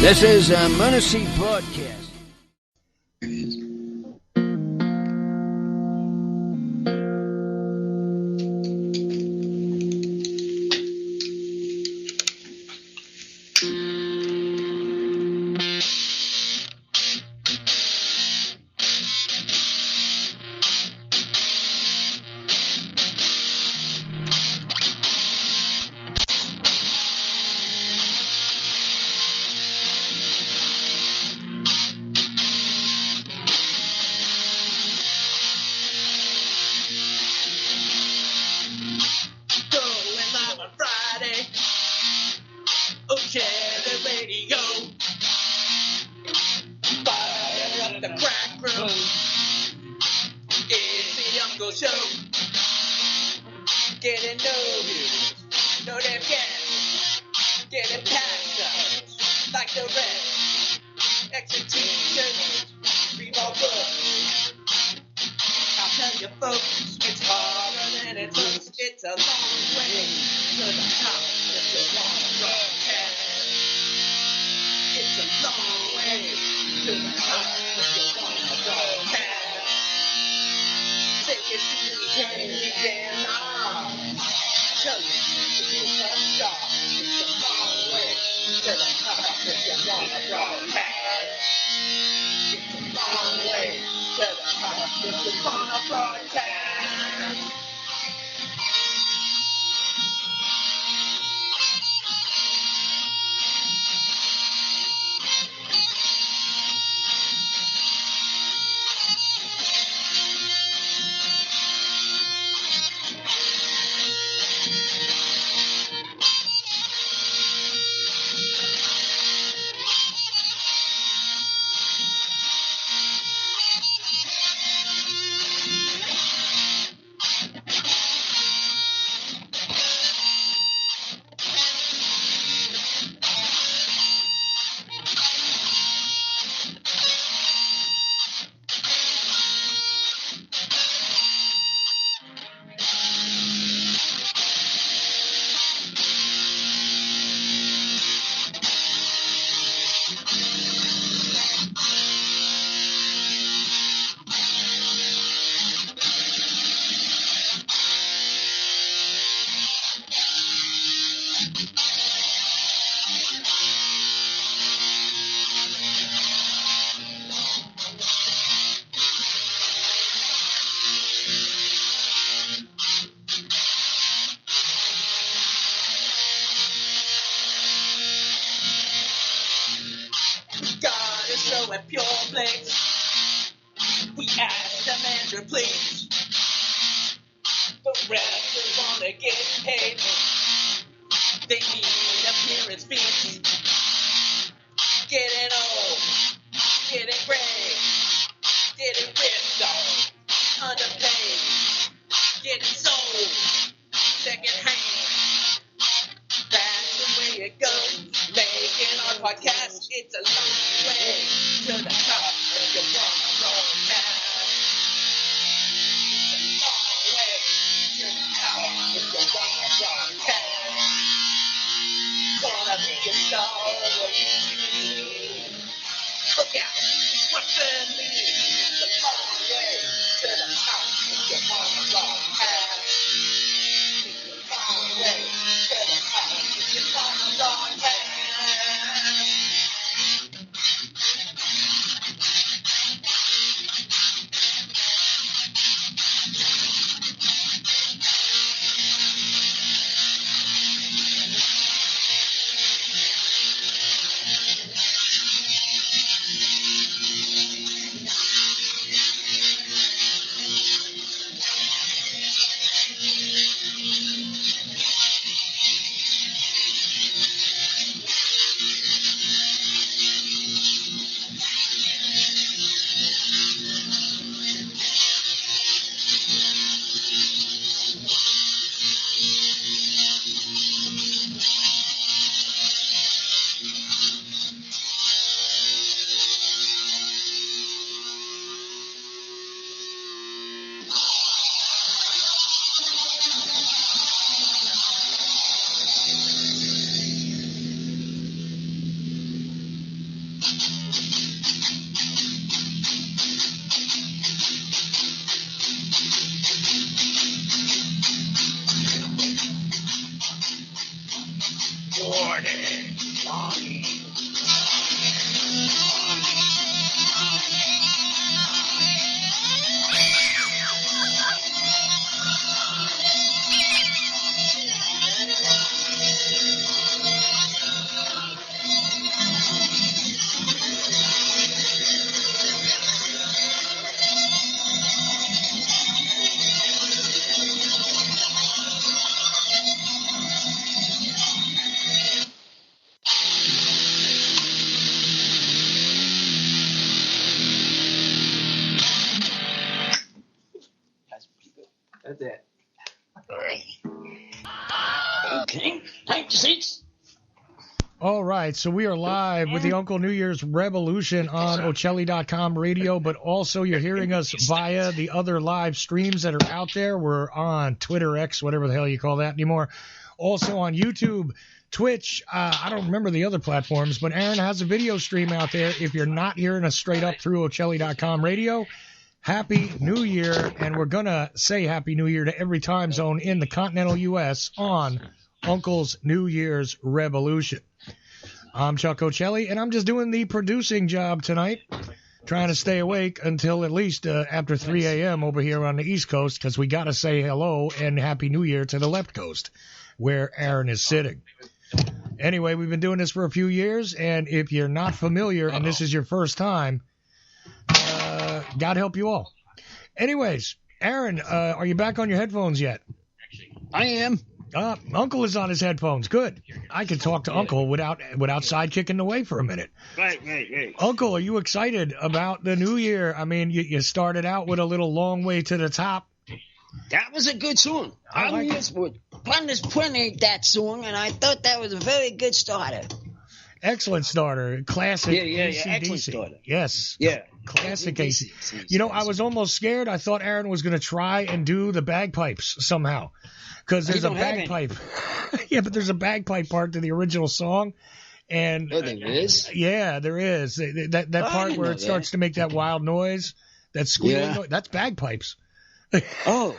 This is a Munisee broadcast. That's it. All right. Okay. Take the seats. All right, so we are live with the Uncle New Year's Revolution on Ocelli.com radio, but also you're hearing us via the other live streams that are out there. We're on Twitter, X, whatever the hell you call that anymore. Also on YouTube, Twitch. I don't remember the other platforms, but Aaron has a video stream out there. If you're not hearing us straight up through Ocelli.com radio, Happy New Year, and we're going to say Happy New Year to every time zone in the continental U.S. on Uncle's New Year's Revolution. I'm Chuck Ocelli, and I'm just doing the producing job tonight, trying to stay awake until at least after 3 a.m. over here on the East Coast, because we got to say hello and Happy New Year to the left coast, where Aaron is sitting. Anyway, we've been doing this for a few years, and if you're not familiar and this is your first time, God help you all. Anyways, Aaron, are you back on your headphones yet? I am. Uncle is on his headphones. Good. I can talk to Uncle without sidekicking away for a minute. Right. Uncle, are you excited about the new year? I mean, you started out with a little Long Way to the Top. That was a good song. I used to plenty that song, and I thought that was a very good starter. Excellent starter. Classic AC/DC. Excellent starter. Yes. Yeah. Classic AC. You know, I was almost scared. I thought Aaron was going to try and do the bagpipes somehow. Because there's a bagpipe. Yeah, but there's a bagpipe part to the original song. And there is? Yeah, there is. That part where it starts to make that wild noise, that squealing noise, that's bagpipes. Oh.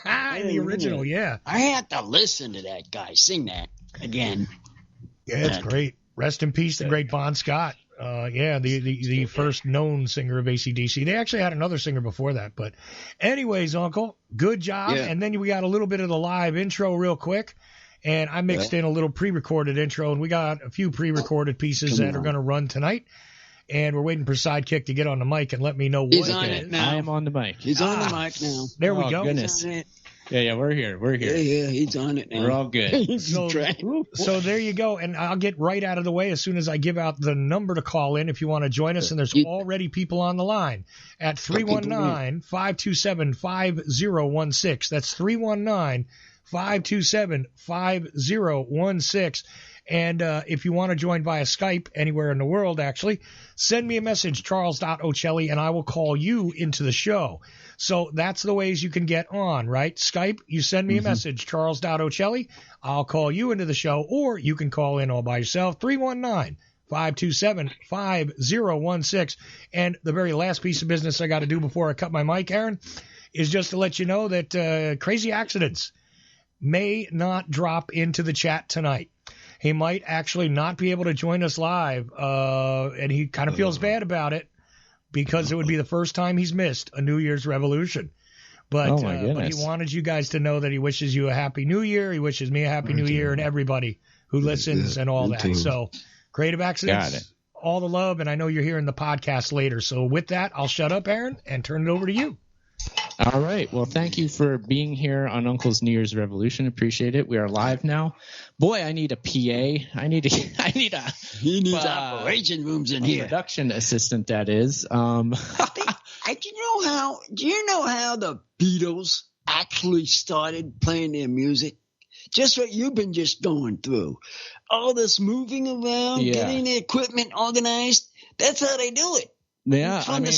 In the original, yeah. I had to listen to that guy sing that again. Yeah, it's great. Rest in peace, the great Bon Scott. The first known singer of AC/DC. They actually had another singer before that. But anyways, Uncle, good job. Yeah. And then we got a little bit of the live intro real quick. And I mixed in a little pre-recorded intro. And we got a few pre-recorded pieces that are going to run tonight. And we're waiting for Sidekick to get on the mic and let me know what He's on it now. I am on the mic. He's on the mic now. There we go. Goodness. Yeah, we're here. Yeah, he's on it now. We're all good. So there you go, and I'll get right out of the way as soon as I give out the number to call in if you want to join us, and there's already people on the line at 319-527-5016. That's 319-527-5016. And if you want to join via Skype anywhere in the world, actually, send me a message, charles.ocelli, and I will call you into the show. So that's the ways you can get on, right? Skype, you send me a message, charles.ocelli. I'll call you into the show, or you can call in all by yourself, 319-527-5016. And the very last piece of business I got to do before I cut my mic, Aaron, is just to let you know that Crazy Accidents may not drop into the chat tonight. He might actually not be able to join us live, and he kind of feels bad about it because it would be the first time he's missed a New Year's Revolution. But, but he wanted you guys to know that he wishes you a Happy New Year. He wishes me a Happy New Year and everybody who listens and all that. Too. So Creative Accidents, all the love, and I know you're hearing the podcast later. So with that, I'll shut up, Aaron, and turn it over to you. All right. Well, thank you for being here on Uncle's New Year's Revolution. Appreciate it. We are live now. Boy, I need a PA. He needs operation rooms in here. Production assistant, that is. Do you know how the Beatles actually started playing their music? Just what you've been just going through. All this moving around, getting the equipment organized. That's how they do it. Yeah. From the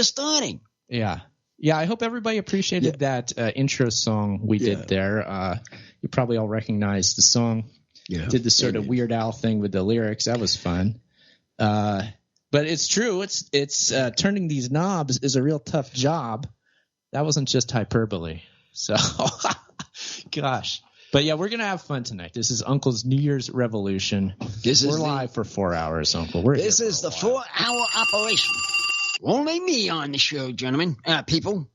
starting. Yeah. Yeah, I hope everybody appreciated that intro song we did there. You probably all recognize the song. Yeah, did the sort of Weird Al thing with the lyrics. That was fun. But it's true. It's turning these knobs is a real tough job. That wasn't just hyperbole. So, gosh. But yeah, we're gonna have fun tonight. This is Uncle's New Year's Revolution. We're live for 4 hours, Uncle. This is the 4-hour operation. Only me on the show, gentlemen, people.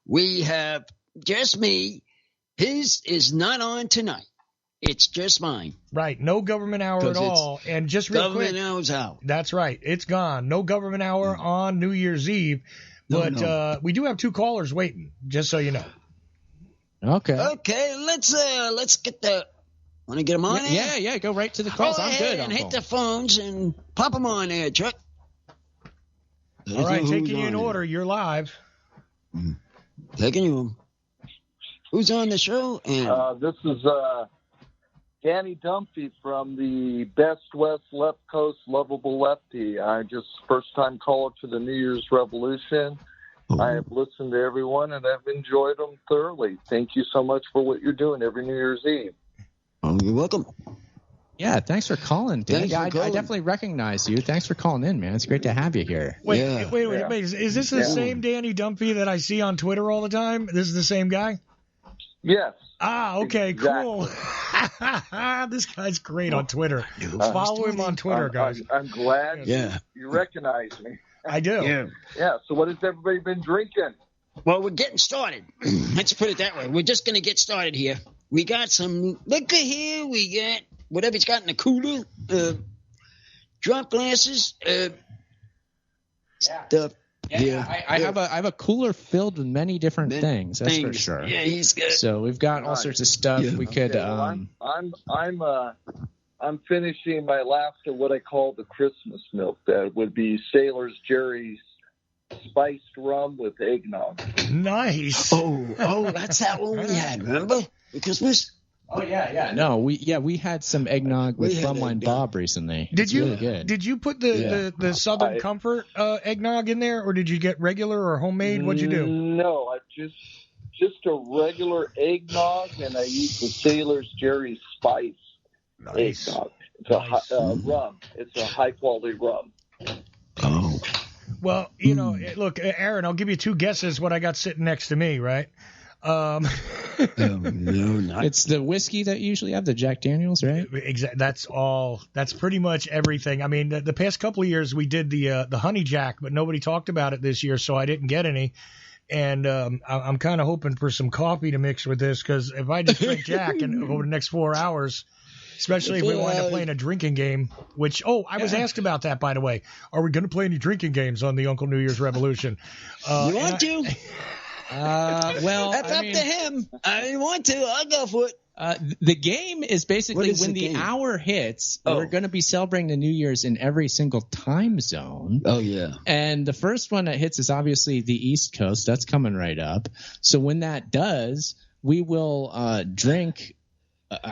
We have just me. His is not on tonight. It's just mine. Right. No government hour at all. And just real quick. Government hour's out. That's right. It's gone. No government hour on New Year's Eve. But we do have 2 callers waiting, just so you know. Okay, let's get the. Want to get them on there? Yeah, go right to the calls. I'm good, and hit the phones and pop them on there, Chuck. All right, taking you in order. You're live. Taking you. Who's on the show? This is Danny Dumphy from the Best West Left Coast Lovable Lefty. I just first-time caller to the New Year's Revolution. I have listened to everyone, and I've enjoyed them thoroughly. Thank you so much for what you're doing every New Year's Eve. You're welcome. Yeah, thanks for calling, Dan. I definitely recognize you. Thanks for calling in, man. It's great to have you here. Wait. Is this the same Danny Dumphy that I see on Twitter all the time? This is the same guy? Yes. Okay, exactly. Cool. This guy's great on Twitter. Follow him on Twitter, guys. I'm glad you recognize me. I do. Yeah, so what has everybody been drinking? Well, we're getting started. Let's put it that way. We're just going to get started here. We got some liquor here. We got whatever's got in the cooler, drop glasses, stuff. Yeah, I have a cooler filled with many different things. That's for sure. Yeah, he's good. So we've got all sorts of stuff. We could. I'm finishing my last of what I call the Christmas milk. That would be Sailor's Jerry's spiced rum with eggnog. Nice. Oh, that's that one we had. Remember the Christmas? Oh yeah. No, we had some eggnog with Drumline Bob recently. Really good. Did you put the Southern Comfort eggnog in there, or did you get regular or homemade? What'd you do? No, I just a regular eggnog, and I used the Sailor's Jerry's spice. Nice. Eggnog. It's a rum. It's a high quality rum. Oh. Well, look, Aaron, I'll give you 2 guesses what I got sitting next to me, right? No, not. It's the whiskey that you usually have, the Jack Daniels, right? Exactly. That's pretty much everything. I mean, the past couple of years we did the Honey Jack, but nobody talked about it this year, so I didn't get any. And I'm kind of hoping for some coffee to mix with this, because if I just drink Jack and over the next 4 hours, especially if we wind up playing a drinking game, which, I was asked about that, by the way. Are we going to play any drinking games on the Uncle New Year's Revolution? You want to? Well, that's up to him. I didn't want to. I'll go for it. The game is basically when the hour hits, we're going to be celebrating the New Year's in every single time zone. Oh, yeah. And the first one that hits is obviously the East Coast. That's coming right up. So when that does, we will drink.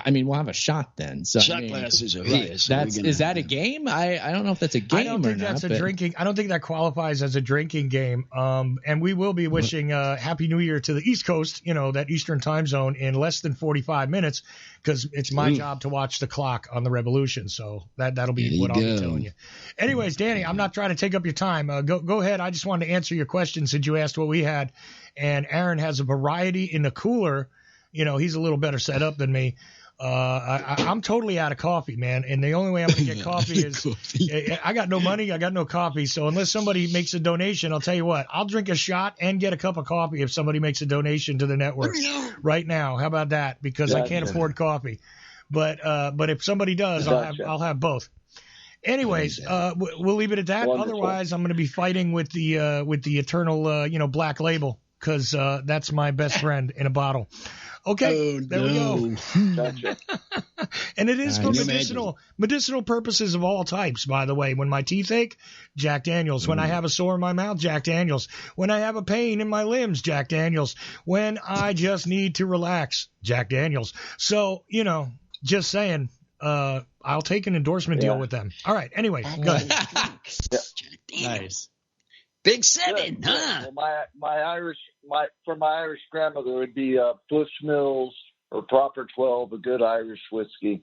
We'll have a shot then. So, shot glasses are here. So is that a game? I don't know if that's a game. I don't think that's a drinking. I don't think that qualifies as a drinking game. And we will be wishing Happy New Year to the East Coast, that Eastern time zone, in less than 45 minutes, because it's my job to watch the clock on the Revolution. So that'll be what I'll be telling you. Anyways, Danny, I'm not trying to take up your time. Go ahead. I just wanted to answer your question since you asked what we had. And Aaron has a variety in the cooler. He's a little better set up than me. I'm totally out of coffee, man. And the only way I'm going to get coffee is I got no money. I got no coffee. So unless somebody makes a donation, I'll tell you what, I'll drink a shot and get a cup of coffee if somebody makes a donation to the network right now. How about that? Because I can't afford coffee. But if somebody does, I'll have both. Anyways, we'll leave it at that. Wonderful. Otherwise, I'm going to be fighting with the eternal, Black Label, because that's my best friend in a bottle. Okay, there we go. Gotcha. And it is for medicinal purposes of all types, by the way. When my teeth ache, Jack Daniels. When I have a sore in my mouth, Jack Daniels. When I have a pain in my limbs, Jack Daniels. When I just need to relax, Jack Daniels. So, just saying, I'll take an endorsement deal with them. All right, anyway, go ahead. Nice. Big 7, huh? Well, for my Irish grandmother, it would be Bushmills or Proper 12, a good Irish whiskey.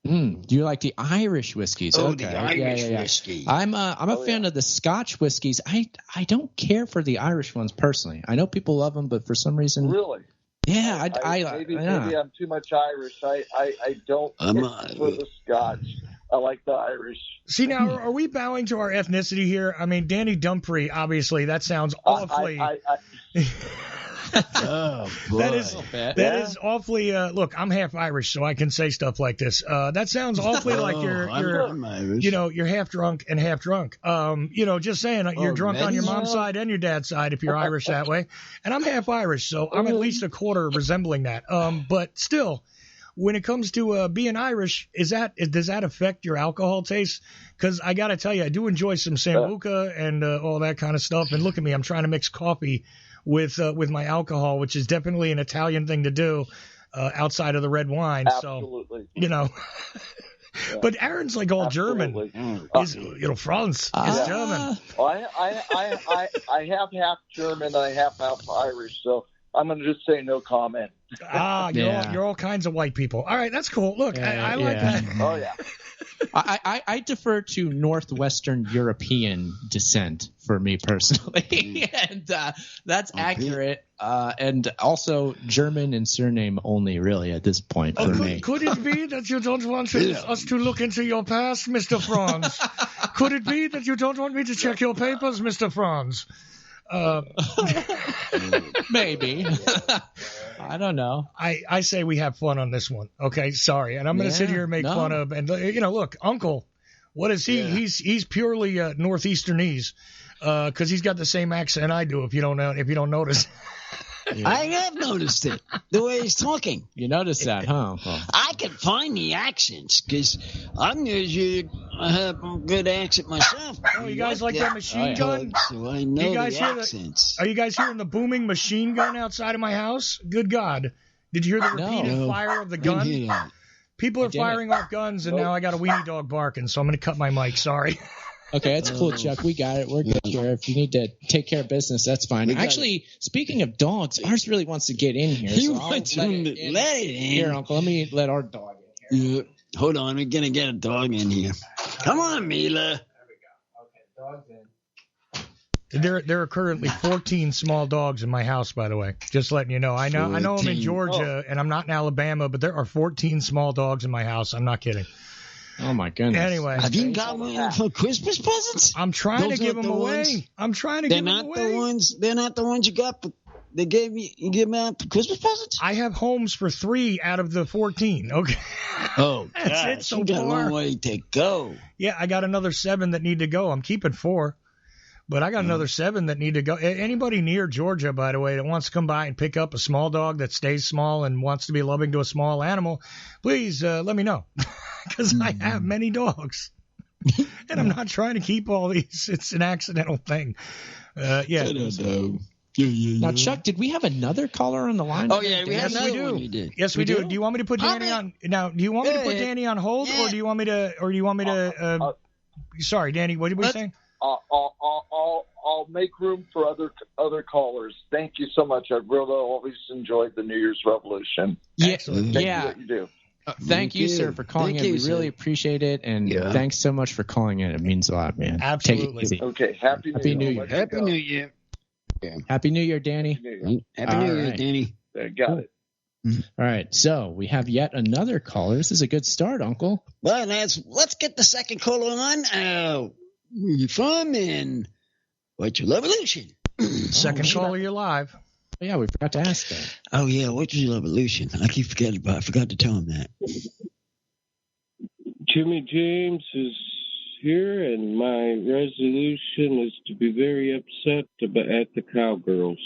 Do you like the Irish whiskeys? Okay. The Irish whiskey. I'm a fan of the Scotch whiskeys. I don't care for the Irish ones personally. I know people love them, but for some reason, really, Yeah, maybe I'm too much Irish. I don't care for the Scotch. I like the Irish. See, now, are we bowing to our ethnicity here? I mean, Danny Dumfries, obviously, that sounds awfully... Oh, boy. That is awfully... look, I'm half Irish, so I can say stuff like this. That sounds awfully like I'm Irish. you're half drunk and half drunk. Just saying, you're drunk on your mom's side and your dad's side if you're Irish that way. And I'm half Irish, so I'm at least a quarter resembling that. But still... When it comes to being Irish, does that affect your alcohol taste? Because I got to tell you, I do enjoy some Sambuca and all that kind of stuff. And look at me, I'm trying to mix coffee with my alcohol, which is definitely an Italian thing to do outside of the red wine. Absolutely. So, Yeah. But Aaron's like all Absolutely. German. He's, Franz is German. Well, I have half German, I have half Irish, so I'm going to just say no comment. You're all kinds of white people. All right, that's cool. Look, I like that. Oh, yeah. I defer to Northwestern European descent for me personally, and that's accurate. And also German and surname only, really, at this point for me. Could it be that you don't want us to look into your past, Mr. Franz? Could it be that you don't want me to check your papers, Mr. Franz? Maybe. I don't know. I say we have fun on this one. Okay, sorry. And I'm going to sit here and make fun of, and look, Uncle, what is he? Yeah. He's purely Northeasternese, because he's got the same accent I do. If you don't notice. Yeah. I have noticed it, the way he's talking. You noticed that, huh? I can find the accents, because I'm usually I have a good accent myself. Oh, you guys like that machine gun? So I know the accents. Are you guys hearing the booming machine gun outside of my house? Good God. Did you hear the repeated fire of the gun? People are firing off guns, and now I got a weenie dog barking, so I'm going to cut my mic. Sorry. Okay, that's cool, Chuck. We got it. We're good here. If you need to take care of business, that's fine. Actually, speaking of dogs, ours really wants to get in here. He wants to let it in. Here, Uncle, let me let our dog in here. Yeah. Hold on, we're going to get a dog in here. Come on, Mila. There we go. Okay, dog's in. There are currently 14 small dogs in my house, by the way. Just letting you know. I know I'm in Georgia, and I'm not in Alabama, but there are 14 small dogs in my house. I'm not kidding. Oh, my goodness. Anyway. Have you got one for Christmas presents? I'm trying to give them away. They're not the ones you got, but they gave you give them out for Christmas presents? I have homes for 3 out of the 14. Okay. Oh, that's it so you got far. a long way to go. Yeah, I got another 7 that need to go. I'm keeping 4. But I got another 7 that need to go. Anybody near Georgia, by the way, that wants to come by and pick up a small dog that stays small and wants to be loving to a small animal, please let me know. Because I have many dogs. And I'm not trying to keep all these. It's an accidental thing. Yeah. I don't know. Now, Chuck, did we have another caller on the line? Oh, yeah, we have another one. You did. Yes, we do. Do you want me to put Danny on? Now, do you want me to put Danny on hold, or do you want me to? Sorry, Danny. What were you saying? I'll make room for other callers. Thank you so much. I've really always enjoyed the New Year's Revolution. Yeah, Thank you what you do. Thank you, sir, for calling in. We really appreciate it, and thanks so much for calling in. It means a lot, man. Absolutely. Take it easy. Okay, Happy New Year. Happy New Year. Yeah. Happy New Year, Danny. Happy New Year, Danny. Got it. All right, so we have yet another caller. This is a good start, Uncle. Well, let's get the second caller on. Where you from and what's your revolution? Second caller, you're live. Oh, yeah, we forgot to ask that. Oh, yeah, what's your revolution? I keep forgetting about it. I forgot to tell him that. Jimmy James is here, and my resolution is to be very upset at the Cowgirls.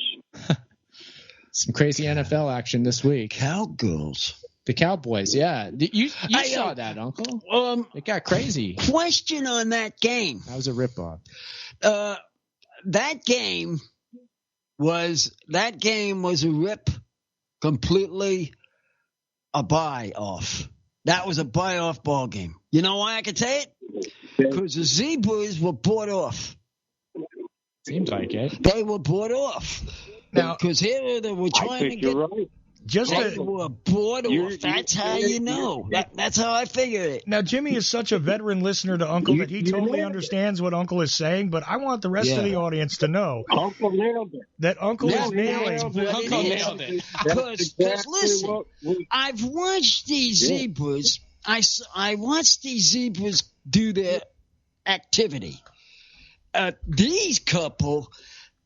Some crazy NFL action this week. Cowgirls? The Cowboys, yeah. You saw that, Uncle. It got crazy. Question on that game. That was a ripoff. That game was a rip, completely a buy-off. That was a buy-off ball game. You know why I can say it? Because the Zebras were bought off. Seems like it. They were bought off. Now, because here they were trying to get. You're right. Just they were bought off. That's how you know. That's how I figure it. Now, Jimmy is such a veteran listener to Uncle that he totally understands what Uncle is saying, but I want the rest of the audience to know Uncle nailed it. that Uncle is nailing. Uncle nailed it. Because listen, I've watched these zebras. I watched these zebras do their activity. These couple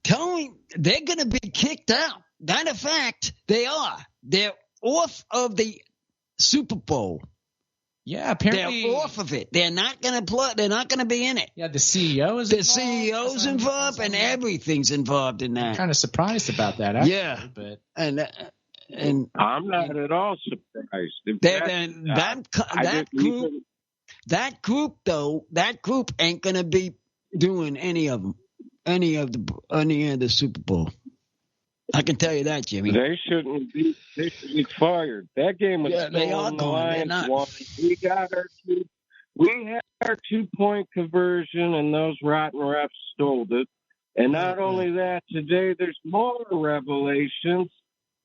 they're going to be kicked out. Matter of fact, they are. They're off of the Super Bowl. Yeah, apparently they're off of it. They're not going to play. They're not going to be in it. Yeah, the CEO is involved. The CEO's involved, and everything's involved in that. I'm kind of surprised about that. Actually, yeah, but and I'm not at all surprised. That group ain't going to be doing any of the Super Bowl. I can tell you that, Jimmy. They shouldn't be. They should be fired. That game was still on the line. We had our 2-point conversion, and those rotten refs stole it. And not only that, today there's more revelations.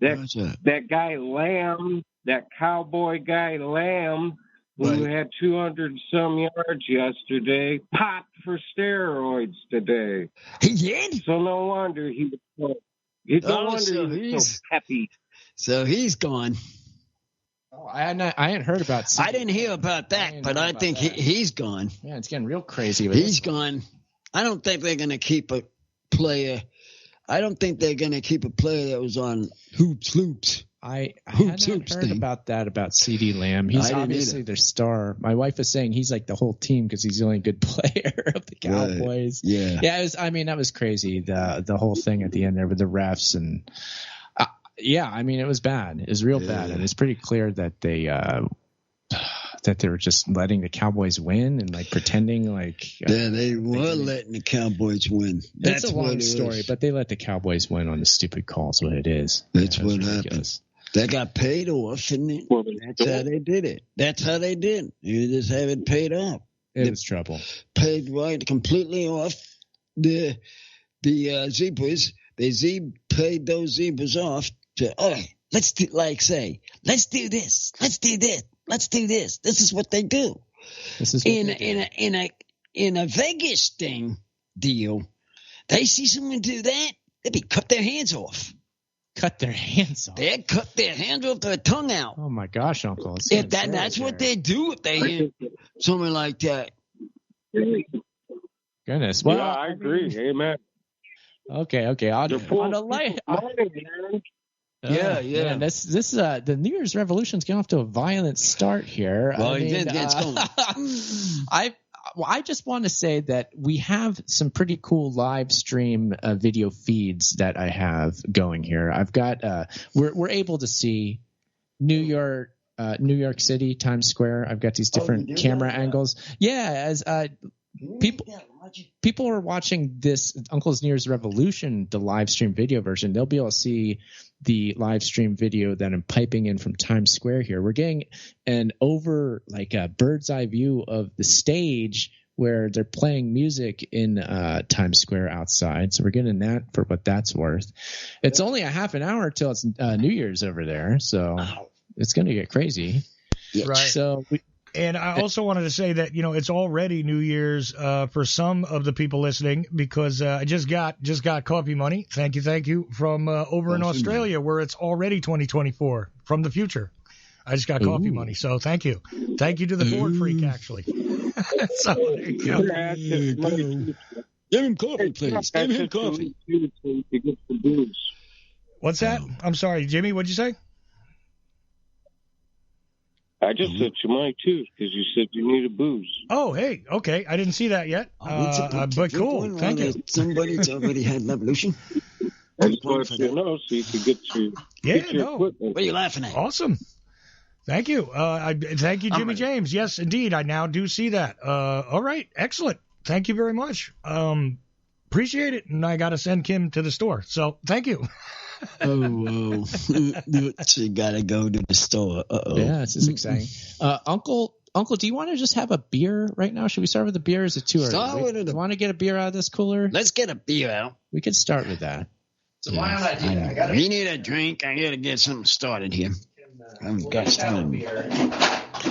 That guy Lamb, that cowboy guy Lamb, who had 200 and some yards yesterday, popped for steroids today. He did? So no wonder he was so peppy. So he's gone. Oh, I hadn't heard about I didn't hear about that, but I think he's gone. Yeah, it's getting real crazy. He's gone. I don't think they're going to keep a player. I don't think they're going to keep a player that was on Hoops. I hadn't heard about that, about CeeDee Lamb. He's obviously their star. My wife is saying he's like the whole team because he's the only good player of the Cowboys. Right. Yeah. Yeah, that was crazy, the whole thing at the end there with the refs. And, it was bad. It was real bad. And it's pretty clear that they were just letting the Cowboys win and like pretending like they were letting the Cowboys win. That's a long story, but they let the Cowboys win on the stupid calls. What it is. That's what happened. They got paid off, and that's how they did it. That's how they did. You just have it paid off. It was trouble. Paid right completely off the zebras. They paid those zebras off to let's do this. Let's do this. Let's do this. This is what they do. This is what in a Vegas deal. They see someone do that, they cut their hands off. Cut their hands off. They cut their hands off, their tongue out. Oh my gosh, Uncle! That's what they do if they hear something like that. Goodness. Well, I agree. Amen. Okay. On a light. Man, this the New Year's Revolution's getting off to a violent start here. Well, it's going. I just want to say that we have some pretty cool live stream video feeds that I have going here. I've got we're able to see New York City, Times Square. I've got these different camera angles. Yeah, as people are watching this Uncle's New Year's Revolution, the live stream video version. They'll be able to see the live stream video that I'm piping in from Times Square here. We're getting an a bird's eye view of the stage where they're playing music in Times Square outside. So we're getting that for what that's worth. It's only a half an hour till it's New Year's over there. So it's going to get crazy. Right. So and I also wanted to say that, it's already New Year's for some of the people listening, because I just got coffee money. Thank you from over in Australia, where it's already 2024 from the future. I just got coffee money, so thank you. Thank you to the Ford Freak, actually. So there you go. Give him coffee, please. Give him coffee. What's that? I'm sorry, Jimmy, what'd you say? I just said you might too, because you said you need a booze. Oh, hey, okay. I didn't see that yet. But cool. Thank you. Somebody's already had Revolution. I just wanted to know so you could get your equipment. What are you laughing at? Awesome. Thank you. Thank you, Jimmy James. Yes, indeed. I now do see that. All right. Excellent. Thank you very much. Appreciate it. And I got to send Kim to the store. So thank you. She got to go to the store. Yeah, this is exciting. Uncle, do you want to just have a beer right now? Should we start with the beer? Is it too early? Do you want to get a beer out of this cooler? Let's get a beer out. We could start with that. So why don't I do that? We need a drink. I got to get something started here. We'll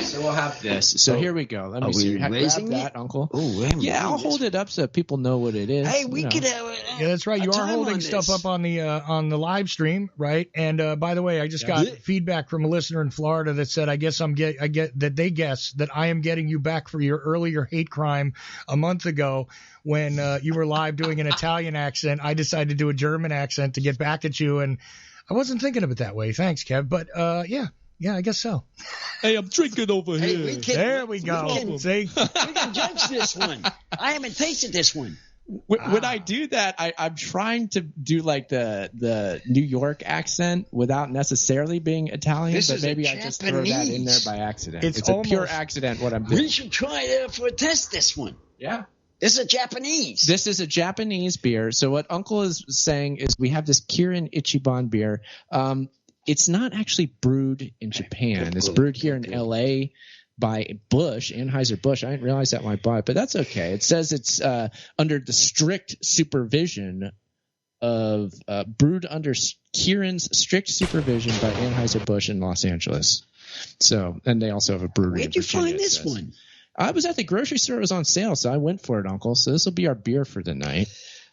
so we'll have this. So here we go. Let me see. Grab that, Uncle. Oh, yeah, I'll hold it up so that people know what it is. Hey, we could have. Yeah, that's right. You are holding stuff up on the live stream, right? And by the way, I just got feedback from a listener in Florida that said, I guess they guess that I am getting you back for your earlier hate crime a month ago when you were live doing an Italian accent. I decided to do a German accent to get back at you, and I wasn't thinking of it that way. Thanks, Kev. But yeah, I guess so. Hey, I'm drinking over here. There we go. See? We can judge this one. I haven't tasted this one. When I do that, I'm trying to do like the New York accent without necessarily being Italian, but maybe I just throw that in there by accident. It's a pure accident what I'm doing. We should try for a test this one. Yeah. This is Japanese. This is a Japanese beer. So what Uncle is saying is we have this Kirin Ichiban beer. It's not actually brewed in Japan. It's brewed here in L.A. by Busch, Anheuser-Busch. I didn't realize that when I bought it, but that's okay. It says it's under the strict supervision of brewed under Kirin's strict supervision by Anheuser-Busch in Los Angeles. So, and they also have a brewery. Where'd you find this one? I was at the grocery store. It was on sale, so I went for it, Uncle. So this will be our beer for the night.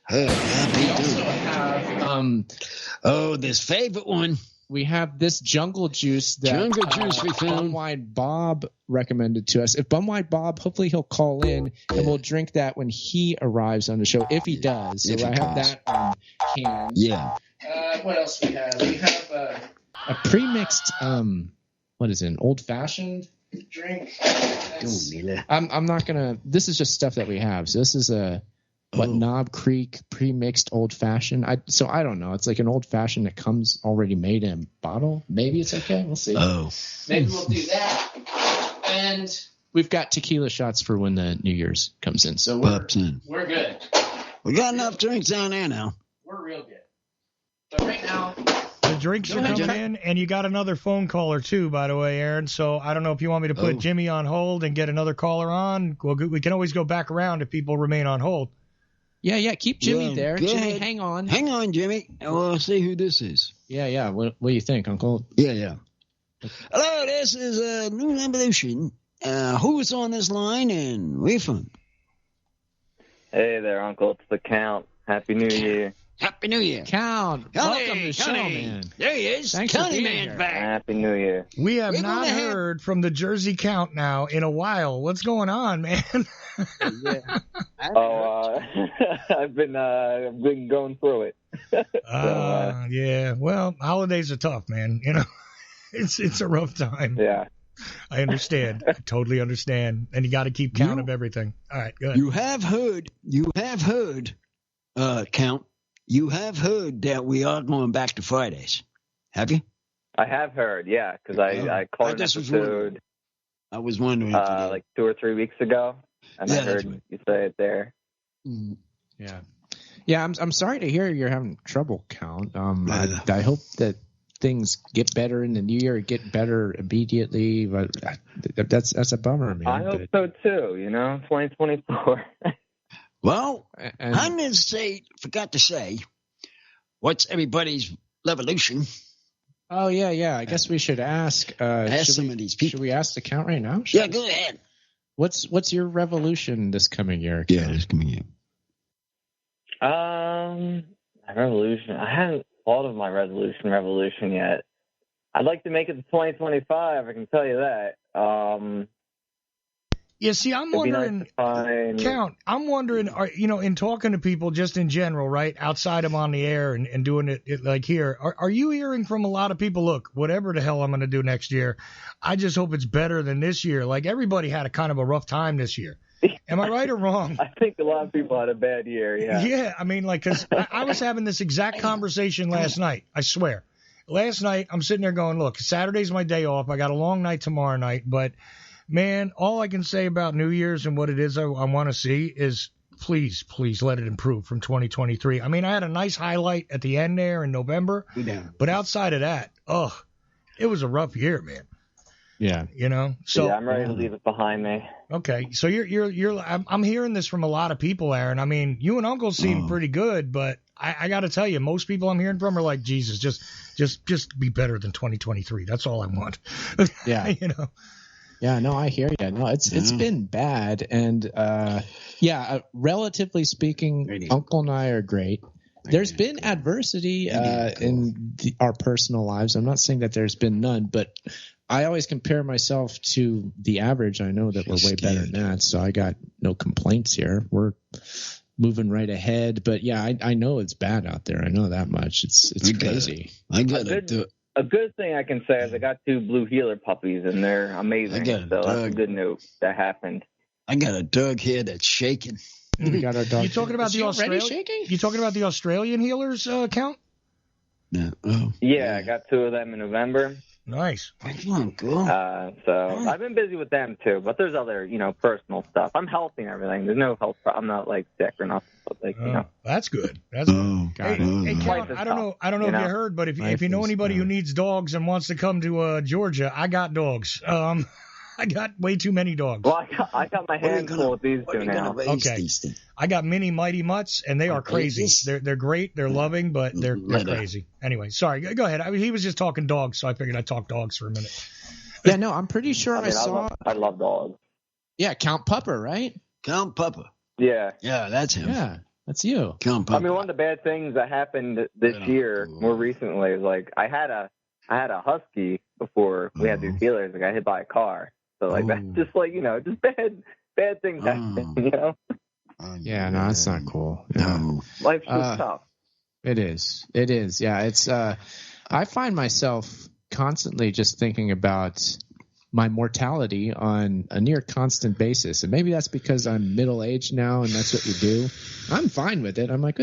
We also have this favorite one. We have this jungle juice that we found. Bumwine Bob recommended to us. If Bumwine Bob, hopefully he'll call in and we'll drink that when he arrives on the show, if he does. So I have that on hand. Yeah. What else we have? We have a pre-mixed, what is it, an old-fashioned drink? I'm not going to – this is just stuff that we have. So this is a – Knob Creek pre-mixed old-fashioned. So I don't know. It's like an old-fashioned that comes already made in a bottle. Maybe it's okay. We'll see. Maybe we'll do that. And we've got tequila shots for when the New Year's comes in. So we're good. We got enough drinks down there now. We're real good. But right now, the drinks are coming in, and you got another phone caller too, by the way, Aaron. So I don't know if you want me to put Jimmy on hold and get another caller on. We can always go back around if people remain on hold. Yeah. Keep Jimmy there. Jimmy, hang on. Hang on, Jimmy. We'll see who this is. Yeah. What do you think, Uncle? Yeah. Hello, this is New Revolution. Who's on this line and where you from? Hey there, Uncle. It's the Count. Happy New Year. Happy New Year. Count. Welcome to the show, man. There he is. Thanks County for being man here. back. Happy New Year. We have not heard from the Jersey Count now in a while. What's going on, man? I've been going through it. Yeah. Well, holidays are tough, man. You know, it's a rough time. Yeah. I understand. I totally understand. And you got to keep count of everything. All right, good. You have heard, Count. You have heard that we are going back to Fridays. Have you? I have heard, yeah, because I called an episode. I was wondering. Like 2 or 3 weeks ago, and I heard you say it there. Yeah. I'm sorry to hear you're having trouble, Count. I hope that things get better in the new year, get better immediately. But that's a bummer, man. I hope so too. 2024. Well, I'm going to say, forgot to say, what's everybody's revolution? Oh, yeah. I guess we should ask. Some of these people. Should we ask the Count right now? Yeah, go ahead. What's your revolution this coming year? Yeah, this coming year. My revolution. I haven't thought of my revolution yet. I'd like to make it to 2025. I can tell you that. Yeah, see, I'm wondering, Count, I'm wondering, in talking to people just in general, right, outside of on the air and doing it like here, are you hearing from a lot of people, look, whatever the hell I'm going to do next year, I just hope it's better than this year. Like, everybody had a kind of a rough time this year. Am I right or wrong? I think a lot of people had a bad year, yeah. Yeah, I mean, like, because I was having this exact conversation last night, I swear. Last night, I'm sitting there going, look, Saturday's my day off. I got a long night tomorrow night, but... man, all I can say about New Year's and what it is I want to see is please let it improve from 2023. I mean, I had a nice highlight at the end there in November, but outside of that, it was a rough year, man. Yeah. So yeah, I'm ready to leave it behind me. Okay. So I'm hearing this from a lot of people, Aaron. I mean, you and Uncle seem pretty good, but I got to tell you, most people I'm hearing from are like, Jesus, just be better than 2023. That's all I want. Yeah. Yeah, no, I hear you. No, it's been bad. And, relatively speaking, Uncle and I are great. There's been adversity in our personal lives. I'm not saying that there's been none, but I always compare myself to the average. I know that we're way better than that, so I got no complaints here. We're moving right ahead. But, yeah, I know it's bad out there. I know that much. It's crazy. A good thing I can say is I got 2 blue heeler puppies, and they're amazing. So that's a good note that happened. I got a dog here that's shaking. We got our dog. You talking about the Australian? You talking about the Australian healers count? No. Yeah, I got 2 of them in November. Nice. Cool. So I've been busy with them too, but there's other, personal stuff. I'm healthy and everything. There's no health. I'm not like sick or nothing. But that's good. That's good. Hey, Count, I don't know if you heard, but if you know anybody who needs dogs and wants to come to Georgia, I got dogs. I got way too many dogs. Well, I got my hands full with these 2 now. Okay. I got mini Mighty Mutts, and they are crazy. They're great. They're loving, but they're crazy. Anyway, sorry. Go ahead. He was just talking dogs, so I figured I'd talk dogs for a minute. Yeah, no, I'm pretty sure I saw. I love dogs. Yeah, Count Pupper, right? Count Pupper. Yeah. Yeah, that's him. Yeah, that's you. Count Pupper. I mean, one of the bad things that happened this year, more recently, is like I had a husky before we had these healers. I got hit by a car. So like that's just like just bad things happen. Yeah, no, that's not cool. No, life's just tough. It is. Yeah, it's. I find myself constantly just thinking about my mortality on a near constant basis, and maybe that's because I'm middle aged now, and that's what you do. I'm fine with it. I'm like,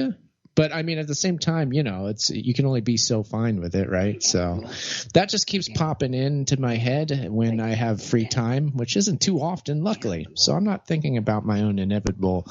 But I mean, at the same time, it's you can only be so fine with it, right? So that just keeps popping into my head when I have free time, which isn't too often, luckily. So I'm not thinking about my own inevitable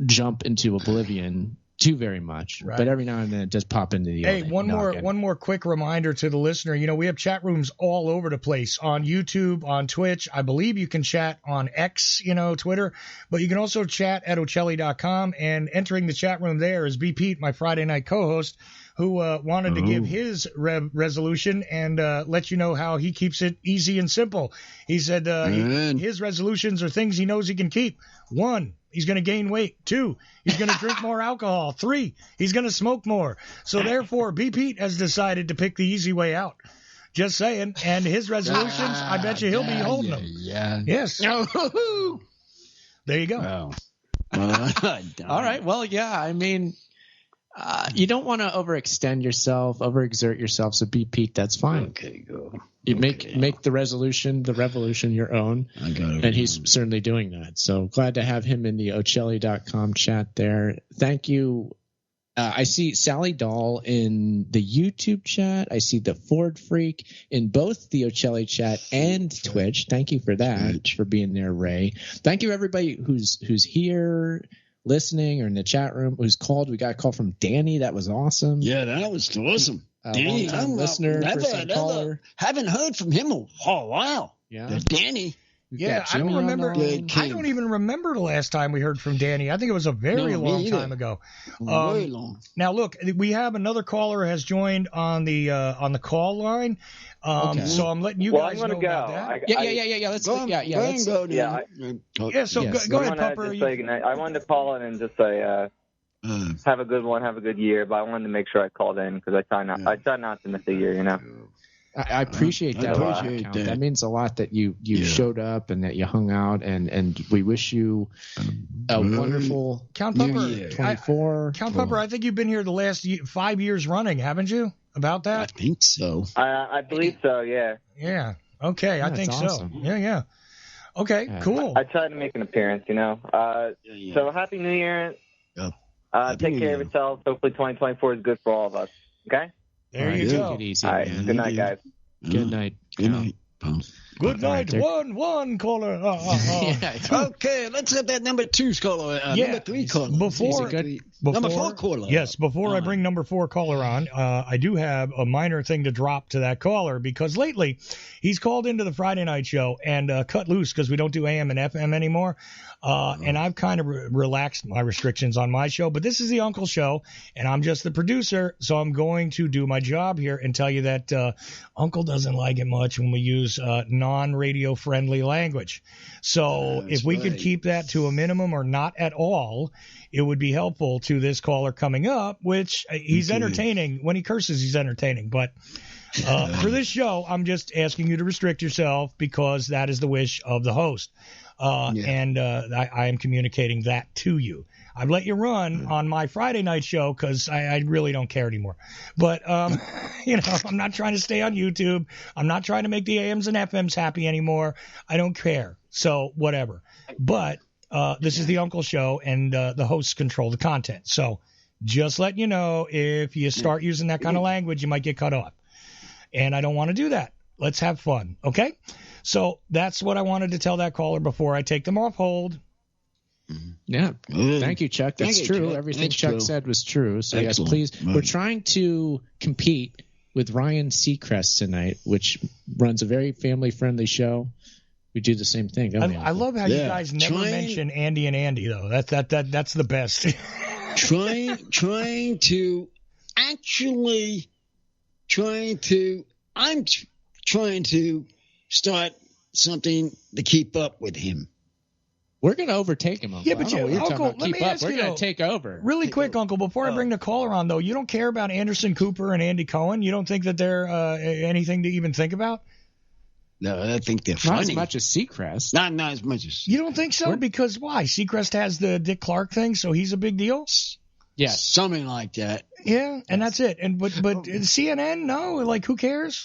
jump into oblivion too very much, right. But every now and then it does pop into the. Hey, one more quick reminder to the listener. We have chat rooms all over the place on YouTube, on Twitch. I believe you can chat on X, Twitter, but you can also chat at Ocelli.com. And entering the chat room there is B. Pete, my Friday night co-host, who wanted to give his resolution and let you know how he keeps it easy and simple. He said his resolutions are things he knows he can keep. 1, he's going to gain weight. 2, he's going to drink more alcohol. 3, he's going to smoke more. So therefore, B. Pete has decided to pick the easy way out. Just saying. And his resolutions, I bet you he'll be holding them. Yeah. Yes. There you go. All right. Well, yeah, I mean, you don't want to overextend yourself, overexert yourself. So be Pete, that's fine. Okay, go. You make the revolution your own. I got it. And he's certainly doing that. So glad to have him in the Ocelli.com chat there. Thank you. I see Sally Dahl in the YouTube chat. I see the Ford Freak in both the Ocelli chat and Twitch. Thank you for that, for being there, Ray. Thank you, everybody who's here listening or in the chat room who's called. We got a call from Danny. That was awesome. Yeah, that was awesome. Danny, listener, caller. Haven't heard from him a while. Yeah, Danny. Yeah, I don't remember. I don't even remember the last time we heard from Danny. I think it was a very long time ago. Very long. Now look, we have another caller has joined on the call line. So I'm letting you guys know about that. Yeah. Let's go. So go ahead, Pupper. I wanted to call in and just say, have a good one, have a good year. But I wanted to make sure I called in because I try not to miss a year. I appreciate that. That means a lot that you showed up and that you hung out, and we wish you a wonderful Count Pupper 24. Count Pupper, I think you've been here the last 5 years running, haven't you? About that? I think so. I believe so. Yeah. Yeah. Okay. I think awesome. so. Yeah. Okay. Cool. I tried to make an appearance. So happy New Year. Yep. Take care of yourselves. Hopefully 2024 is good for all of us. Okay. There you go. Take it easy, all right. man. Good night, guys. Good night. Good night. Good night, one caller. Okay, let's have that number 2 caller. Number 3 caller. Number 4 caller. Yes, before I bring number 4 caller on, I do have a minor thing to drop to that caller because lately he's called into the Friday night show and cut loose because we don't do AM and FM anymore. And I've kind of relaxed my restrictions on my show, but this is the Uncle Show, and I'm just the producer, so I'm going to do my job here and tell you that Uncle doesn't like it much when we use non-radio friendly language. So if we could keep that to a minimum or not at all, it would be helpful to this caller coming up, which he's entertaining. When he curses, he's entertaining. But for this show, I'm just asking you to restrict yourself because that is the wish of the host. And I am communicating that to you. I've let you run on my Friday night show because I really don't care anymore. But, you know, I'm not trying to stay on YouTube. I'm not trying to make the AMs and FMs happy anymore. I don't care. So whatever. But this is the Uncle Show, and the hosts control the content. So just letting you know, if you start using that kind of language, you might get cut off. And I don't want to do that. Let's have fun. Okay? So that's what I wanted to tell that caller before I take them off hold. Yeah. Thank you, Chuck. That's true. Chuck. Everything Chuck said was true. So yes, please. Right. We're trying to compete with Ryan Seacrest tonight, which runs a very family-friendly show. We do the same thing. I love how you guys never mention Andy and Andy, though. That's the best. I'm trying to start something to keep up with him. We're going to overtake him, Uncle. Yeah, but Uncle, let me ask you, we're going to take over. Really quick, Uncle, before I bring the caller on, though, you don't care about Anderson Cooper and Andy Cohen? You don't think that they're anything to even think about? No, I think they're funny. Not as much as Seacrest. Not as much as... You don't think so? Because why? Seacrest has the Dick Clark thing, so he's a big deal? Yes. Something like that. Yeah, and that's it. And But CNN, no? Like, who cares?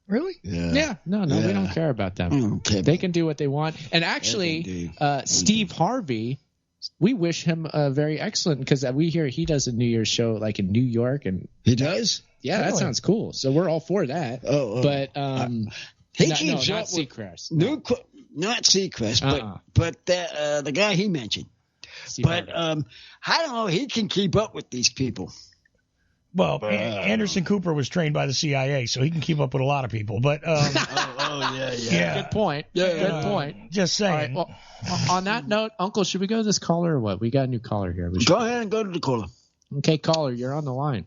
Really? Yeah. No, we don't care about them. They can do what they want. And actually, Steve Harvey, we wish him very excellent because we hear he does a New Year's show like in New York. And he does? Yeah, that sounds cool. So we're all for that. But he keeps not up Seacrest. Not Seacrest, but the guy he mentioned. Steve Harvey. I don't know. He can keep up with these people. Well, Anderson Cooper was trained by the CIA, so he can keep up with a lot of people. But yeah. Good point. Good point. Just saying. All right, well, on that note, Uncle, should we go to this caller or what? We got a new caller here. Go ahead and go to the caller. Okay, caller, you're on the line.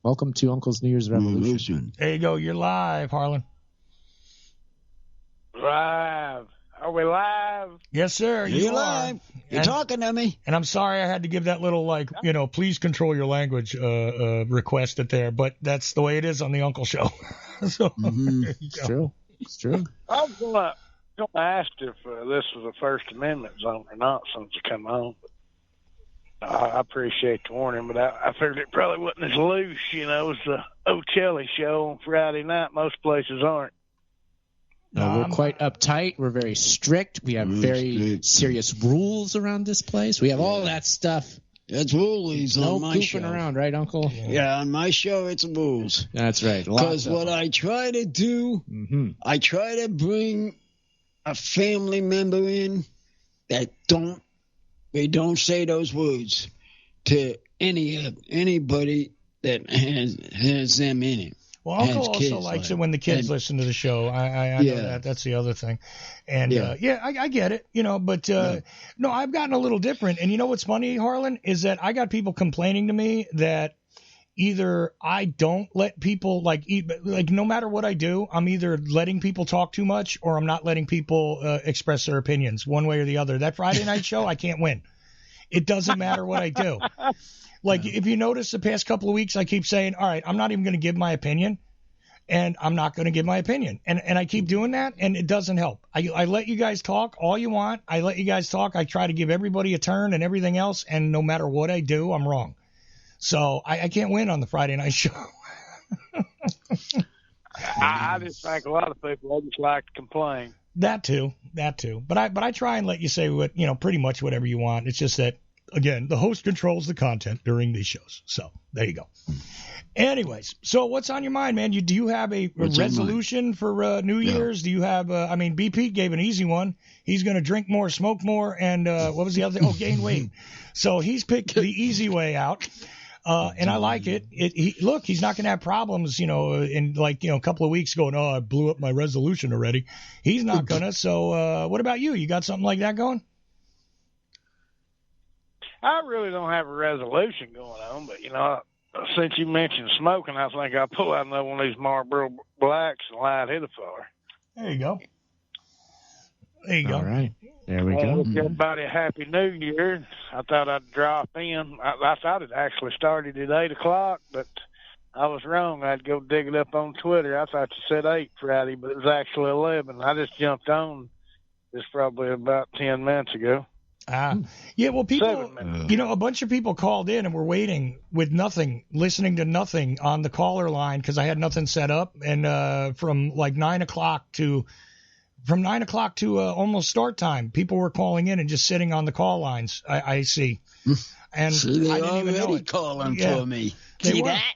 Welcome to Uncle's New Year's Revolution. There you go. You're live, Harlan. Live. Are we live? Yes, sir. You're live. You're talking to me. And I'm sorry I had to give that little, please control your language request it there, but that's the way it is on the Uncle Show. So It's true. I was gonna ask if this was a First Amendment zone or not since it come on. I appreciate the warning, but I figured it probably wasn't as loose, as the O'Chelly show on Friday night. Most places aren't. No, we're quite uptight. We're very strict. We have very serious rules around this place. We have all that stuff. That's rules on my show. No goofing around, right, Uncle? Yeah, on my show, it's rules. That's right. Because what I try to do, I try to bring a family member in that don't say those words to anybody that has them in it. Well, Uncle also likes it when the kids listen to the show. I know that. That's the other thing. And, I get it, but, no, I've gotten a little different. And you know what's funny, Harlan, is that I got people complaining to me that either I don't let people, no matter what I do, I'm either letting people talk too much or I'm not letting people express their opinions one way or the other. That Friday night show, I can't win. It doesn't matter what I do. If you notice the past couple of weeks, I keep saying, all right, I'm not even going to give my opinion, and I'm not going to give my opinion. And I keep doing that, and it doesn't help. I let you guys talk all you want. I let you guys talk. I try to give everybody a turn and everything else, and no matter what I do, I'm wrong. So I can't win on the Friday night show. I just think a lot of people just like to complain. That too. But I try and let you say what pretty much whatever you want. It's just that Again, the host controls the content during these shows. So there you go. Anyways, so what's on your mind, man? Do you have a resolution for New Year's? Do you have, BP gave an easy one. He's going to drink more, smoke more, and what was the other thing? Oh, gain weight. So he's picked the easy way out. And I like it. Look, he's not going to have problems, in a couple of weeks going, I blew up my resolution already. He's not going to. So what about you? You got something like that going? I really don't have a resolution going on, but, since you mentioned smoking, I think I'll pull out another one of these Marlboro Blacks and light it a fire. There you go. All right. There we go. Wish everybody a happy New Year. I thought I'd drop in. I thought it actually started at 8 o'clock, but I was wrong. I'd go dig it up on Twitter. I thought you said 8 Friday, but it was actually 11. I just jumped on this probably about 10 minutes ago. Yeah, well, people, a bunch of people called in and were waiting with nothing, listening to nothing on the caller line because I had nothing set up. And from 9 o'clock to almost start time, people were calling in and just sitting on the call lines. I see. And they I didn't even know it. Calling for me. See that?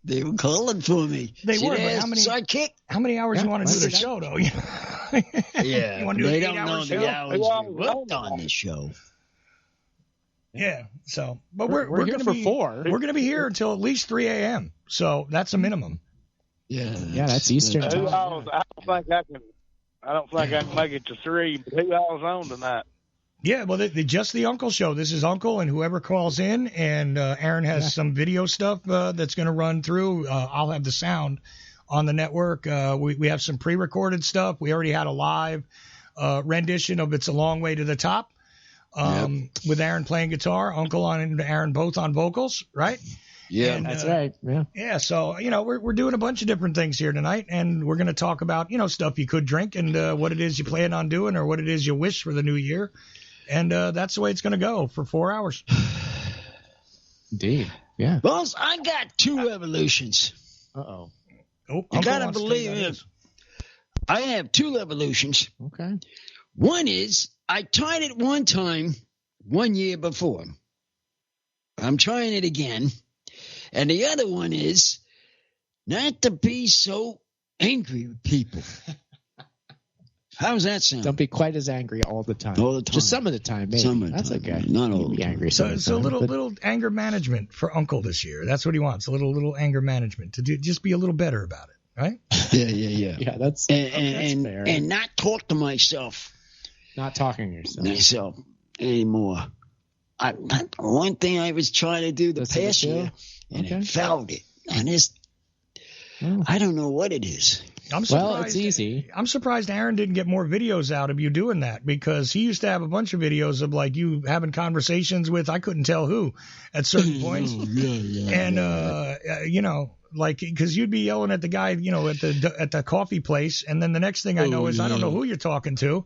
They were calling for me. They were, but sidekick? How many hours you want to do the show, though? Yeah, you want to do they an don't know show? the hours we worked on this show. Yeah, so, but we're here going for to 4. We're going to be here until at least 3 a.m., so that's a minimum. Yeah, that's Eastern time. I don't think I can make it to 3, but who all's on tonight? Yeah, well, just the Uncle Show. This is Uncle and whoever calls in, and Aaron has some video stuff that's going to run through. I'll have the sound on the network. We have some pre-recorded stuff. We already had a live rendition of "It's a Long Way to the Top" with Aaron playing guitar, Uncle and Aaron both on vocals, right? Yeah, and, that's right. Yeah. Yeah, so, we're doing a bunch of different things here tonight, and we're going to talk about, stuff you could drink and what it is you plan on doing or what it is you wish for the new year. And that's the way it's going to go for 4 hours. Indeed. Yeah. Boss, I got 2 revolutions. Uh-oh. Oh, you got to believe it. I have 2 revolutions. Okay. One is I tried it one time 1 year before. I'm trying it again. And the other one is not to be so angry with people. How's that sound? Don't be quite as angry all the time. All the time. Just some of the time, maybe. That's okay. Not all the time. Angry so a little anger management for Uncle this year. That's what he wants. A little anger management to just be a little better about it, right? Yeah. Yeah, that's fair. And not talk to myself. Not talking to yourself. Anymore. One thing I was trying to do the past year, and it failed it. And I don't know what it is. I'm surprised, well, it's easy. I'm surprised Aaron didn't get more videos out of you doing that, because he used to have a bunch of videos of you having conversations with I couldn't tell who at certain points. Because you'd be yelling at the guy, at the coffee place, and then the next thing I know is I don't know who you're talking to,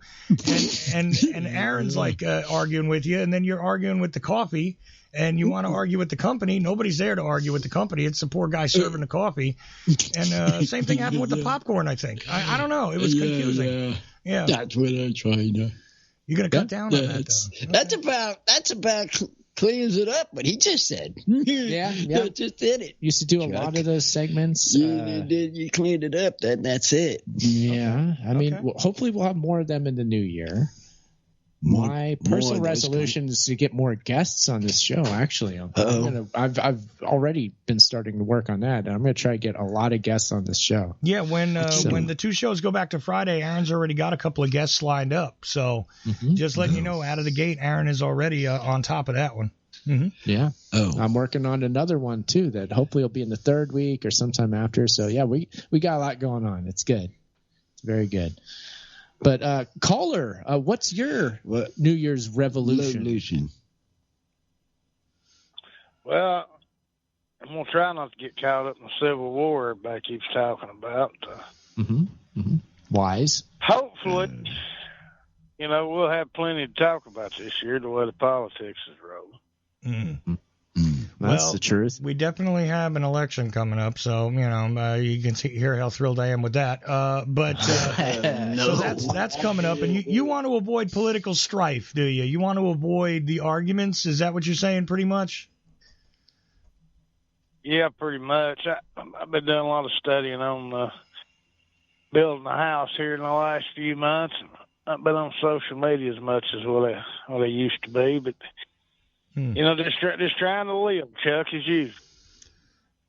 and Aaron's arguing with you, and then you're arguing with the coffee. And you want to argue with the company. Nobody's there to argue with the company. It's the poor guy serving the coffee. And same thing happened with the popcorn, I think. I don't know. It was confusing. Yeah. That's what I'm trying to. You're going to cut down on that, That's about cleans it up, but he just said. Yeah. Just did it. Used to do a lot of those segments. You cleaned it up. That's it. Yeah. I mean, hopefully we'll have more of them in the new year. My personal resolution is to get more guests on this show. Actually, I've already been starting to work on that. And I'm going to try to get a lot of guests on this show. Yeah, when the 2 shows go back to Friday, Aaron's already got a couple of guests lined up. So just letting you know, out of the gate, Aaron is already on top of that one. Mm-hmm. Yeah. I'm working on another one too that hopefully will be in the 3rd week or sometime after. So yeah, we got a lot going on. It's good. It's very good. But caller, what's your New Year's revolution? Well, I'm gonna try not to get caught up in the Civil War everybody keeps talking about. Wise. Hopefully, we'll have plenty to talk about this year, the way the politics is rolling. That's the truth. We definitely have an election coming up, so you can hear how thrilled I am with that. So that's coming up, and you want to avoid political strife, do you? You want to avoid the arguments? Is that what you're saying, pretty much? Yeah, pretty much. I've been doing a lot of studying on building a house here in the last few months. I've been on social media as much as what I used to be, but just trying to live, Chuck, as usual.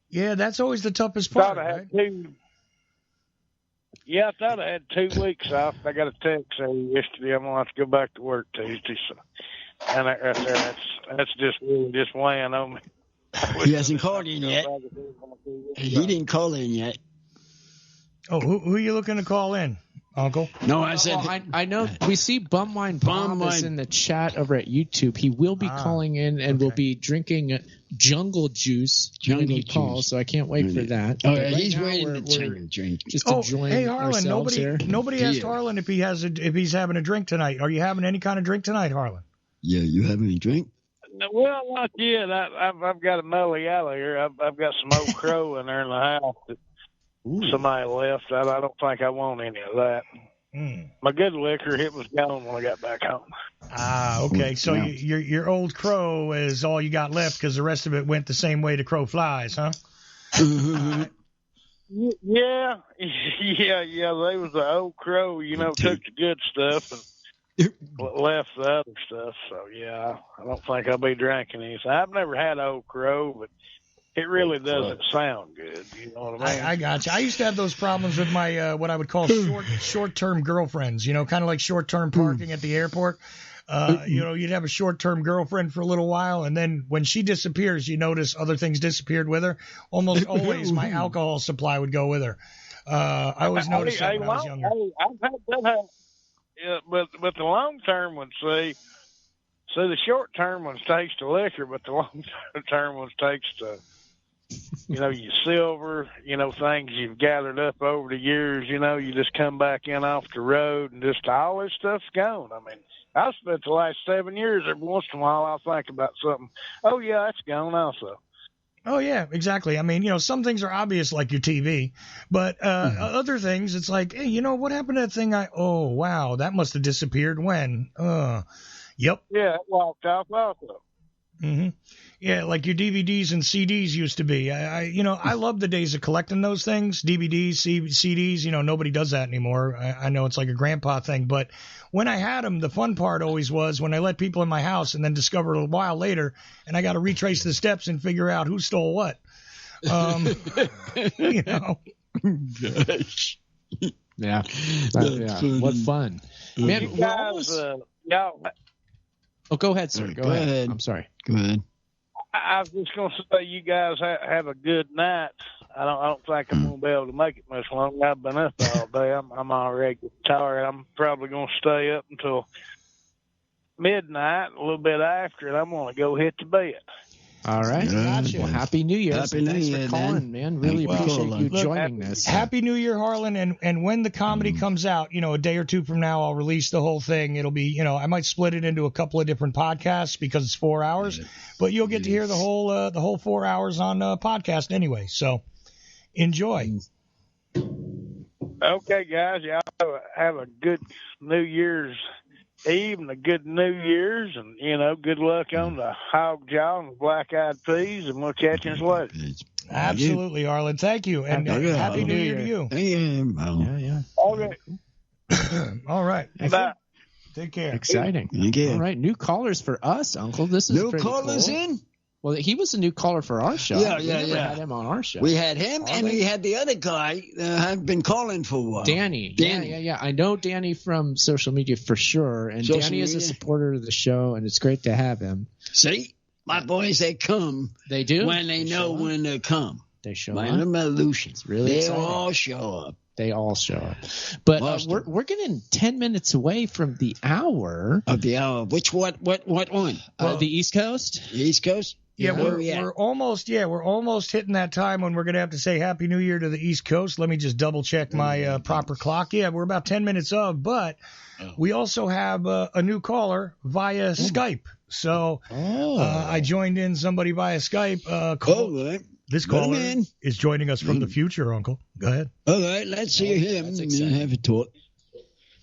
Yeah, that's always the toughest part, right? I thought I had 2 weeks off. I got a text yesterday. I'm gonna have to go back to work Tuesday, so and that's just weighing on me. He hasn't called in yet. He didn't call in yet. Oh, who are you looking to call in, Uncle? No, I said... I know we see Bumwine Bob is in the chat over at YouTube. He will be calling in and will be drinking jungle juice when he calls, so I can't wait for that. Oh, yeah, he's waiting to drink. Just enjoying hey, Harlan, nobody asked Harlan if he's having a drink tonight. Are you having any kind of drink tonight, Harlan? Yeah, you having a drink? Well, not yet. I've got a Mellow Yellow here. I've got some Old Crow in there in the house that somebody left. I don't think I want any of that. My good liquor, it was gone when I got back home. Okay. So your Old Crow is all you got left because the rest of it went the same way the crow flies, huh? Yeah. They was the Old Crow, took the good stuff and left the other stuff. So, yeah, I don't think I'll be drinking anything. I've never had Old Crow, but it really doesn't sound good. You know what I mean? I got you. I used to have those problems with my what I would call short-term girlfriends, kind of like short-term parking at the airport. You'd have a short-term girlfriend for a little while, and then when she disappears, you notice other things disappeared with her. Almost always my alcohol supply would go with her. I always noticed that when I was younger. I've had that. Yeah, but the long-term ones, see, the short-term ones taste the liquor, but the long-term ones taste the, your silver, things you've gathered up over the years, you just come back in off the road and just all this stuff's gone. I mean, I've spent the last 7 years, every once in a while I'll think about something. Oh, yeah, that's gone also. Oh, yeah, exactly. I mean, some things are obvious like your TV, but other things, it's like, hey, what happened to that thing? Oh, wow, that must have disappeared when? Yep. Yeah, it walked off also. Mm-hmm. Yeah, like your DVDs and CDs used to be. I love the days of collecting those things, DVDs, CDs. Nobody does that anymore. I know it's like a grandpa thing, but when I had them, the fun part always was when I let people in my house and then discovered a while later, and I got to retrace the steps and figure out who stole what. Gosh. Yeah. What fun. Man, you guys, Oh, go ahead, sir. Go ahead. I'm sorry. Go ahead. I was just going to say, you guys have a good night. I don't think I'm going to be able to make it much longer. I've been up all day. I'm already tired. I'm probably going to stay up until midnight, a little bit after, and I'm going to go hit the bed. All right. Gotcha. Well, Happy New Year. Happy New Year, for calling, man. Really appreciate you joining us. Happy New Year, Harlan. And when the comedy comes out, a day or two from now, I'll release the whole thing. It'll be, I might split it into a couple of different podcasts because it's 4 hours, but you'll get to hear the whole 4 hours on podcast anyway. So enjoy. Okay, guys. Y'all have a good New Year's Eve and a good New Year's, and good luck on the hog jaw and the black-eyed peas, and we'll catch you later. Absolutely, Harlan. Thank you, and happy New Year to you. Yeah. Okay. All right. Bye. Take care. Exciting. All right, new callers for us, Uncle. This is new pretty callers cool. in. Well, he was a new caller for our show. We never had him on our show. We had him, and we had the other guy I've been calling for a while. Danny. Yeah. I know Danny from social media for sure, and Danny is a supporter of the show, and it's great to have him. See, my boys, they come. They do? When they know when to come. They show up. It's really exciting. They all show up. They all show up. But we're getting 10 minutes away from the hour. Of the hour. What one? The East Coast? The East Coast? Yeah, we're almost hitting that time when we're going to have to say Happy New Year to the East Coast. Let me just double check my proper clock. Yeah, we're about 10 minutes of, but we also have a new caller via Skype. So I joined in somebody via Skype. Right. This caller is joining us from the future, Uncle. Go ahead. All right, let's hear him and have a talk.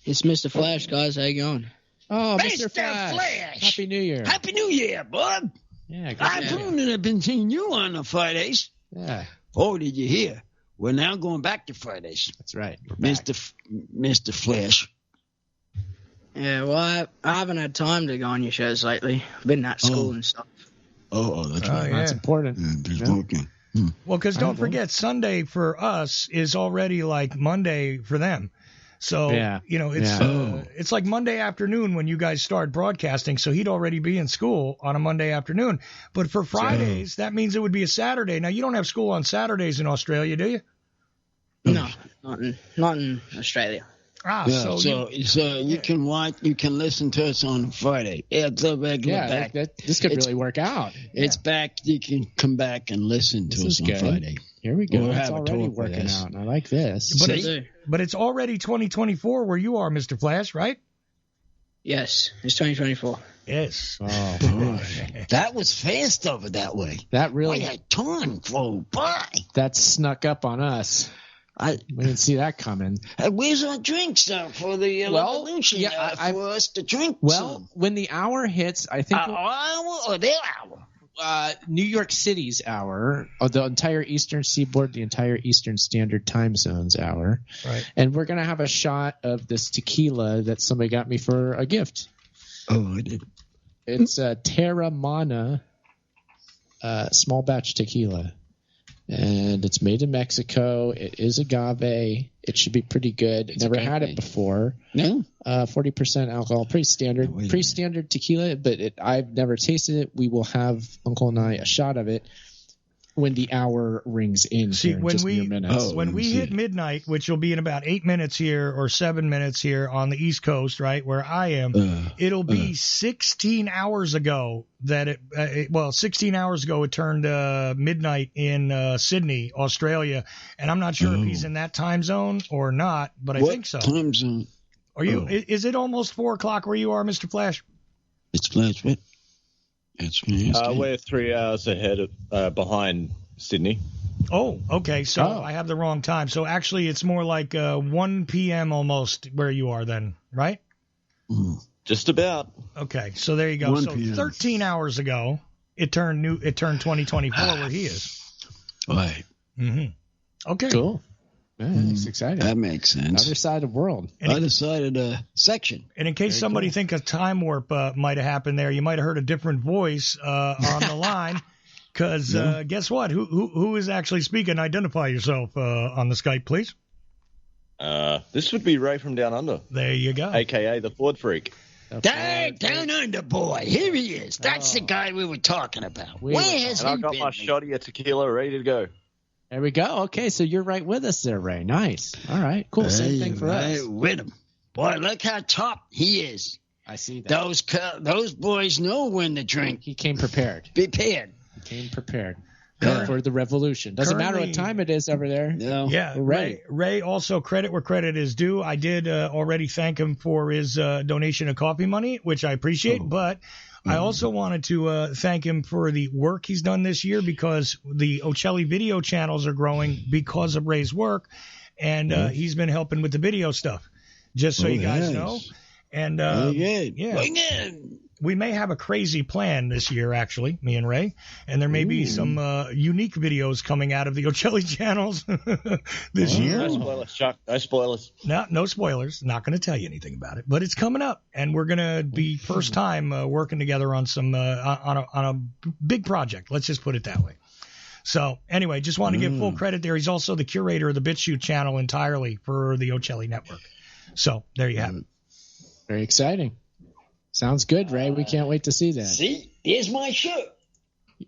It's Mr. Flash, guys. How you going? Oh, Mr. Flash. Happy New Year. Happy New Year, bud. Yeah, I've been seeing you on the Fridays. Yeah. Oh, did you hear? We're now going back to Fridays. That's right. Mr. Flash. Yeah, well, I haven't had time to go on your shows lately. I've been at school and stuff. That's right. Yeah. That's important. Well, because don't forget, Sunday for us is already like Monday for them. So, it's like Monday afternoon when you guys start broadcasting, so he'd already be in school on a Monday afternoon. But for Fridays, that means it would be a Saturday. Now, you don't have school on Saturdays in Australia, do you? No, not in Australia. So you can watch, you can listen to us on Friday. Yeah, it's a regular back. This could really work out. It's back. You can come back and listen to us on Friday. Here we go. It's already working out. I like this. But it's already 2024 where you are, Mr. Flash, right? Yes, it's 2024. Yes. Oh, boy. That was fast over that way. That really. That time flew by. That snuck up on us. We didn't see that coming. Where's our drinks for the revolution? For us to drink. Well, when the hour hits, I think our hour or their hour. New York City's hour, or the entire Eastern Seaboard, the entire Eastern Standard Time Zone's hour. Right. And we're gonna have a shot of this tequila that somebody got me for a gift. Oh, I did. It's Terra Mana, small batch tequila. And it's made in Mexico. It is agave. It should be pretty good. Never had it before. No. 40% alcohol. Pretty standard. Pretty standard tequila, but I've never tasted it. We will have Uncle and I a shot of it when the hour rings in. See, when we hit midnight, which will be in about 8 minutes here or 7 minutes here on the East Coast, right where I am, it'll be 16 hours ago that 16 hours ago it turned midnight in Sydney, Australia, and I'm not sure if he's in that time zone or not, but I think so. Time zone? Are you? Is it almost 4 o'clock where you are, Mr. Flash? It's Flash. What? We're 3 hours ahead behind Sydney. Oh, okay. So I have the wrong time. So actually, it's more like 1 p.m. almost where you are then, right? Just about. Okay, so there you go. So 13 hours ago, it turned 2024 where he is. Right. Mm-hmm. Okay. Cool. It's exciting. That makes sense. Other side of the world. Other side of the section. And in case somebody think a time warp might have happened there, you might have heard a different voice on the line. Because guess what? Who is actually speaking? Identify yourself on the Skype, please. This would be Ray from Down Under. There you go. A.K.A. the Ford Freak. Down Under boy. Here he is. That's the guy we were talking about. Where has he been? I got my shotty of tequila ready to go. There we go. Okay, so you're right with us there, Ray. Nice. All right, cool. Same thing for us. With him. Boy, look how top he is. I see that. Those boys know when to drink. He came prepared. Prepared. He came prepared for the revolution. Doesn't matter what time it is over there. No. Yeah, Ray also credit where credit is due. I did already thank him for his donation of coffee money, which I appreciate, but I also wanted to thank him for the work he's done this year because the Ocelli video channels are growing because of Ray's work, and he's been helping with the video stuff, just so you guys know. And we may have a crazy plan this year, actually, me and Ray, and there may be some unique videos coming out of the Ocelli channels this year. No spoilers, Chuck. No spoilers. No spoilers. Not going to tell you anything about it, but it's coming up, and we're going to be first time working together on some on a big project. Let's just put it that way. So anyway, just want to give full credit there. He's also the curator of the BitChute channel entirely for the Ocelli network. So there you have it. Very exciting. Sounds good, Ray. We can't wait to see that. See, here's my shirt.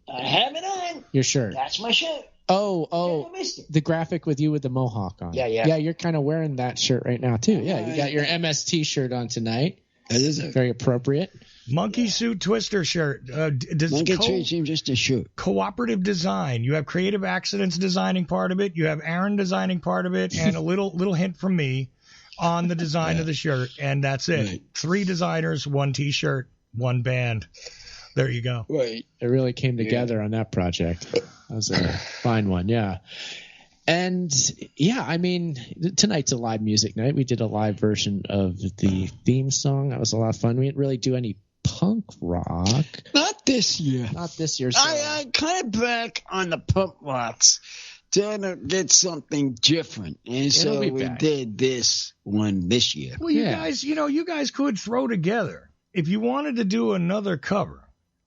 I have it on. Your shirt. That's my shirt. Oh, the graphic with you with the mohawk on. Yeah. Yeah, you're kind of wearing that shirt right now, too. Yeah, you got your MST shirt on tonight. That is very appropriate. Monkey Suit Twister shirt. Monkey Suit seems just a shirt. Cooperative design. You have Creative Accidents designing part of it. You have Aaron designing part of it, and a little hint from me on the design of the shirt, and that's it. Right. 3 designers, 1 T-shirt, 1 band. There you go. Right. It really came together on that project. That was a fine one, yeah. And, yeah, I mean, tonight's a live music night. We did a live version of the theme song. That was a lot of fun. We didn't really do any punk rock. Not this year. Not this year. So. I kind of back on the punk rocks. Trying to get something different. And so we did this one this year. Well, you guys could throw together. If you wanted to do another cover,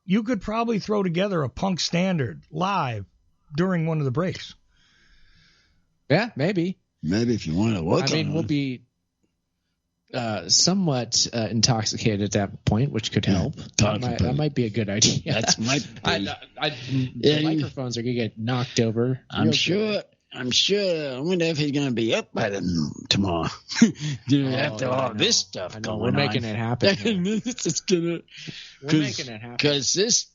you could probably throw together a punk standard live during one of the breaks. Yeah, maybe. Maybe if you want to work on it. I mean, we'll be somewhat intoxicated at that point, which could help. That might be a good idea. That might be. The microphones are going to get knocked over. I'm sure. I wonder if he's going to be up by tomorrow. After all this stuff going on. We're making it happen. We're making it happen. Because this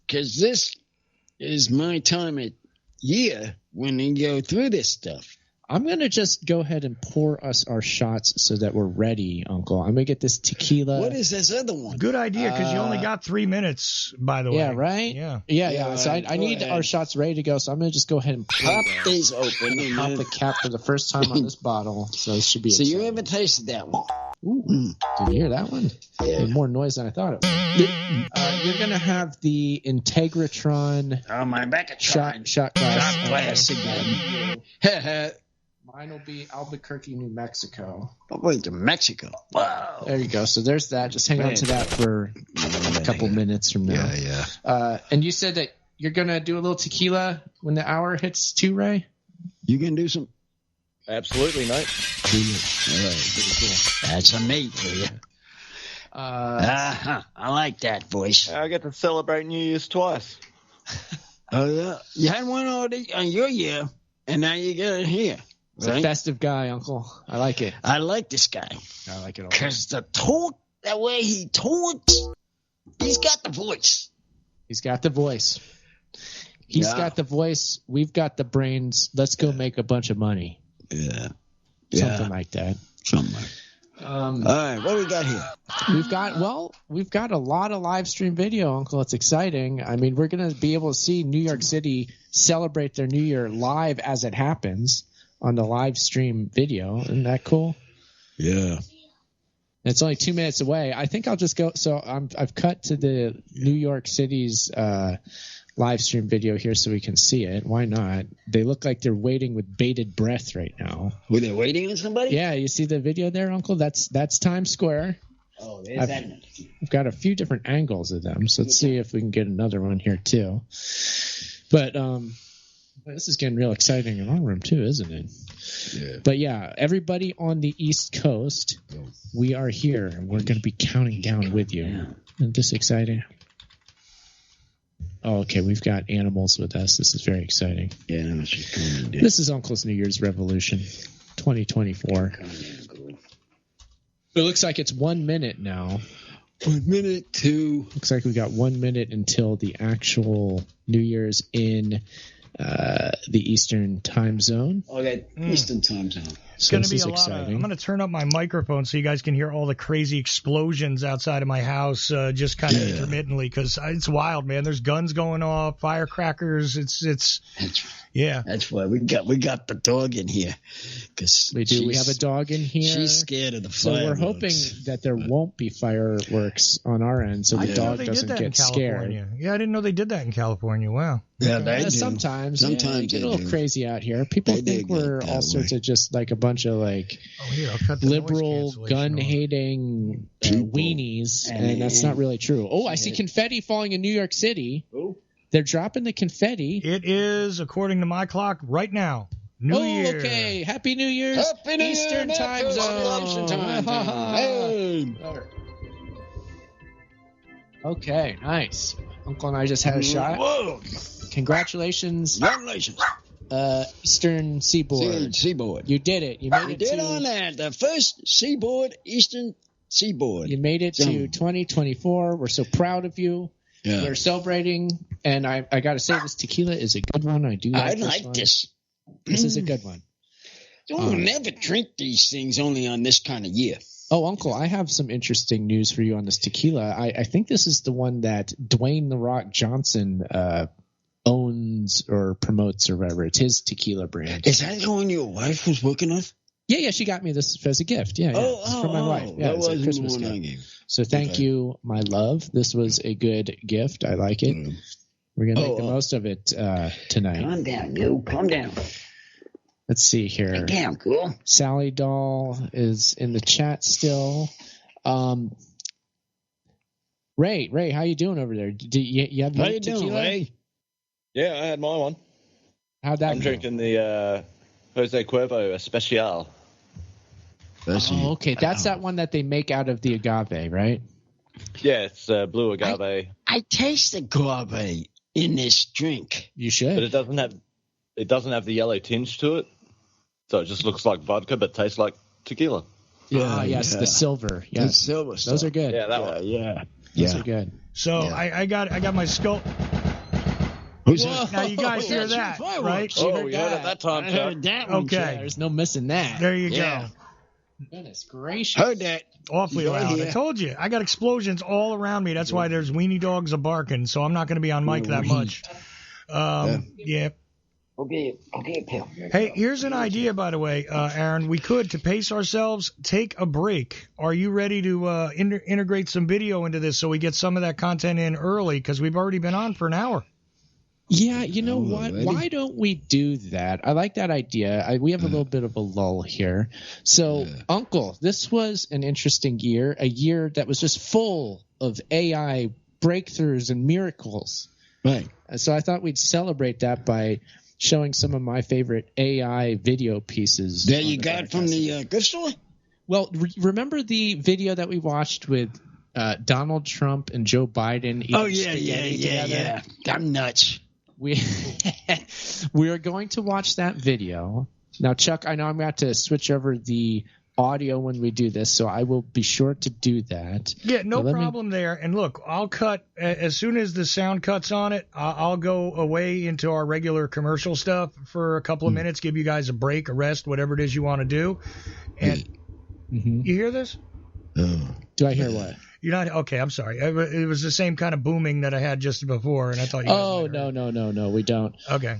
is my time of year when you go through this stuff. I'm going to just go ahead and pour us our shots so that we're ready, Uncle. I'm going to get this tequila. What is this other one? Good idea, because you only got 3 minutes, by the way. Yeah, right? Yeah. So I need our shots ready to go, so I'm going to just go ahead and pop these open. Pop the cap for the first time on this bottle, so it should be exciting. So you ever tasted that one? Ooh, did you hear that one? Yeah. It made more noise than I thought it would. You're going to have the Integratron shot glass again. Mine will be Albuquerque, New Mexico. Oh, wait, to Mexico. Wow. There you go. So there's that. Just hang on to that for a couple minutes from now. Yeah. And you said that you're going to do a little tequila when the hour hits 2, Ray? You can do some? Absolutely, mate. All right. Pretty cool. That's a mate for you. I like that voice. I get to celebrate New Year's twice. Oh, yeah. You had one already on your year, and now you get it here. He's a festive guy, Uncle. I like it. I like this guy. I like it a lot. Because the talk, that way he talks, he's got the voice. He's got the voice. He's got the voice. We've got the brains. Let's go make a bunch of money. Yeah. Something like that. Something like that. All right, what do we got here? We've got a lot of live stream video, Uncle. It's exciting. I mean, we're going to be able to see New York City celebrate their New Year live as it happens on the live stream video. Isn't that cool? Yeah. It's only 2 minutes away. I think I'll just go. So I've cut to the New York City's live stream video here so we can see it. Why not? They look like they're waiting with bated breath right now. Were they waiting on somebody? Yeah, you see the video there, Uncle? That's Times Square. Oh, there's that. I've got a few different angles of them, so let's see if we can get another one here too. But this is getting real exciting in our room too, isn't it? Yeah. But yeah, everybody on the East Coast, we are here and we're going to be counting down with you. Yeah. Isn't this exciting? Oh, okay, we've got animals with us. This is very exciting. Yeah, no, she's coming. This is Uncle's New Year's Revolution 2024. It looks like it's 1 minute now. 1 minute to... Looks like we got 1 minute until the actual New Year's in the Eastern time zone. Oh, that Eastern time zone. It's going to be a lot of, I'm going to turn up my microphone so you guys can hear all the crazy explosions outside of my house just kind of intermittently because it's wild, man. There's guns going off, firecrackers. That's why we got the dog in here. We do. We have a dog in here. She's scared of the fireworks. So we're hoping that there won't be fireworks on our end so the dog doesn't get scared. Yeah, I didn't know they did that in California. Wow. Yeah, they do. Sometimes they get a little crazy out here. People think we're all sorts of just like a bunch of like liberal, gun-hating weenies, and that's not really true. Oh, I see confetti falling in New York City. Oh. They're dropping the confetti. It is, according to my clock, right now. New Year. Okay. Happy New Year's. Happy New Eastern Year, time zone. Hey. Okay, nice. Uncle and I just had a shot. Whoa. Congratulations. Congratulations. Eastern Seaboard. Seaboard. You did it. You made it. Did on that. The first Seaboard, Eastern Seaboard. You made it to 2024. We're so proud of you. Yeah. We're celebrating, and I got to say, this tequila is a good one. I like this. This is a good one. Don't never drink these things only on this kind of year. Oh, Uncle, I have some interesting news for you on this tequila. I think this is the one that Dwayne "The Rock" Johnson owns or promotes or whatever. It's his tequila brand. Is that the one your wife was working with? Yeah, she got me this as a gift. Yeah, it's from my wife. Yeah, that it's a wasn't Christmas the one gift. I gave. So thank you, my love. This was a good gift. I like it. We're gonna make the most of it tonight. Calm down, you. Calm down. Let's see here. Damn, cool. Sally Doll is in the chat still. Ray, how you doing over there? You have how you tequila? doing, Ray? Yeah, I had my one. How'd that I'm go? drinking the Jose Cuervo Especial. Oh, okay. That's that one that they make out of the agave, right? Yeah, it's blue agave. I taste the agave in this drink. You should. But it doesn't have the yellow tinge to it. So it just looks like vodka but tastes like tequila. Yeah, yes, the silver. Yeah. The silver stuff. Those are good. Yeah, that one. Yeah. Those are good. So I got my skull. Who's that? Now you guys hear that, right? Oh, we heard it that time, I Chuck. heard that one. Okay. There's no missing that. There you Yeah. go. Goodness gracious. Heard that. Awfully Right loud. here. I told you. I got explosions all around me. That's why there's weenie dogs a barking. So I'm not going to be on mic that much. Yeah. Okay, pal. Hey, here's an idea, by the way, Aaron. We could, to pace ourselves, take a break. Are you ready to integrate some video into this so we get some of that content in early? Because we've already been on for an hour. Yeah, you know what? Ready? Why don't we do that? I like that idea. We have a little bit of a lull here. So, Uncle, this was an interesting year, a year that was just full of AI breakthroughs and miracles. Right. So I thought we'd celebrate that by showing some of my favorite AI video pieces. That you got from the gift store? Well, remember the video that we watched with Donald Trump and Joe Biden eating spaghetti together? Yeah. I'm nuts. We are going to watch that video. Now, Chuck, I know I'm going to have to switch over the audio when we do this, so I will be sure to do that. Yeah, no problem there. And look, I'll cut as soon as the sound cuts on it. I'll go away into our regular commercial stuff for a couple of minutes, give you guys a break, a rest, whatever it is you want to do. And you hear this? Do I hear what? You're not okay. I'm sorry. It was the same kind of booming that I had just before, and I thought you guys might have heard. No, we don't. Okay.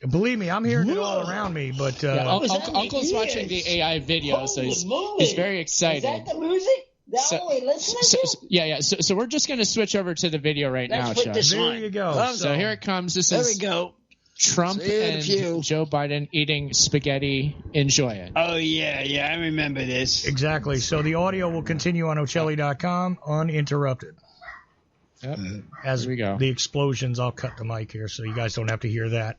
Believe me, I'm hearing it all around me, but Uncle's watching the AI video, so he's very excited. Is that the music? That all we listening to? So we're just going to switch over to the video right now, Chuck. there you go. So here it comes. This There is we go. Trump and Joe Biden eating spaghetti. Enjoy it. Oh, yeah, I remember this. Exactly. So the audio will continue on Ocelli.com uninterrupted. Yep. As Here we go. The explosions, I'll cut the mic here so you guys don't have to hear that.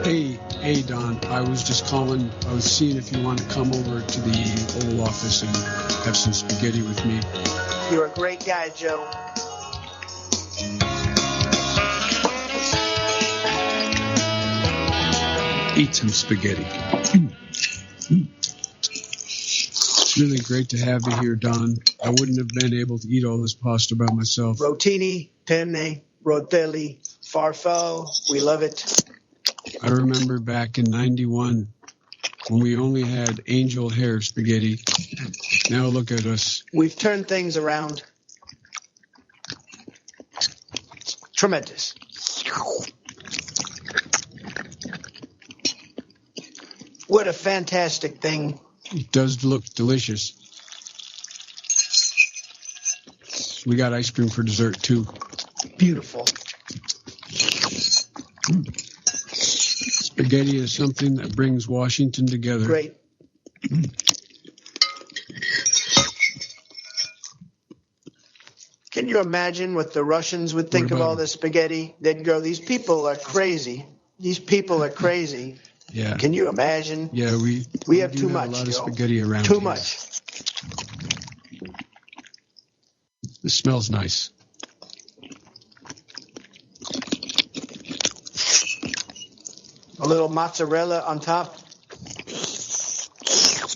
Hey, Don. I was just calling. I was seeing if you want to come over to the old office and have some spaghetti with me. You're a great guy, Joe. Eat some spaghetti. It's really great to have you here, Don. I wouldn't have been able to eat all this pasta by myself. Rotini, penne, rotelli, farfo. We love it. I remember back in '91 when we only had angel hair spaghetti. Now look at us. We've turned things around. Tremendous. What a fantastic thing. It does look delicious. We got ice cream for dessert, too. Beautiful. Spaghetti is something that brings Washington together. Great. Can you imagine what the Russians would think of all this spaghetti? They'd go, these people are crazy. These people are crazy. Yeah. Can you imagine? Yeah, we have too much. A lot of spaghetti around. Too here. much. It smells nice. A little mozzarella on top.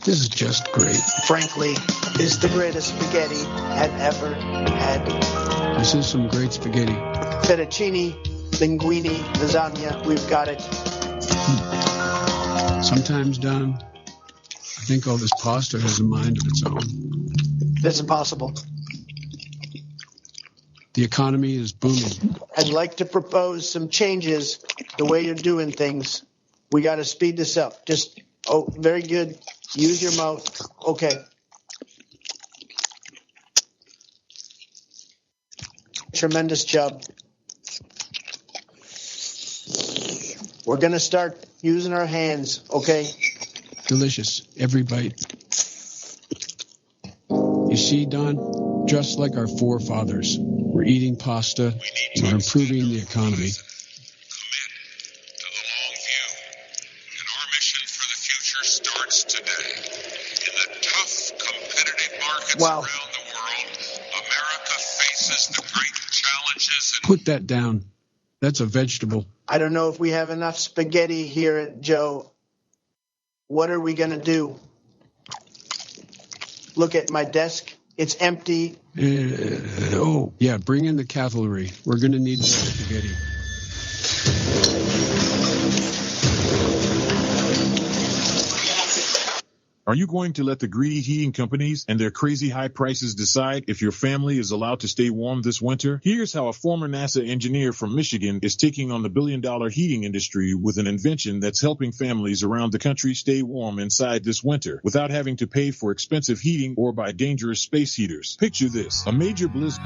This is just great. Frankly, is the greatest spaghetti I've ever had. This is some great spaghetti. Fettuccine, linguine, lasagna, we've got it. Sometimes, Don, I think all this pasta has a mind of its own. That's impossible. The economy is booming. I'd like to propose some changes the way you're doing things. We got to speed this up. Very good. Use your mouth. Okay. Tremendous job. We're going to start using our hands, okay? Delicious. Every bite. You see, Don, just like our forefathers, we're eating pasta, we're improving the economy. Wow. Around the world, America faces the great challenges. Put that down. That's a vegetable. I don't know if we have enough spaghetti here, Joe. What are we going to do? Look at my desk. It's empty. Yeah, bring in the cavalry. We're going to need more spaghetti. Are you going to let the greedy heating companies and their crazy high prices decide if your family is allowed to stay warm this winter? Here's how a former NASA engineer from Michigan is taking on the billion-dollar heating industry with an invention that's helping families around the country stay warm inside this winter without having to pay for expensive heating or buy dangerous space heaters. Picture this: a major blizzard.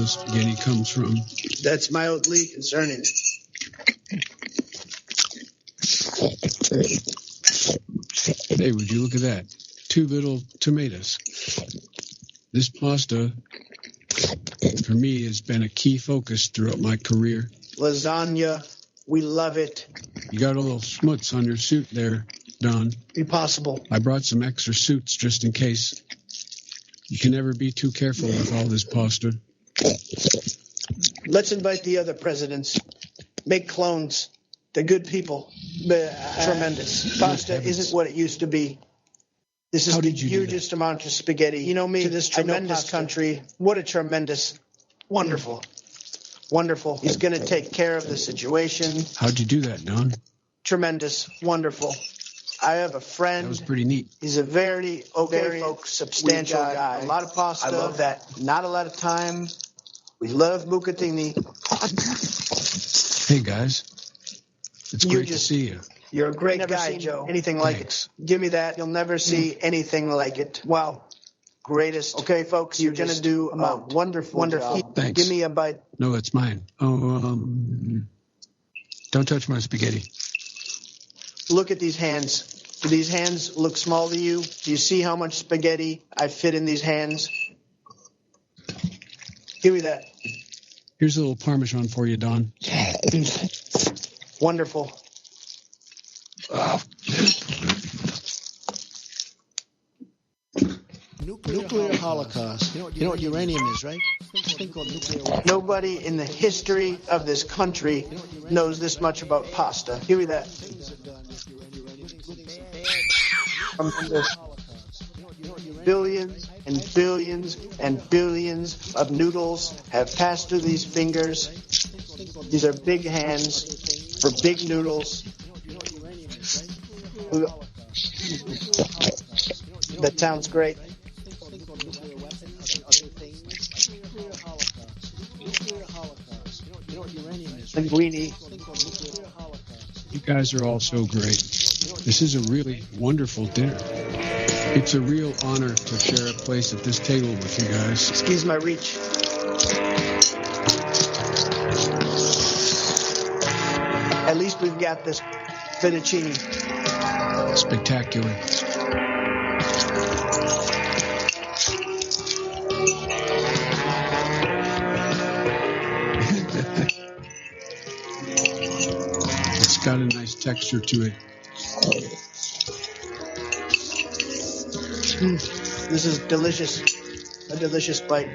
Spaghetti comes from. That's mildly concerning. Hey, would you look at that? 2 little tomatoes. This pasta, for me, has been a key focus throughout my career. Lasagna, we love it. You got a little schmutz on your suit there, Don. Impossible. I brought some extra suits just in case. You can never be too careful with all this pasta. Let's invite the other presidents. Make clones. They're good people. Tremendous. Pasta isn't what it used to be. This is the hugest amount of spaghetti. You know me, to this tremendous country. What a tremendous, wonderful. He's going to take care of the situation. How'd you do that, Don? Tremendous, wonderful. I have a friend. That was pretty neat. He's a very substantial guy. A lot of pasta. I love that. Not a lot of time. We love bucatini. Hey, guys. It's great to see you. You're a great guy, Joe. Anything like it. Give me that. You'll never see anything like it. Wow. Greatest. Okay, folks, you're going to do a wonderful job. Thanks. Give me a bite. No, it's mine. Don't touch my spaghetti. Look at these hands. Do these hands look small to you? Do you see how much spaghetti I fit in these hands? Give me that. Here's a little Parmesan for you, Don. Wonderful. Nuclear holocaust. You know what uranium is, right? Nobody in the history of this country knows this much about pasta. Give me that. Billions and billions and billions of noodles have passed through these fingers. These are big hands for big noodles. That sounds great. Linguine. You guys are all so great. This is a really wonderful dinner. It's a real honor to share a place at this table with you guys. Excuse my reach. At least we've got this fettuccine. Spectacular. got a nice texture to it. This is delicious. A delicious bite.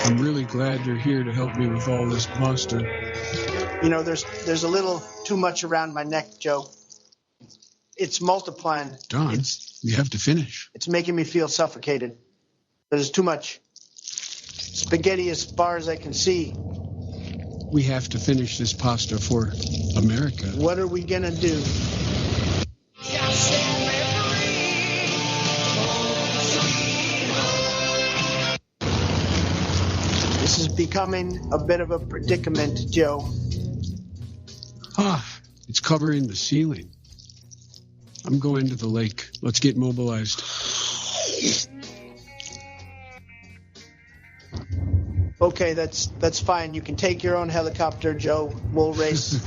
I'm really glad you're here to help me with all this pasta. You know, there's a little too much around my neck, Joe. It's multiplying. Don, you have to finish. It's making me feel suffocated. There's too much spaghetti as far as I can see. We have to finish this pasta for America. What are we gonna do? This is becoming a bit of a predicament, Joe. It's covering the ceiling. I'm going to the lake. Let's get mobilized. Okay, that's fine. You can take your own helicopter, Joe. We'll race.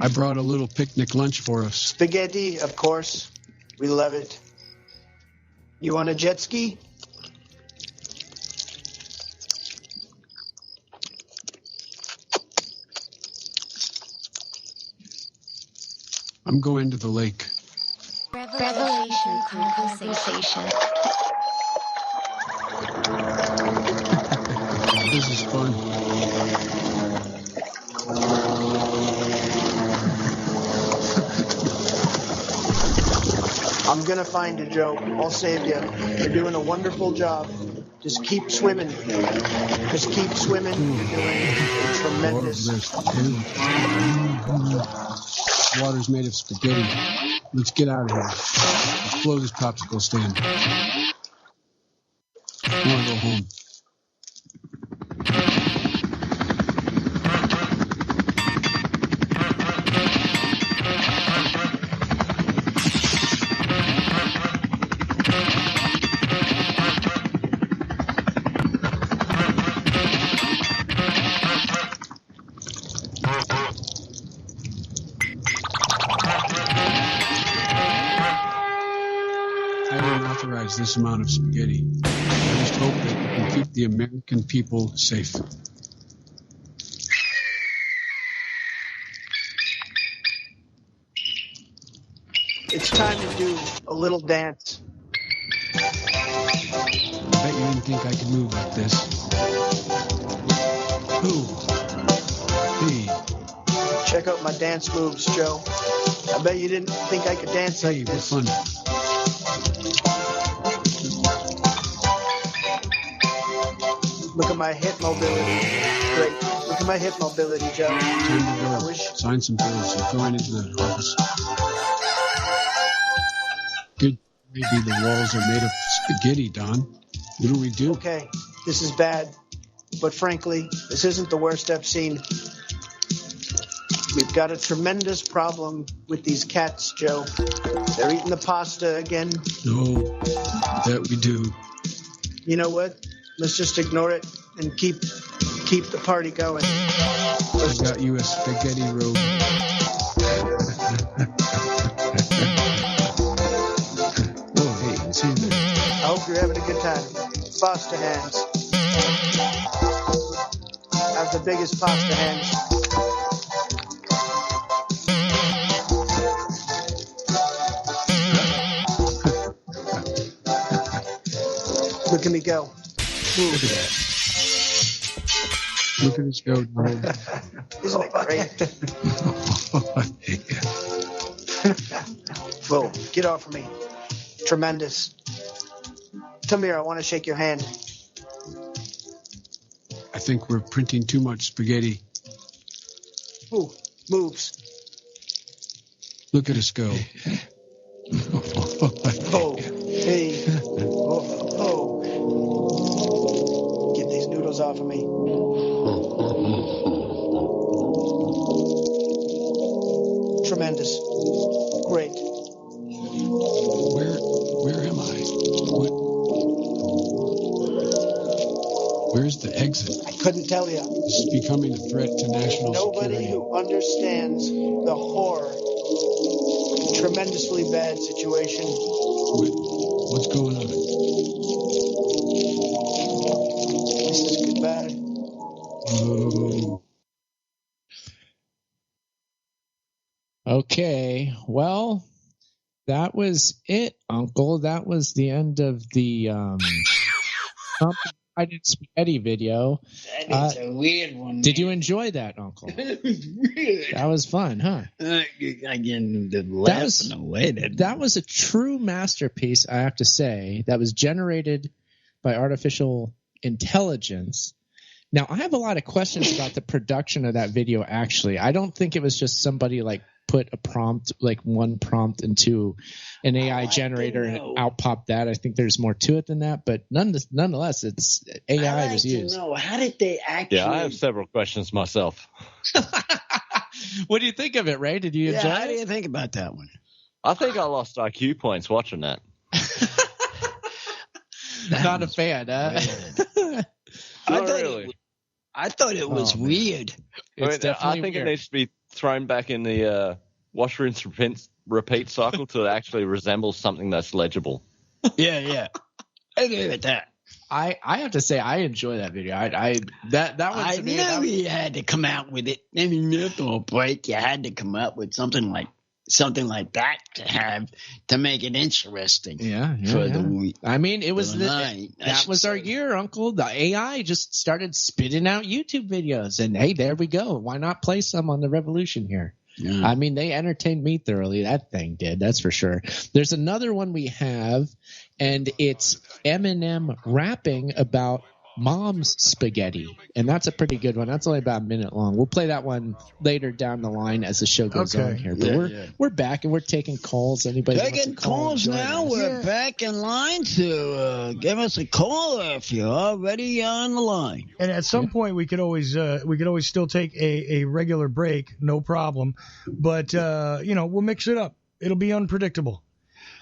I brought a little picnic lunch for us. Spaghetti, of course. We love it. You want a jet ski? I'm going to the lake. Revelation conversation. This is fun. I'm going to find you, Joe. I'll save you. You're doing a wonderful job. Just keep swimming. Just keep swimming. You're doing tremendous. This water's made of spaghetti. Let's get out of here. Let's blow this popsicle stand. I want to go home. This amount of spaghetti. I just hope that we can keep the American people safe. It's time to do a little dance. I bet you didn't think I could move like this. Ooh. Hey. Check out my dance moves, Joe. I bet you didn't think I could dance like this. Fun. Look at my hip mobility. Great. Look at my hip mobility, Joe. Time to go. Sign some bills. I'm going into the office. Good. Maybe the walls are made of spaghetti, Don. What do we do? Okay, this is bad. But frankly, this isn't the worst I've seen. We've got a tremendous problem with these cats, Joe. They're eating the pasta again. No, that we do. You know what? Let's just ignore it and keep the party going. I've got you a spaghetti robe. Oh, hey, it's in there. I hope you're having a good time. Pasta hands. I have the biggest pasta hands. Look at me go. Look at that. Look at us go, Joe. Isn't it great? Whoa, get off of me. Tremendous. Come here, I want to shake your hand. I think we're printing too much spaghetti. Ooh, moves. Look at us go. Oh, hey. Oh. Get these noodles off of me. Tremendous. Great. Where am I? Where's the exit? I couldn't tell you. This is becoming a threat to national Nobody security. who understands the horror, tremendously bad situation. What's going on? This is goodbye. Oh. Okay, well, that was it, Uncle. That was the end of the complicated spaghetti video. That is a weird one. Did you enjoy that, Uncle? That was weird. That was fun, huh? Again, the laughing away. That was a true masterpiece, I have to say, that was generated by artificial intelligence. Now, I have a lot of questions about the production of that video, actually. I don't think it was just somebody like put a prompt, like one prompt into an AI generator and out popped that. I think there's more to it than that, but nonetheless, it's AI was used. No, how did they actually? Yeah, I have several questions myself. What do you think of it, Ray? Did you enjoy it? How do you think about that one? I think I lost IQ points watching that. Not a fan, huh? I thought it was weird. I think it needs to be thrown back in the wash, rinse, repeat cycle to actually resemble something that's legible. Yeah. I agree with that. I have to say I enjoy that video. That one. I knew he had to come out with it. I mean, after a break, you had to come up with something like that to make it interesting. The week. I mean, it was that was our year, Uncle. The AI just started spitting out YouTube videos, and hey, there we go. Why not play some on the Revolution here? Yeah. I mean, they entertained me thoroughly. That thing did, that's for sure. There's another one we have, and it's Eminem rapping about mom's spaghetti, and that's a pretty good one. That's only about a minute long. We'll play that one later down the line as the show goes on here. But we're back and we're taking calls. Anybody taking calls now? We're back in line to give us a call if you're already on the line. And at some point we could always still take a regular break, no problem. But we'll mix it up. It'll be unpredictable.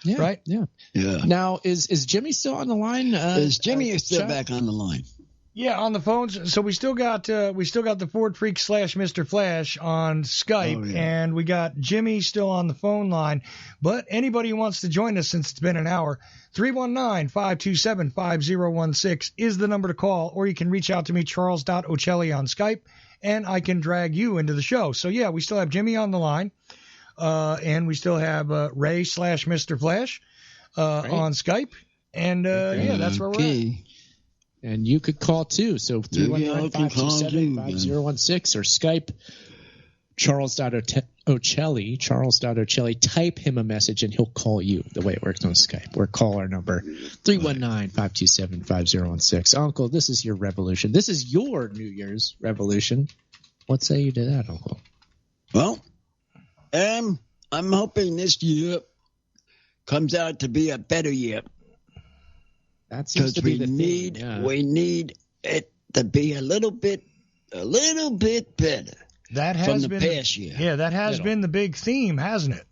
Yeah, right? Yeah. Now, is Jimmy still on the line? Is Jimmy still back on the line? Yeah, on the phones. So we still got the Ford Freak / Mr. Flash on Skype, and we got Jimmy still on the phone line. But anybody who wants to join us, since it's been an hour, 319-527-5016 is the number to call, or you can reach out to me, Charles.Ocelli on Skype, and I can drag you into the show. So yeah, we still have Jimmy on the line. And we still have Ray / Mr. Flash on Skype. And that's where we're at. And you could call too. So 319-527-5016 or Skype Charles.Ocelli. Type him a message and he'll call you the way it works on Skype. Or call our number 319-527-5016. Uncle, this is your revolution. This is your New Year's revolution. What say you to that, Uncle? Well, I'm hoping this year comes out to be a better year. That seems to be the thing. Yeah. We need it to be a little bit better. That has been the past year. Yeah, that has been the big theme, hasn't it?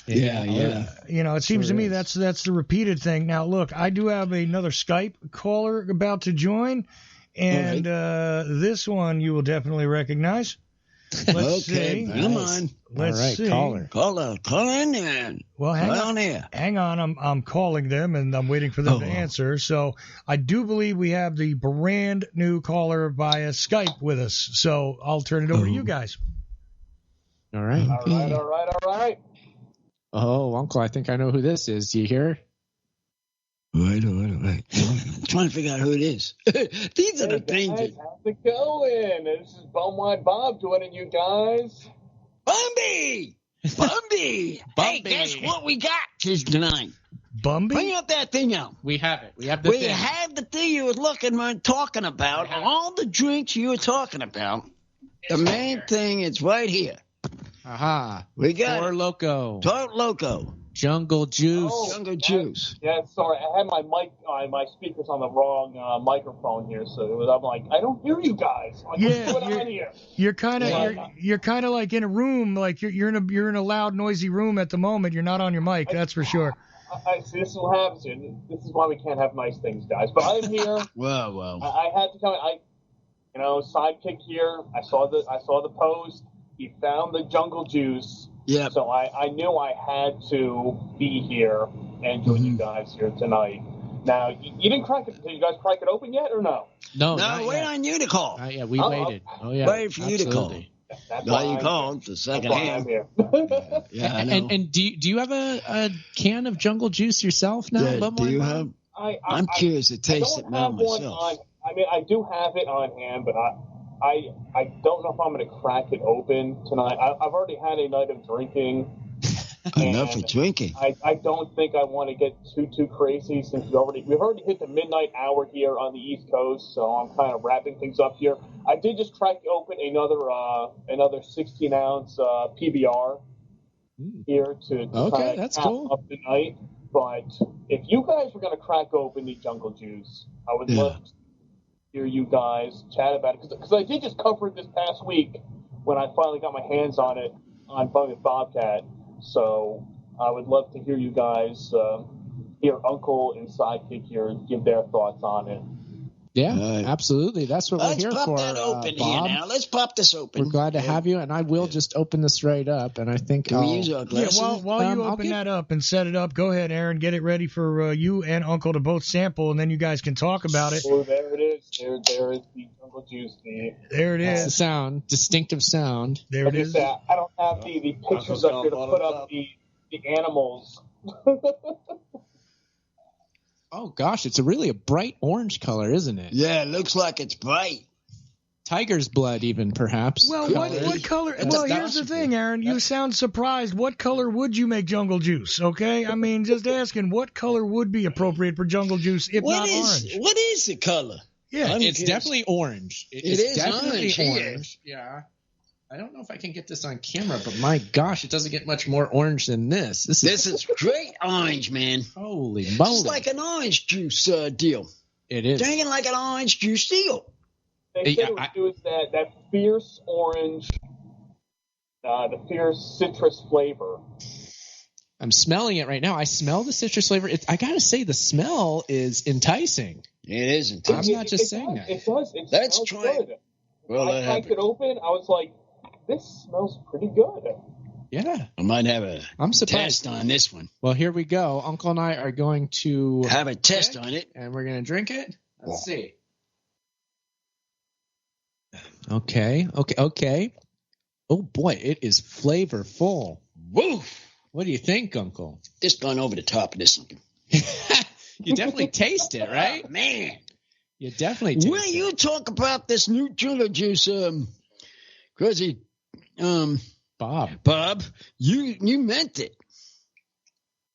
Yeah. It seems to me that's the repeated thing. Now, look, I do have another Skype caller about to join, and this one you will definitely recognize. Let's see. Come on. Let's see. Call in there. Well, hang on. I'm calling them, and I'm waiting for them to answer. So I do believe we have the brand new caller via Skype with us. So I'll turn it over to you guys. All right. All right. Oh, Uncle, I think I know who this is. Do you hear? Wait. I'm trying to figure out who it is. These are the things. How's it going? This is Bumwide Bob joining you guys. Bumby! Hey, guess what we got tonight? Bumby? Bring up that thing out. We have it. We have the thing you were talking about. All the drinks you were talking about. The main thing is right here. Aha. We got Loko. Loko. Jungle Juice. Jungle Juice. Yeah, sorry. I had my mic, my speakers on the wrong microphone here, so I'm like, I don't hear you guys. Like, what's going on here? You're kind of like in a room, like you're in a loud, noisy room at the moment. You're not on your mic, that's for sure. I see. This is what happens here. This is why we can't have nice things, guys. But I'm here. Well. I had to come. Sidekick here. I saw the post. He found the jungle juice. Yeah. So I knew I had to be here and join you guys here tonight. Now, you didn't crack it. Did you guys crack it open yet or no? No, wait on you to call. Yeah, we waited. Oh, yeah. Wait for you to call. That's why you called the second hand. Yeah, I know. And do you have a can of jungle juice yourself now? Yeah, do you have? I'm curious to taste it now myself. I do have it on hand, but I don't know if I'm going to crack it open tonight. I've already had a night of drinking. Enough of drinking. I don't think I want to get too crazy since we've already hit the midnight hour here on the East Coast, so I'm kind of wrapping things up here. I did just crack open another 16-ounce PBR here to okay, that's cool. Up the night. But if you guys were going to crack open the jungle juice, I would love to hear you guys chat about it because I did just cover it this past week when I finally got my hands on it on Bobcat. So I would love to hear you guys, hear Uncle and Sidekick here give their thoughts on it. Yeah, absolutely. That's what we're here for. Let's pop that open Bob. here now. Let's pop this open. We're glad to have you, and I will just open this right up, and I think Can we use our glasses? While you open that up and set it up, go ahead, Aaron. Get it ready for you and Uncle to both sample, and then you guys can talk about it. Oh, there it is. There is the jungle juice. There it is. That's the sound, distinctive sound. There it is. I don't have the pictures up here to put up the animals. Oh, gosh, it's really a bright orange color, isn't it? Yeah, it looks like it's bright. Tiger's blood, even, perhaps. Well, what color? Well, here's the thing, Aaron. You sound surprised. What color would you make jungle juice, okay? I mean, just asking, what color would be appropriate for jungle juice if not orange? What is the color? Yeah, it's definitely orange. It is definitely orange. Yeah. I don't know if I can get this on camera, but my gosh, it doesn't get much more orange than this. This is great orange, man. Holy moly. It's like an orange juice deal. It is. Drinking like an orange juice deal. They said it was that fierce orange, the fierce citrus flavor. I'm smelling it right now. I smell the citrus flavor. I got to say, the smell is enticing. It is enticing. I'm not just saying that. It does. Let's smells try good. it. Well, I cracked it open. I was like, this smells pretty good. Yeah. I might have a test on this one. Well, here we go. Uncle and I are going to have a test on it. And we're going to drink it. Let's see. Okay. Oh, boy, it is flavorful. Woo! What do you think, Uncle? Just gone over the top of this something. You definitely taste it, right? Man. You definitely taste it. When you talk about this new jungle juice, crazy, Bob, you meant it.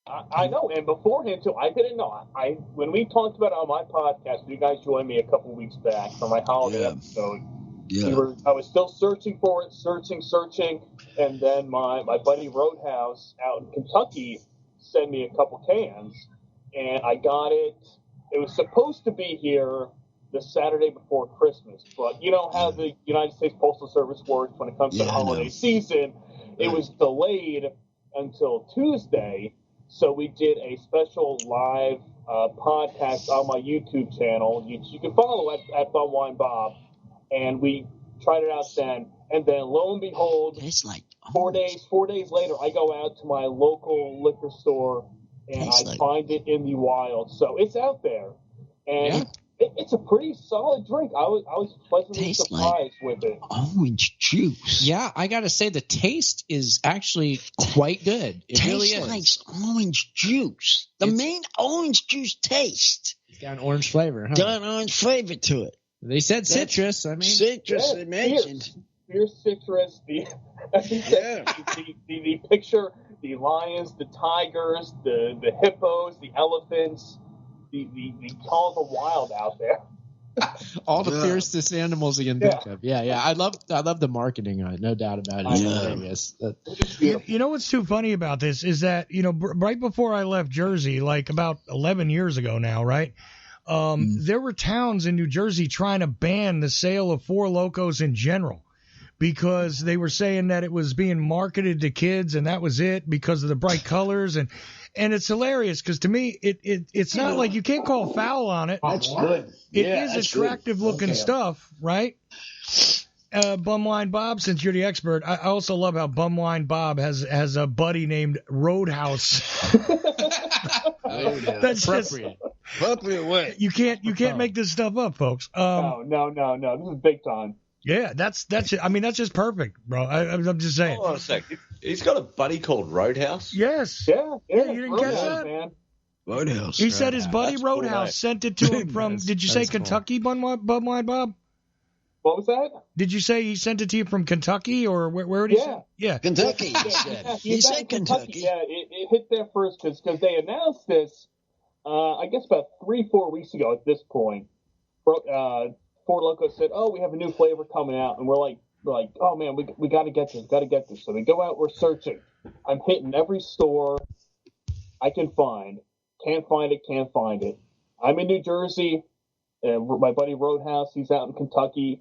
I know, and beforehand too, I didn't know. When we talked about it on my podcast, you guys joined me a couple weeks back for my holiday episode. Yeah. I was still searching for it, searching, and then my buddy Roadhouse out in Kentucky sent me a couple cans, and I got it. It was supposed to be here the Saturday before Christmas, but you know how the United States Postal Service works when it comes to the holiday season. It was delayed until Tuesday, so we did a special live podcast on my YouTube channel. You can follow at Bum Wine Bob, and we tried it out then. And then, lo and behold, it's like 4 days later, I go out to my local liquor store and I find it in the wild. So it's out there, and it's a pretty solid drink. I was pleasantly surprised with it. Orange juice. Yeah, I got to say the taste is actually quite good. It really is. Tastes like orange juice. The main orange juice taste. It's got an orange flavor, huh? Got an orange flavor to it. They said citrus. I mean, citrus. They mentioned fierce citrus. The picture, the lions, the tigers, the hippos, the elephants, the call of the wild out there. All the fiercest animals you can think of. Yeah. I love the marketing on it. No doubt about it. Hilarious. You know what's too funny about this is that, right before I left Jersey, like about 11 years ago now, right? There were towns in New Jersey trying to ban the sale of Four Lokos in general because they were saying that it was being marketed to kids and that was it because of the bright colors. And And it's hilarious because to me, it's not like you can't call foul on it. That's good. It is attractive looking stuff, right? Bumwine Bob, since you're the expert, I also love how Bumwine Bob has a buddy named Roadhouse. That's appropriate. Appropriate way. You can't make this stuff up, folks. No. This is big time. Yeah, that's I mean, that's just perfect, bro. I'm just saying. Hold on a sec. He's got a buddy called Roadhouse? Yes. Yeah. You didn't catch that? Man. Roadhouse. He said his buddy That's Roadhouse cool, sent it to him from, did you say Kentucky, Bumwine Bob? What was that? Did you say he sent it to you from Kentucky, or where did he say? Yeah. Kentucky, he said. He said Kentucky. Yeah, it hit there first because they announced this, I guess about 3-4 weeks ago at this point. Four Loko said, "Oh, we have a new flavor coming out," and we're like, "Oh man, we got to get this." So we go out, we're searching. I'm hitting every store I can find. Can't find it. I'm in New Jersey, and my buddy Roadhouse, he's out in Kentucky.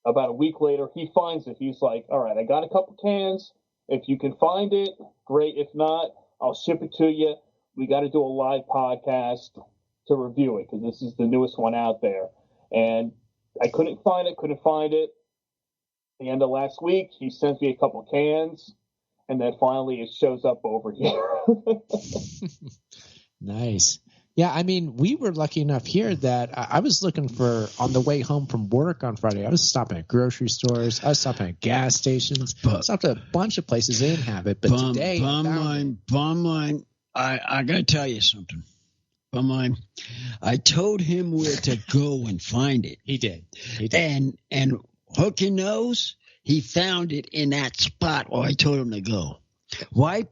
About a week later, he finds it. He's like, "All right, I got a couple cans. If you can find it, great. If not, I'll ship it to you. We got to do a live podcast to review it because this is the newest one out there." And I couldn't find it. At the end of last week, he sends me a couple cans, and then finally it shows up over here. Nice. Yeah, I mean, we were lucky enough here that I was looking for, on the way home from work on Friday, I was stopping at grocery stores, I was stopping at gas stations, stopped at a bunch of places they didn't have it, but today... Bumline, I got to tell you something. Bumline, I told him where to go and find it. He did. And hook your nose, he found it in that spot where I told him to go. Right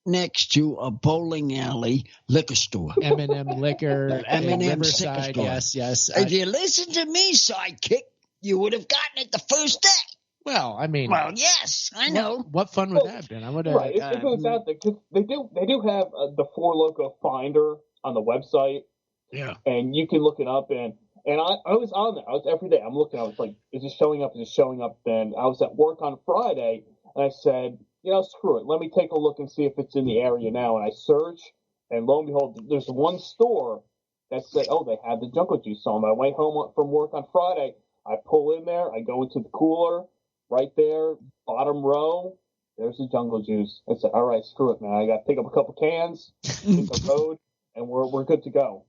next to a bowling alley liquor store. M&M Liquor, M&M Riverside, yes. If you listen to me, sidekick, you would have gotten it the first day. Well, I mean... Well, yes, I know. What fun would that have been? I would have... Right, it goes out there, because they do have the Four Loko Finder on the website. Yeah. And you can look it up, and I was on there. I was every day. I'm looking. I was like, is it showing up? Then I was at work on Friday, and I said, screw it. Let me take a look and see if it's in the area now. And I search, and lo and behold, there's one store that said, oh, they have the Jungle Juice on. I went home from work on Friday. I pull in there. I go into the cooler. Right there, bottom row, there's the Jungle Juice. I said, all right, screw it, man. I got to pick up a couple cans, hit the road, and we're good to go.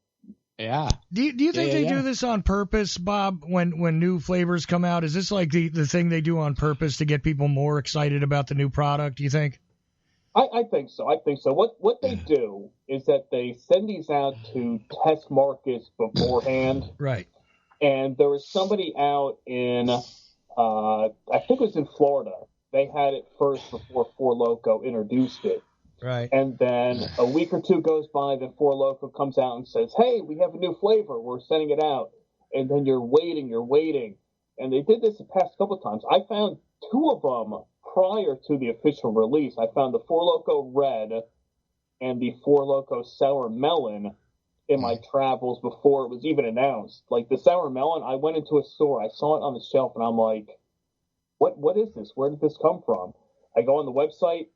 Yeah. Do you think they do this on purpose, Bob, when new flavors come out? Is this like the thing they do on purpose to get people more excited about the new product, do you think? I think so. What they do is that they send these out to test markets beforehand. Right. And there was somebody out in... I think it was in Florida. They had it first before Four Loko introduced it. Right. And then a week or two goes by, then Four Loko comes out and says, hey, we have a new flavor. We're sending it out. And then you're waiting. And they did this the past couple of times. I found two of them prior to the official release. I found the Four Loko Red and the Four Loko Sour Melon in my travels before it was even announced. Like the sour melon, I went into a store, I saw it on the shelf, and I'm like, what is this? Where did this come from? I go on the website,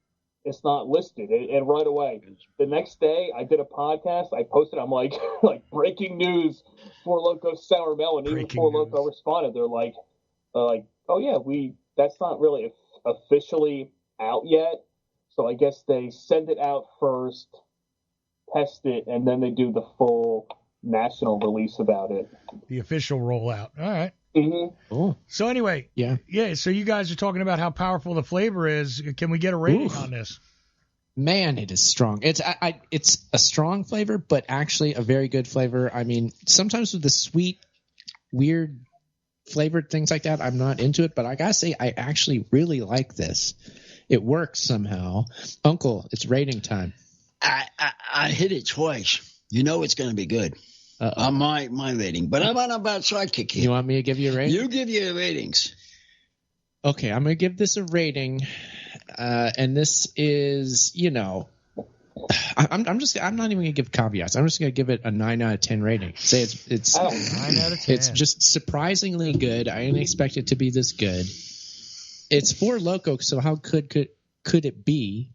it's not listed, and right away. The next day, I did a podcast, I posted, I'm like, breaking news, Four Loko Sour Melon. Even Four Loko responded, they're like, oh yeah, that's not really officially out yet, so I guess they send it out first, test it, and then they do the full national release about it. The official rollout. All right. Mm-hmm. Cool. So anyway, yeah. So you guys are talking about how powerful the flavor is. Can we get a rating on this? Man, it is strong. It's a strong flavor, but actually a very good flavor. I mean, sometimes with the sweet, weird flavored things like that, I'm not into it. But I gotta say, I actually really like this. It works somehow. Uncle, it's rating time. I hit it twice. You know it's going to be good. On my rating. But I'm on about sidekick here. You want me to give you a rating? You give your ratings. Okay, I'm going to give this a rating. And this is, I'm not even going to give caveats. I'm just going to give it a 9 out of 10 rating. Say it's 9 out of 10. It's just surprisingly good. I didn't expect it to be this good. It's Four Loko, so how could it be?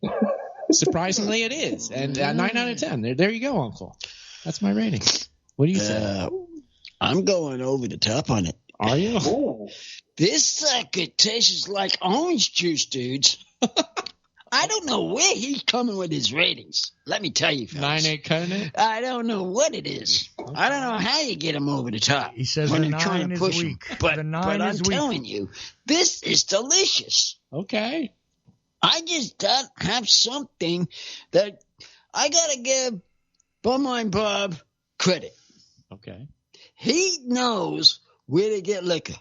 Surprisingly, it is. And 9 out of 10. There you go, Uncle. That's my rating. What do you say? I'm going over the top on it. Are you? Ooh. This sucker tastes like orange juice, dudes. I don't know where he's coming with his ratings. Let me tell you, fellas. 9-8 Conan? I don't know what it is. Okay. I don't know how you get him over the top. He says when the you're trying 9 to is push weak. Him. But I'm telling you, this is delicious. Okay. I just don't have something that I got to give Bumwine Bob credit. Okay. He knows where to get liquor.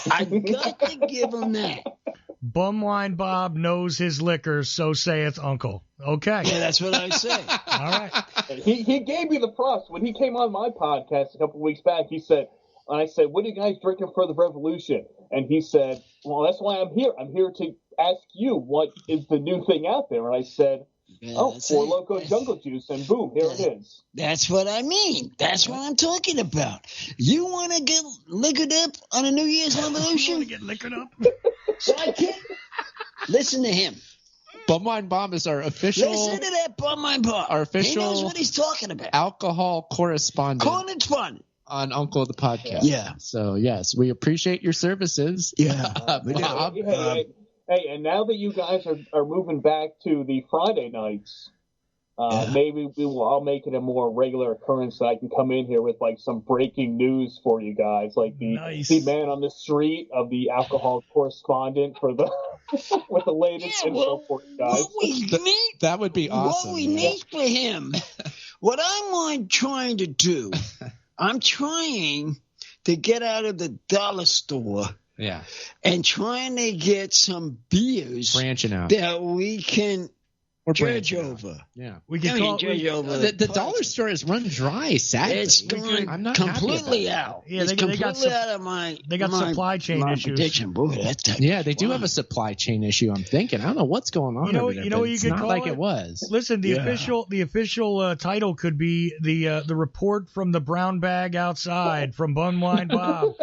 I got to give him that. Bumwine Bob knows his liquor, so saith Uncle. Okay. Yeah, that's what I say. All right. He gave me the props. When he came on my podcast a couple of weeks back, he said, I said, what are you guys drinking for the revolution? And he said, well, that's why I'm here. I'm here to ask you what is the new thing out there. And I said, Four Loko Jungle Juice, and boom, here it is. That's what I mean. That's what I'm talking about. You want to get liquored up on a New Year's revolution? You want to get liquored up? Sidekick? Listen to him. Bumwine Bob is our official. Listen to that Bumwine Bob. Our official. He knows what he's talking about. Alcohol correspondent. On Uncle the Podcast. Yeah. So, yes, we appreciate your services. Yeah. Bob. Hey, and now that you guys are moving back to the Friday nights, maybe I'll make it a more regular occurrence so I can come in here with like some breaking news for you guys, like the man on the street of the alcohol correspondent for the with the latest info for you guys. That would be awesome. What we need for him, what I'm trying to do, I'm trying to get out of the dollar store. Yeah. And trying to get some beers branching out that we can judge over. Yeah. We can judge over. The dollar store is run dry, sadly. It's gone I'm not completely out. Yeah, it's completely out of my They got supply chain issues. Prediction. Boy, they do have a supply chain issue, I'm thinking. I don't know what's going on over there. You know what you could call like it? It was. Listen, the official title could be the report from the brown bag outside from Bumwine Bob.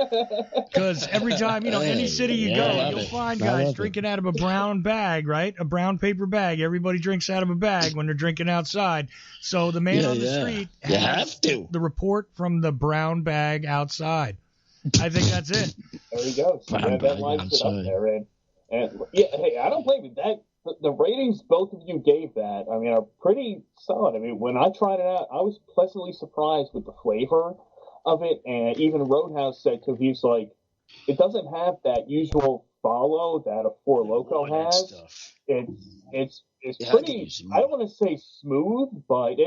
Because every time, any city you go, you'll find guys drinking out of a brown bag, right? A brown paper bag. Everybody drinks out of a bag when they're drinking outside. So the man on the street has the report from the brown bag outside. I think that's it. There you go. So that lines it up there. And hey, I don't blame you. The ratings both of you gave that, I mean, are pretty solid. I mean, when I tried it out, I was pleasantly surprised with the flavor of it. And even Roadhouse said, because he's like, it doesn't have that usual follow that a Four Loko has. It's pretty. I don't want to say smooth, but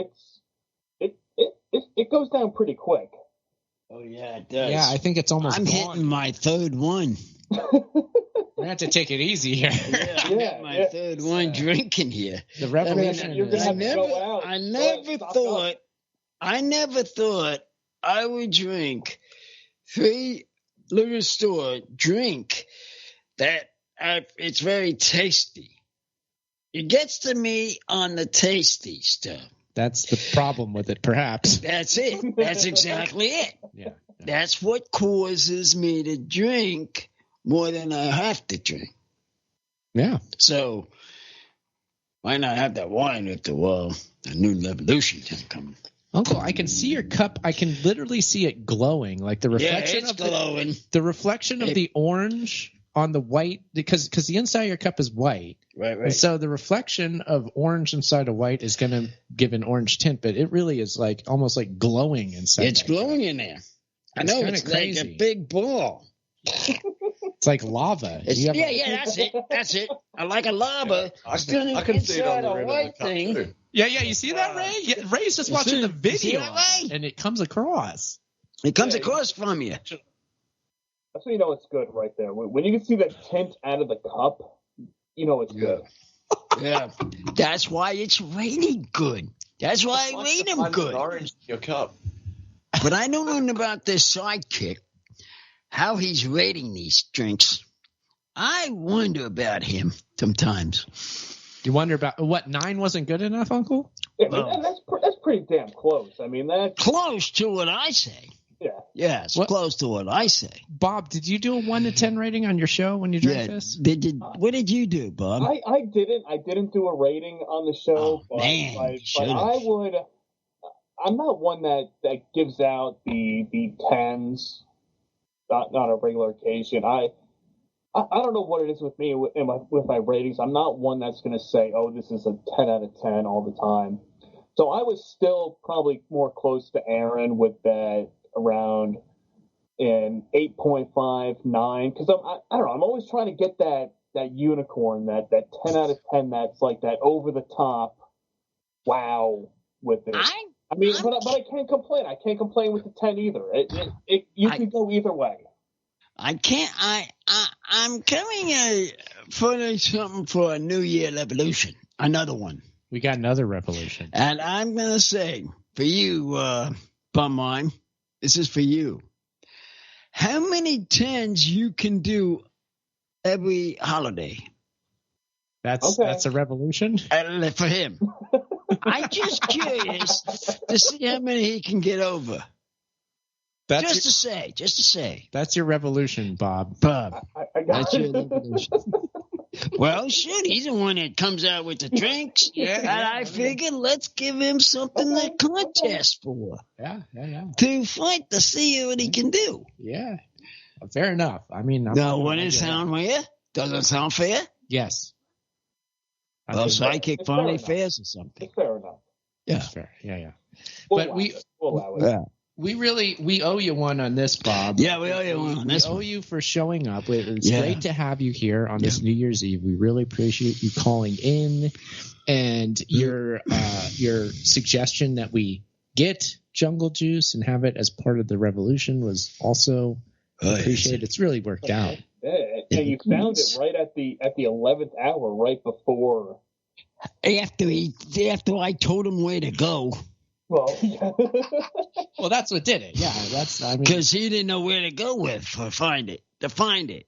it goes down pretty quick. Oh yeah, it does. Yeah, I think it's almost. I'm hitting my third one. We have to take it easy here. I'm hitting my third one drinking here. The revolution. I never thought I would drink 3 liquor store drink that it's very tasty. It gets to me on the tasty stuff. That's the problem with it, perhaps. That's it. That's exactly it. Yeah. That's what causes me to drink more than I have to drink. Yeah. So why not have that wine with the new revolution thing coming? Uncle, I can see your cup. I can literally see it glowing, like the reflection of glowing. The reflection of the orange on the white, because the inside of your cup is white. Right. And so the reflection of orange inside of white is going to give an orange tint, but it really is like almost like glowing inside. It's glowing in there. I know, it's crazy. Like a big ball. It's like lava. That's it. I like a lava. I can see it on the rim of the cup too. Yeah, you see that, Ray? Yeah, Ray's just watching the video, and it comes across. It comes across from you. That's when you know it's good right there. When you can see that tint out of the cup, you know it's good. Yeah, that's why it's rated good. That's why I rate him good. Orange in your cup. But I don't know about this sidekick, how he's rating these drinks. I wonder about him sometimes. You wonder about what 9 wasn't good enough, Uncle? Yeah, that's pretty damn close. I mean, that's close to what I say. Yeah, it's close to what I say. Bob, did you do a 1 to 10 rating on your show when you drank this? What did you do, Bob? I didn't do a rating on the show, but I would. I'm not one that gives out the 10s, not on a regular occasion. I don't know what it is with me with my ratings. I'm not one that's going to say, oh, this is a 10 out of 10 all the time. So I was still probably more close to Aaron with that around an 8.5, 9. Because I don't know. I'm always trying to get that unicorn, that 10 out of 10 that's like that over the top wow with it. I mean, but I can't complain. I can't complain with the 10 either. You can go either way. I can't. I'm coming for something for a New Year revolution. Another one. We got another revolution. And I'm gonna say for you, Bumwine, this is for you. How many 10s you can do every holiday? That's a revolution? For him. I'm just curious to see how many he can get over. Just to say. That's your revolution, Bob. That's your revolution. Well, shit, he's the one that comes out with the drinks. And I figured let's give him something to contest for. Yeah. To fight to see what he can do. Yeah. Fair enough. I mean, wouldn't it sound fair? Doesn't it sound fair? Yes. Well, sidekick finally fares or something. It's fair enough. Yeah. That's fair. Yeah. But we owe you one on this, Bob. Yeah, we owe you one on this. We owe you for showing up. It's great to have you here on this New Year's Eve. We really appreciate you calling in, and your suggestion that we get Jungle Juice and have it as part of the revolution was also appreciated. It's really worked out. Yeah, you found it right at the 11th hour, right before. After I told him where to go. Well, yeah. Well, that's what did it. Yeah, because he didn't know where to go to find it.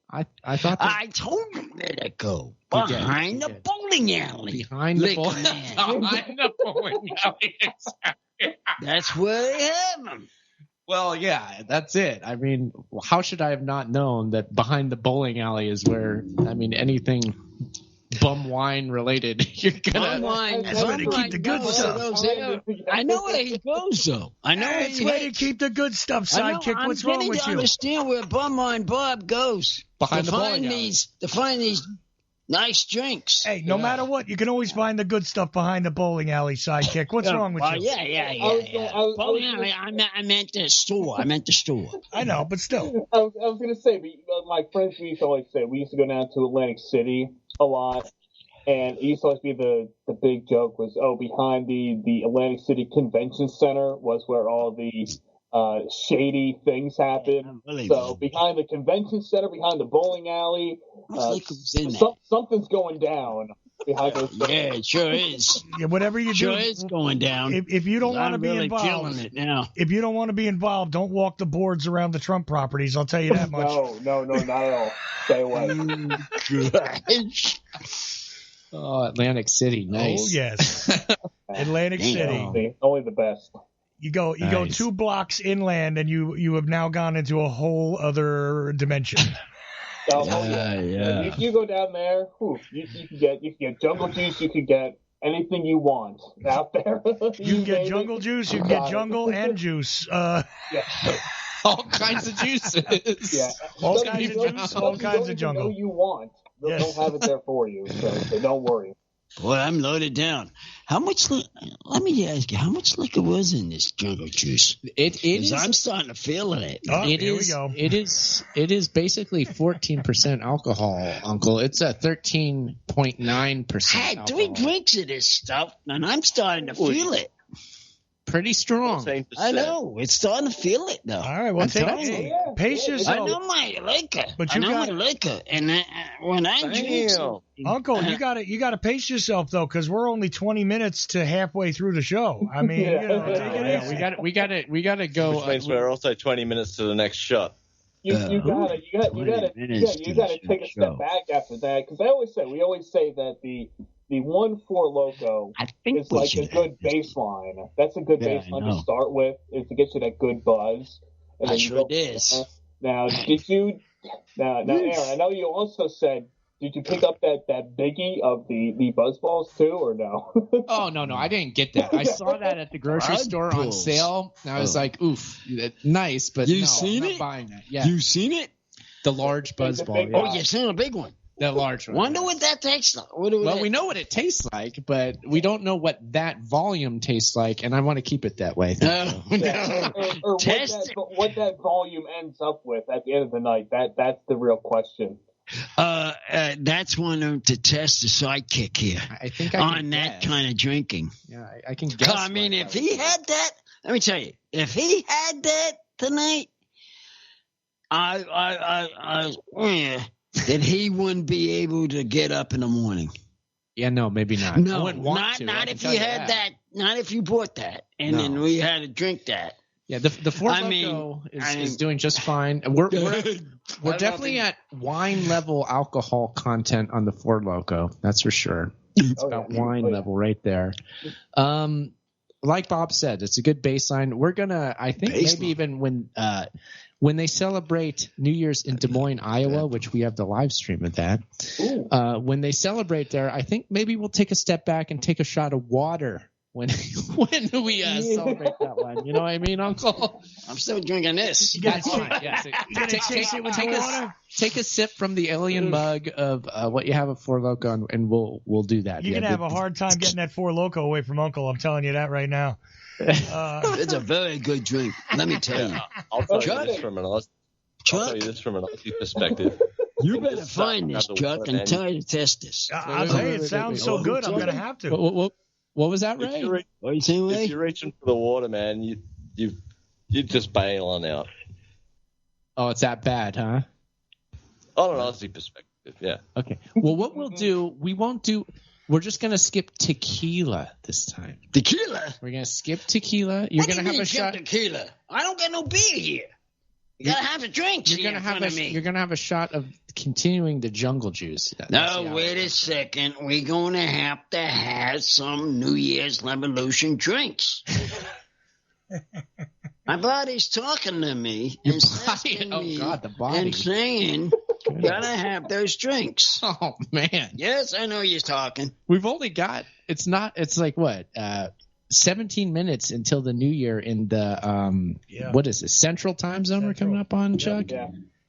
I thought I told him where to go behind the bowling alley. Behind the bowling alley. That's where they have him. Well, yeah, that's it. I mean, how should I have not known that behind the bowling alley is where? I mean, anything bum wine related, you're gonna. Bum wine. That's where they keep the good stuff. I know where he goes, though. I know it's where they keep the good stuff. Sidekick, what's wrong with you? I understand where Bum Wine Bob goes behind the bowling alley to find these nice drinks. Hey, no matter what, you can always find the good stuff behind the bowling alley, Sidekick. What's wrong with you? Yeah. Bowling alley. I meant the store. I know, but still. I was going to say, my friends used to always say, we used to go down to Atlantic City a lot, and it used to always be the big joke was, behind the Atlantic City Convention Center was where all the shady things happen. So behind the convention center, behind the bowling alley, something's going down behind those things. Yeah, it sure is. Yeah, whatever you do, is going down. If you don't want to be involved, it now. If you don't want to be involved, don't walk the boards around the Trump properties. I'll tell you that much. No, not at all. Stay away. Oh, Atlantic City, nice. Oh yes, Atlantic City. Only the best. You go 2 blocks inland, and you have now gone into a whole other dimension. Yeah. You go down there, you can get Jungle Juice, you can get anything you want out there. You can get Jungle Juice, you can get Jungle and Juice. All kinds of juices. Yeah. All kinds of juice, all kinds of jungle. You want. They'll have it there for you, so don't worry. Boy, I'm loaded down. How much? Let me ask you, how much liquor was in this Jungle Juice? It is. I'm starting to feel it. Oh, here we go. It is basically 14% alcohol, Uncle. It's a 13.9%. I had 3 drinks of this stuff, and I'm starting to feel it. Pretty strong. I know. It's starting to feel it, though. All right, well, pace yourself. I know my liquor. But you got my liquor, and when I drink, Uncle, you got to pace yourself though, because we're only 20 minutes to halfway through the show. I mean, take it easy. We got to go. Which means we're also 20 minutes to the next shot. You gotta take a step back after that, because we always say that the 1-4 Loko is like a good baseline. That's a good baseline to start with, is to get you that good buzz. And I sure did. Now, did you? Now, Aaron, I know you also said. Did you pick up that biggie of the buzz balls too, or no? Oh no, I didn't get that. I saw that at the grocery store on sale, and I was like, "Oof, nice," but I'm not buying that. Yeah, you seen it? The large buzz ball. Yeah. Oh, you seen a big one? The large one. Wonder what that tastes like. We know what it tastes like, but we don't know what that volume tastes like, and I want to keep it that way. Or what that volume ends up with at the end of the night. That's the real question. That's one to test the sidekick here. I think on that kind of drinking. Yeah, I can guess. I mean, if he had that, let me tell you, if he had that tonight, then he wouldn't be able to get up in the morning. Yeah, no, maybe not. No, not if you had that. Not if you bought that, and then we had to drink that. Yeah, the Four Loko is doing just fine. We're definitely at wine level alcohol content on the Four Loko. That's for sure. It's about wine level right there. Like Bob said, it's a good baseline. We're gonna, I think, maybe even when they celebrate New Year's in Des Moines, Iowa, which we have the live stream of that. When they celebrate there, I think maybe we'll take a step back and take a shot of water. When we celebrate that one, you know what I mean, Uncle? I'm still drinking this. That's fine. Yes. Take a sip from the alien mug of what you have at Four Loko, and we'll do that. You're gonna have a hard time getting that Four Loko away from Uncle. I'm telling you that right now. It's a very good drink. Let me tell you. I'll tell you this from an Aussie perspective. You better find this, Chuck, and tell you to test this. I'll tell you, it sounds so good. I'm gonna have to. What was that, Ray? If you're reaching for the water, man, you just bail on out. Oh, it's that bad, huh? On an Aussie perspective, yeah. Okay. Well, what we'll do, we're just going to skip tequila this time. Tequila? We're going to skip tequila. You're going to have a shot. Tequila? I don't get no beer here. You got to have a drink. You're going to have a shot of continuing the jungle juice. No, wait a second. We're going to have some New Year's Revolution drinks. My body's talking to me and asking me and saying, gotta have those drinks. Oh, man. Yes, I know you're talking. We've only got, it's like what, 17 minutes until the new year in the, what is this, Central Time Zone we're coming up on, Chuck?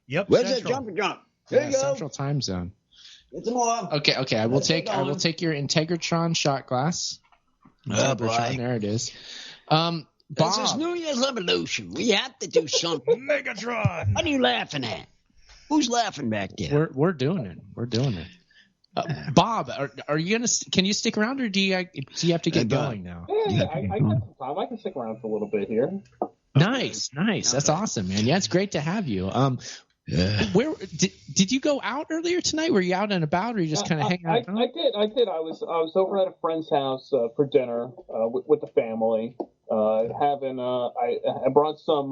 Yep. Where's that jump? There you go. Central Time Zone. Get some more. Okay. I will take your Integratron shot glass. There it is. Bob. This is New Year's Revolution. We have to do something. Megatron. What are you laughing at? Who's laughing back there? We're doing it. Bob, are you gonna? Can you stick around, or do you have to get going now? Yeah, I got some time. I can stick around for a little bit here. Nice. That's awesome, man. Yeah, it's great to have you. Where did you go out earlier tonight? Were you out and about, or you just kind of hang out? I did. I was over at a friend's house for dinner with the family. I brought some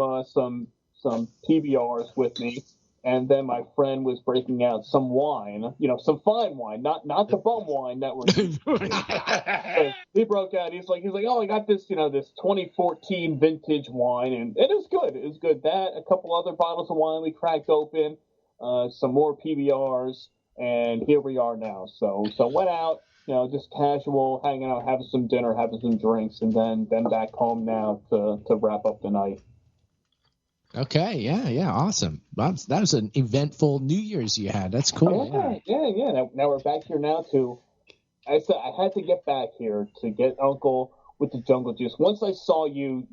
PBRs with me, and then my friend was breaking out some wine, some fine wine, not the bum wine that we're. He broke out. He's like, oh, I got this, this 2014 vintage wine, and it was good. It was good. That, a couple other bottles of wine we cracked open, some more PBRs, and here we are now. So went out. Just casual, hanging out, having some dinner, having some drinks, and then back home now to wrap up the night. Okay, yeah, awesome. That was an eventful New Year's you had. That's cool. Yeah. Now we're back here now I said I had to get back here to get Uncle with the jungle juice. Once I saw you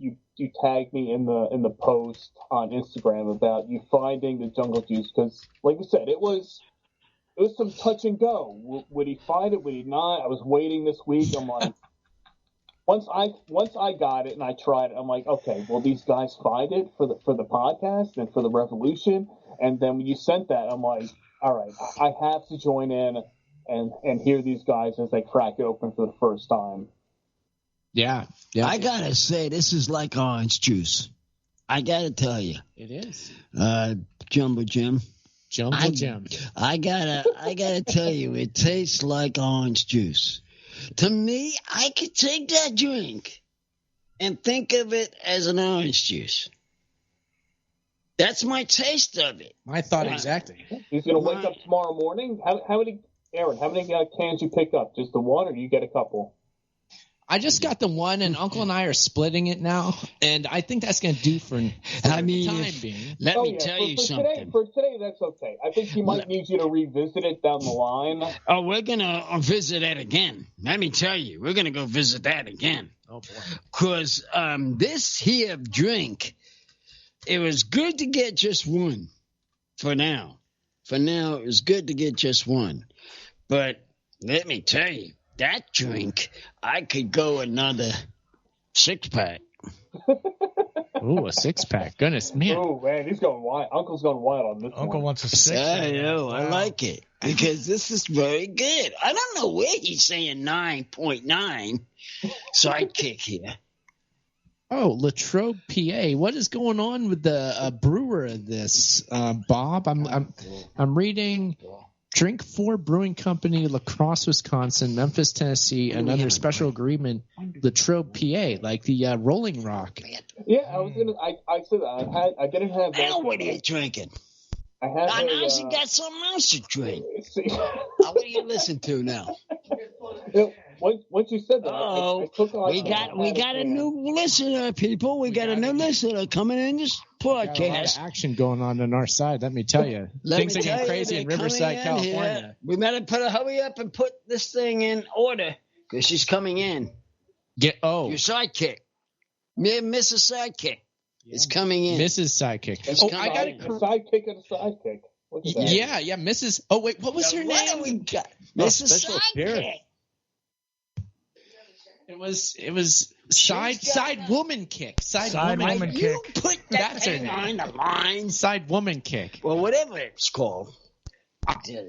tagged me in the post on Instagram about you finding the jungle juice, because like you said, it was some touch and go. Would he find it? Would he not? I was waiting this week. I'm like, once I got it and I tried it, I'm like, okay, will these guys find it for the podcast and for the revolution? And then when you sent that, I'm like, all right, I have to join in and hear these guys as they crack it open for the first time. Yeah. I gotta say, this is like orange juice. I gotta tell you, it is. Jumbo Jim. I gotta tell you, it tastes like orange juice. To me, I could take that drink and think of it as an orange juice. That's my taste of it. My thought exactly. He's going to wake up tomorrow morning. How many cans you pick up? Just the one, or do you get a couple? I just got the one, and Uncle and I are splitting it now, and I think that's going to do for the time being. Let me tell you something. For today, that's okay. I think he might need you to revisit it down the line. Oh, we're going to visit it again. Let me tell you, we're going to go visit that again. Oh, boy. Because this here drink, it was good to get just one for now. For now, it was good to get just one. But let me tell you, that drink, I could go another 6-pack. Ooh, a 6-pack. Goodness, man. Oh, man, he's going wild. Uncle's going wild on this Uncle one. wants a 6-pack. I know. Wow. I like it because this is very good. I don't know where he's saying 9.9 sidekick here. Oh, Latrobe, PA. What is going on with the brewer of this, Bob? I'm reading Drink 4 Brewing Company, La Crosse, Wisconsin, Memphis, Tennessee, and under special agreement, Latrobe, PA, like the Rolling Rock. Yeah, I said that. I didn't have that. Now what are you drinking? I had now she got something else to drink. What do you listen to now? Once you said that, I took we got a new listener, people. We got a new listener coming in this podcast. Got a lot of action going on our side. Let me tell you, things are getting crazy in Riverside, California. Here. We better hurry up and put this thing in order because she's coming in. Your sidekick, Mrs. Sidekick, is coming in. Mrs. Sidekick. I got a sidekick and a sidekick. Yeah, Mrs. Oh wait, what was her name? We got Mrs. Sidekick. It was side woman kick. Side woman kick. You put that thing on the line. Side woman kick. Well, whatever it's called.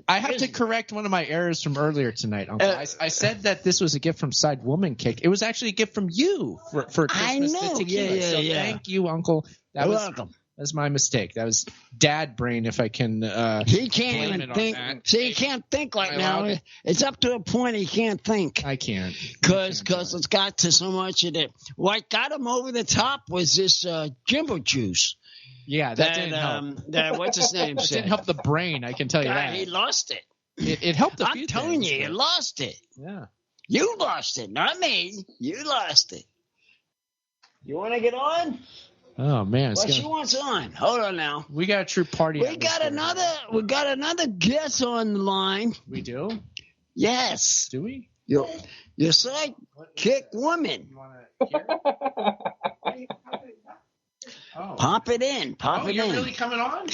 I have to correct one of my errors from earlier tonight, Uncle. I said that this was a gift from Side Woman Kick. It was actually a gift from you for Christmas. I know. Yeah. Thank you, Uncle. You're welcome. That's my mistake. That was dad brain, if I can. He can't even think. See, he can't think right now. It's up to a point he can't think. I can't. Because it's got to so much of it. What got him over the top was this Jimbo Juice. Yeah, that didn't help. What's his name? It didn't help the brain, I can tell you that. He lost it. It helped a few I'm telling things, you, you lost it. Yeah. You lost it, not me. You lost it. You want to get on? Oh man, she wants on. Hold on now. We got a true party. We got another guest on the line. We do? Yes. Do we? Your sidekick woman. You want to hear? Pop it in. Pop it in. You're really coming on?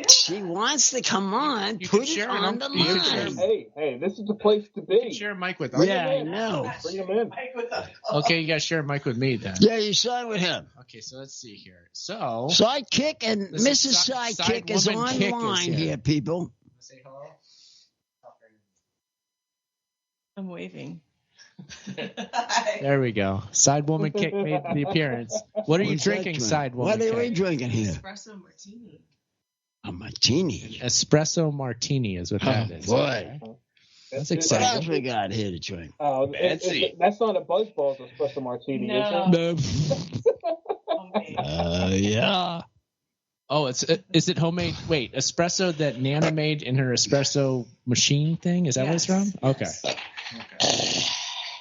She wants to come on. Put it on the line. Hey, this is the place to be. You can share a mic with us. Yeah, I know. Bring him in. Okay, you got to share a mic with me then. Yeah, you sign with him. Okay, so let's see here. So Sidekick and Mrs. Sidekick is on the line here, people. Say hello. I'm waving. There we go. Side Woman Kick made the appearance. What are you drinking, Side Woman Kick? What are we drinking here? Espresso martini. A martini. Espresso martini is what that is. Boy. That's What exciting. else we got here to drink? That's not a BuzzBallz espresso martini, is it? Yeah. Oh, is it homemade? Wait, espresso that Nana made in her espresso machine thing? Is that what it's from? Okay.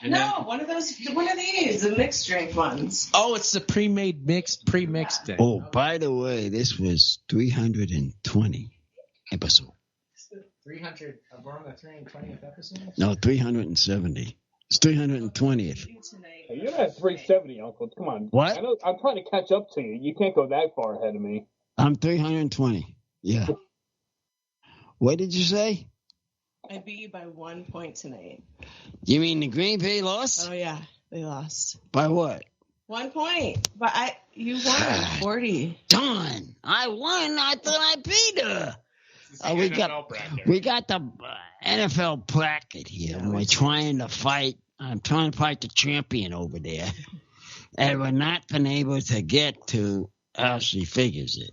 One of these, the mixed drink ones. Oh, it's the pre-mixed thing. Oh, by the way, this was 320 episode. 300. We're on the 320th episode? No, 370. It's 320th. Hey, you're at 370, Uncle. Come on. What? I'm trying to catch up to you. You can't go that far ahead of me. I'm 320. Yeah. What did you say? I beat you by 1 point tonight. You mean the Green Bay lost? Oh, yeah. They lost. By what? 1 point. But you won 40. Darn. I won. I thought I beat her. We got the NFL bracket here. We're trying to fight. I'm trying to fight the champion over there. And we're not been able to get to how she figures it.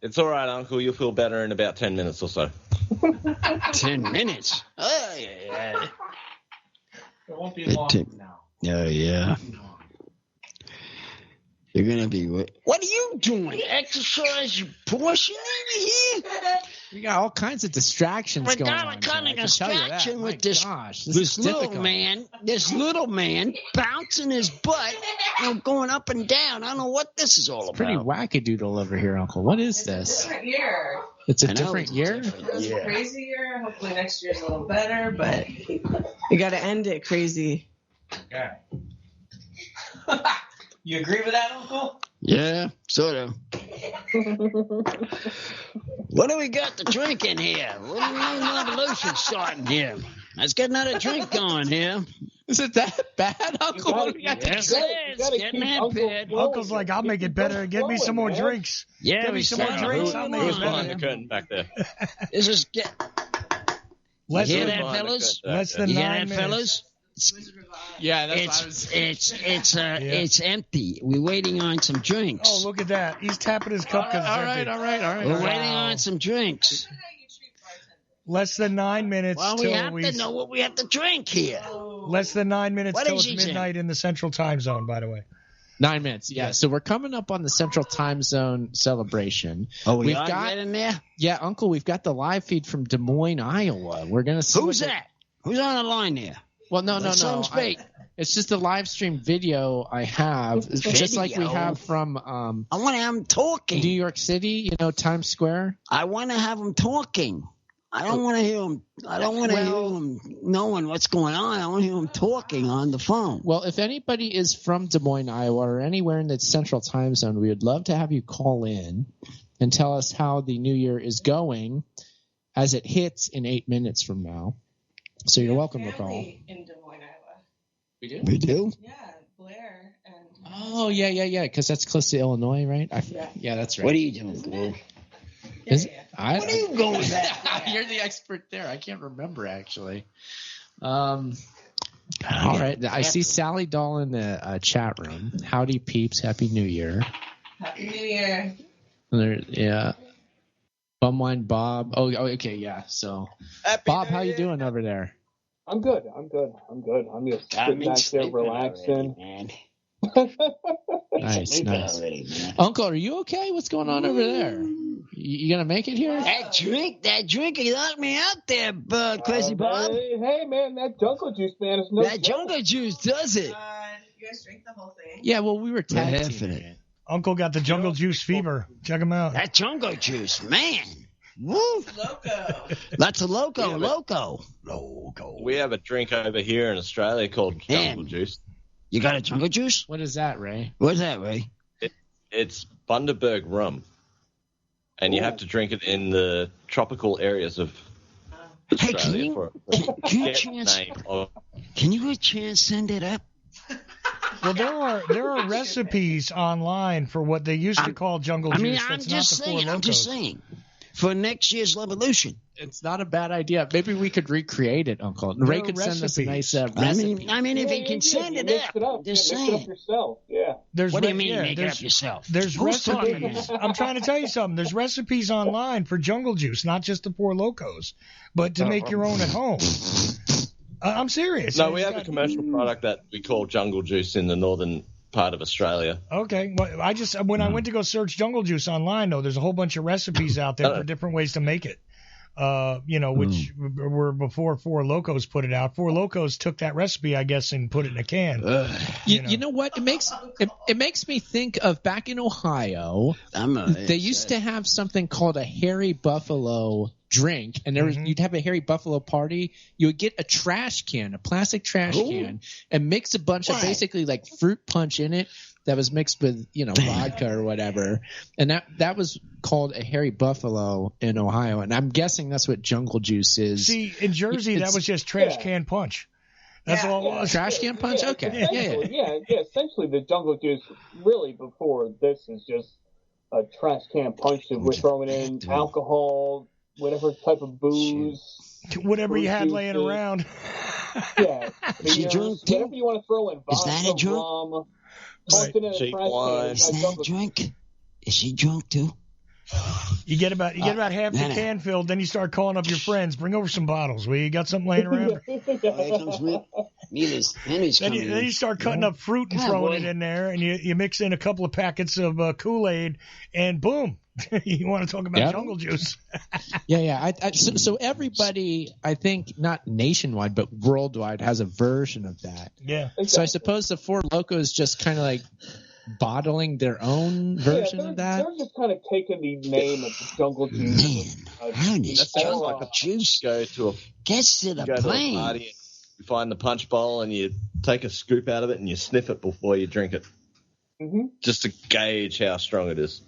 It's all right, Uncle. You'll feel better in about 10 minutes or so. 10 minutes? Oh, yeah. It won't be long now. Oh, yeah. You're going to be... What are you doing? Exercise your portion over here? We got all kinds of distractions going on. We got a kind of distraction with this little man. This little man bouncing his butt and going up and down. I don't know what this is all about. Pretty wackadoodle over here, Uncle. What is this? It's a different year. It's a different year? It was a crazy year. Hopefully next year's a little better, but you got to end it crazy. Okay. You agree with that, Uncle? Yeah, sort of. What do we got to drink in here? What do you mean revolution starting here? Let's get another drink going here. Is it that bad, Uncle? Yes, it is. Getting that bad. Uncle's like, I'll make it better. Get me some more drinks. Yeah, Get me some more drinks. I'll make it behind better. the curtain back there? This is you hear that, fellas? Less than you 9 hear that, minutes. fellas? Yeah, that's it's empty. We're waiting on some drinks. Oh, look at that. He's tapping his cup. All right. We're waiting on some drinks. Less than 9 minutes. Well, we have to know what we have to drink here. Less than 9 minutes What till is it's he midnight in the Central Time Zone, by the way. 9 minutes, yeah. So we're coming up on the Central Time Zone celebration. Oh, we've got in there? Yeah, Uncle, we've got the live feed from Des Moines, Iowa. We're going to see. Who's that? Who's on the line there? Well, no. It's just a live stream video I have. It's just like we have from I want to have them talking. New York City, Times Square. I want to have them talking. I don't want to hear them. I don't want to hear them knowing what's going on. I want to hear them talking on the phone. Well, if anybody is from Des Moines, Iowa, or anywhere in the Central Time Zone, we would love to have you call in and tell us how the new year is going as it hits in 8 minutes from now. So you're welcome to call. In Des Moines, Iowa. We do? We do? Yeah, Blair and. Oh, yeah, because that's close to Illinois, right? Yeah, that's right. What are you doing, Blair? What are you going with that? You're the expert there. I can't remember, actually. All right. I see Sally Dahl in the chat room. Howdy, peeps. Happy New Year. Happy New Year. Yeah. Bumwine Bob. Oh, okay, yeah. So, Bob, how you doing over there? I'm good. I'm just sitting back there relaxing. Nice. Uncle, are you okay? What's going on over there? You gonna make it here? That drink, he knocked me out there, Crazy Bob. Hey, man, that jungle juice, man, is no That jungle juice does it. You guys drink the whole thing? Yeah, well, we were tag teaming it. Uncle got the jungle juice fever. Check him out. That jungle juice, man. Woo. Loko. That's a Loko. Loko. We have a drink over here in Australia called jungle juice. You got a jungle juice? What is that, Ray? What's that, Ray? It's Bundaberg rum. And you have to drink it in the tropical areas of Australia. Can you a chance send it up? Well, there are recipes online for what they used to call jungle juice. I'm just saying. For next year's revolution. It's not a bad idea. Maybe we could recreate it, Uncle. Ray could send us a nice recipe. I mean, if he can send it up, just saying. Mix it up yourself, yeah. What do you mean, make it up yourself? There's recipes. I'm trying to tell you something. There's recipes online for jungle juice, not just the Four Locos, but to make your own at home. I'm serious. No, we have a commercial product that we call jungle juice in the northern part of Australia. Okay. Well, I went to go search jungle juice online, though, there's a whole bunch of recipes out there for different ways to make it. Which were before Four Locos put it out. Four Locos took that recipe, I guess, and put it in a can. You know what? It makes me think of back in Ohio. They used to have something called a hairy buffalo drink, and you'd have a hairy buffalo party. You would get a trash can, a plastic trash can, and mix a bunch of basically like fruit punch in it that was mixed with vodka or whatever, and that was called a hairy buffalo in Ohio, and I'm guessing that's what jungle juice is. See, in Jersey, that was just trash can punch. That's all it was. Trash can punch? Okay. Yeah. Essentially, the jungle juice really before this is just a trash can punch. We're throwing in alcohol, whatever type of booze, whatever you had laying around. Yeah, whatever you want to throw in. Is that a drink? Rum, Is that a drink? Is she drunk too? You get about half the can filled, then you start calling up your friends. Bring over some bottles. You got something laying around? Nina's coming. Then you start cutting up fruit and throwing it in there, and you mix in a couple of packets of Kool-Aid, and boom, you want to talk about jungle juice. So everybody, I think, not nationwide, but worldwide, has a version of that. Yeah. Exactly. So I suppose the Four Loko is just kind of like bottling their own version of that. They're just kind of taking the name of the jungle juice. That's jungle juice. Go to a party, you find the punch bowl, and you take a scoop out of it, and you sniff it before you drink it, just to gauge how strong it is.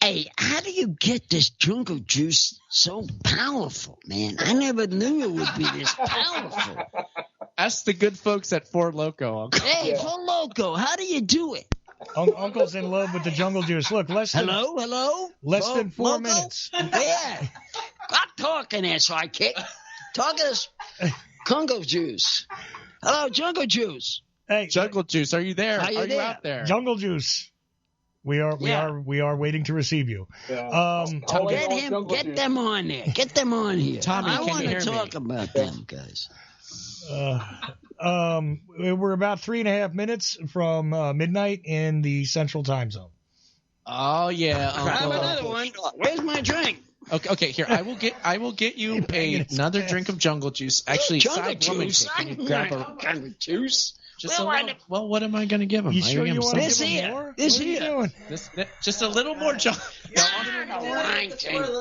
Hey, how do you get this jungle juice so powerful, man? I never knew it would be this powerful. Ask the good folks at Four Loko, Uncle. Hey, Four Loko, how do you do it? Uncle's in love with the jungle juice. Look, less than Hello? 4 minutes. Yeah. I'm talking there, sidekick. Talking this jungle juice. Hello, jungle juice. Hey, jungle juice, are you there? Are you out there? Jungle juice. We are waiting to receive you. Yeah. Get them on there. Get them on here. Tommy, I want to talk about them, guys. We're about 3.5 minutes from midnight in the Central Time Zone. Oh yeah, Grab another one. Where's my drink? Okay. Here, I will get you another drink of jungle juice. Actually, jungle juice. Grab a juice. Well, what am I going to give him? You sure you want to give him here. more? This what here. Are you doing? Just a little more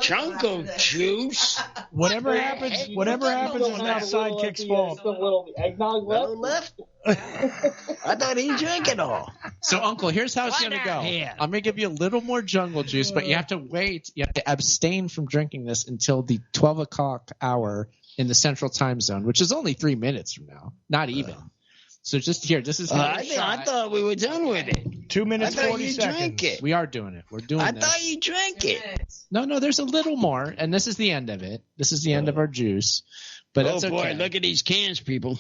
jungle juice. Whatever happens is not Sidekick's fault. A little eggnog left? I thought he drank it all. So, Uncle, here's how it's going to go. Here. I'm going to give you a little more jungle juice, but you have to wait. You have to abstain from drinking this until the 12 o'clock hour in the Central Time Zone, which is only 3 minutes from now. Not even. So just here, this is. I thought we were done with it. 2 minutes 40 seconds. Drank it. We are doing it. We're doing. I thought you drank it. No, there's a little more, and this is the end of it. This is the end of our juice. But that's okay. Boy, look at these cans, people.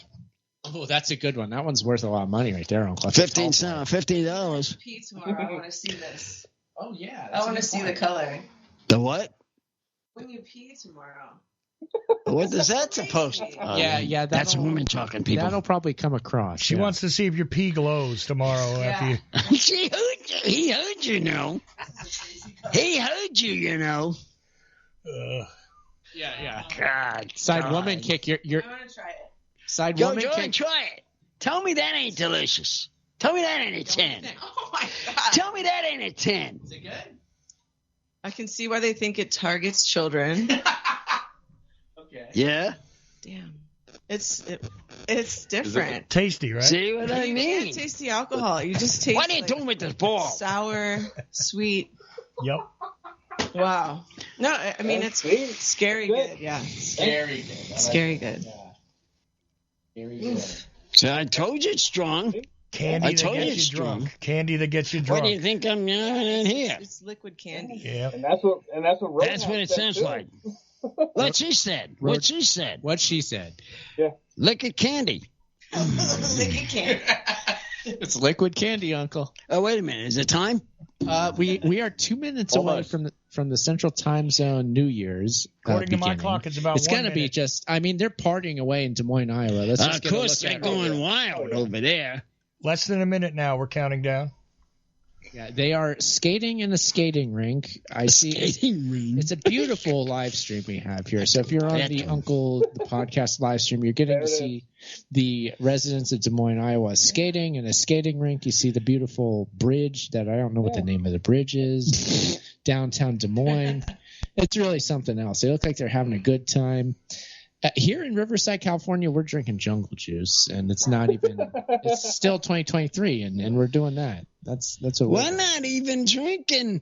Oh, that's a good one. That one's worth a lot of money right there, Uncle. $15. Pee tomorrow. I want to see this. Oh yeah. I want to see the color. The what? When you pee tomorrow. What is that supposed to? Yeah. That's women talking, people. That'll probably come across. She wants to see if your pee glows tomorrow after you. He heard you, know. He heard you, you know. Yeah. God. Side woman kick. You're. I want to try it. Side Go, woman kick. Try it. Tell me that ain't delicious. Tell me that ain't a 10. Oh my God. Tell me that ain't a 10. Is it good? I can see why they think it targets children. Okay. Yeah. Damn. It's different. Tasty, right? See what I You mean? can't taste the alcohol. You just taste. What are you doing with this ball? Sour, sweet. Yep. Wow. No, I mean it's scary good. Yeah. Scary good. Scary good. Very good. So I told you it's strong. Candy that gets you drunk. Candy that gets you drunk. What do you think I'm in here? It's liquid candy. Yeah. And that's what That's what it sounds like. What she said. What she said. Yeah. Liquid candy. Liquid candy. It's liquid candy, Uncle. Oh, wait a minute. Is it time? We are 2 minutes away from the Central Time Zone New Year's. According to my clock, it's about. It's going to be just. I mean, they're partying away in Des Moines, Iowa. Let's just of course, they're going wild over there. Less than a minute now. We're counting down. Yeah, they are skating in a skating rink. It's a beautiful live stream we have here. So if you're on the podcast live stream, you're getting to see the residents of Des Moines, Iowa skating in a skating rink. You see the beautiful bridge that I don't know what the name of the bridge is, downtown Des Moines. It's really something else. They look like they're having a good time. Here in Riverside, California, we're drinking jungle juice, and it's not even – it's still 2023, and we're doing that. That's what we're not even drinking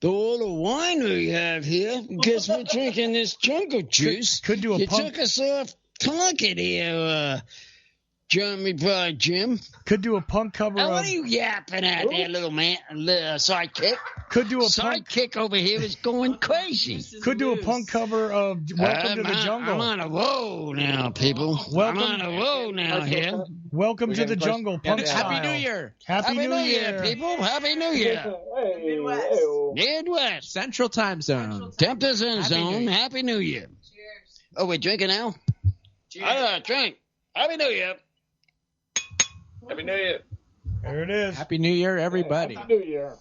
all the wine we have here because we're drinking this jungle juice. Could do a You took us off target here, Jim. Could do a punk cover of... What are you yapping at there, little man? Sidekick. Could do a sidekick over here is going crazy. Could do a punk cover of Welcome to the Jungle. I'm on a roll now, people. I'm on a roll now here. Welcome to the jungle, punk style. Happy New Year. Happy New Year, people. Happy New Year. Midwest. Central Time Zone. Tempter Zone. Happy New Year. Cheers. Oh, we're drinking now? Cheers. Drink. Happy New Year. Happy New Year. There it is. Happy New Year, everybody. Happy New Year.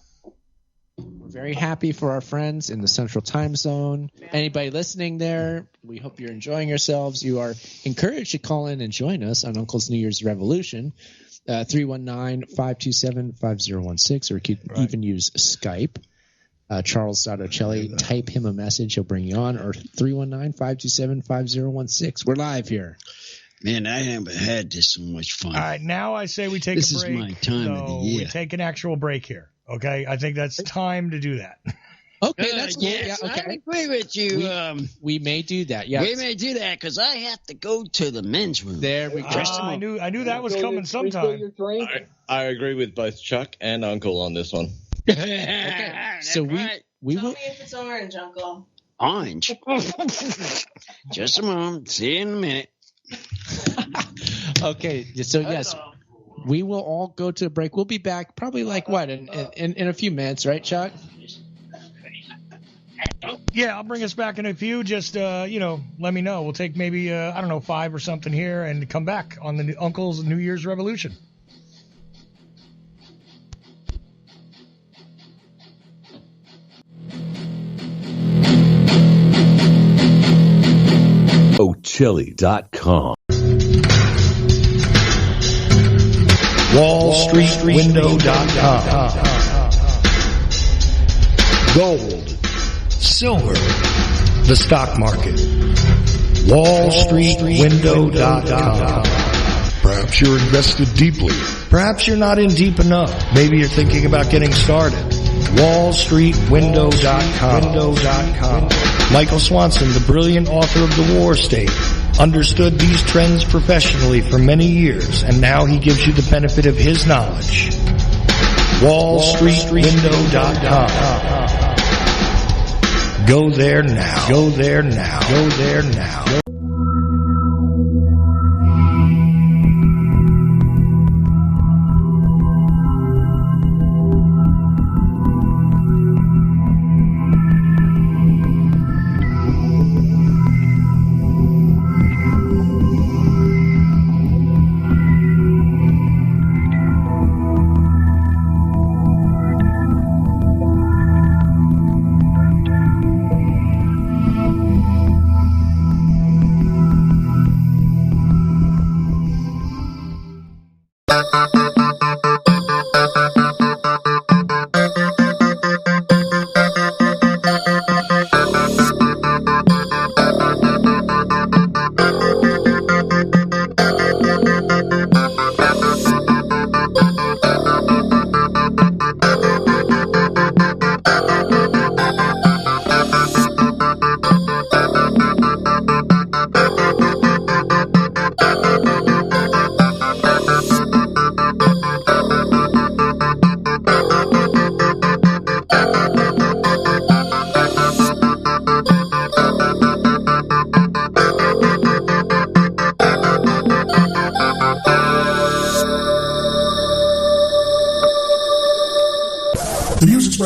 We're very happy for our friends in the Central Time Zone. Anybody listening there, we hope you're enjoying yourselves. You are encouraged to call in and join us on Uncle's New Year's Revolution, 319-527-5016, or you could even use Skype. Charles.Ocelli, type him a message, he'll bring you on, or 319-527-5016. We're live here. Man, I haven't had this so much fun. All right, now I say we take this a break. This is my time of the year. We take an actual break here, okay? I think that's time to do that. Okay, that's cool. Yes, yeah, okay. I agree with you. We may do that, yes. We may do that because I have to go to the men's room. There we go. I knew that was coming sometime. I agree with both Chuck and Uncle on this one. Okay, so we Tell will. me if it's orange, Uncle. Orange? Just a moment. See you in a minute. Okay, so yes, we will all go to a break. We'll be back probably like what in a few minutes, right, Chuck? Yeah, I'll bring us back in a few. Just let me know. We'll take maybe 5 or something here and come back on the Uncle's New Year's Revolution. Ocelli.com. WallStreetWindow.com. Gold, silver, the stock market. WallStreetWindow.com. Perhaps you're invested deeply. Perhaps you're not in deep enough. Maybe you're thinking about getting started. WallStreetWindow.com. Michael Swanson, the brilliant author of The War State, understood these trends professionally for many years, and now he gives you the benefit of his knowledge. WallStreetWindow.com. Go there now. Go there now. Go there now.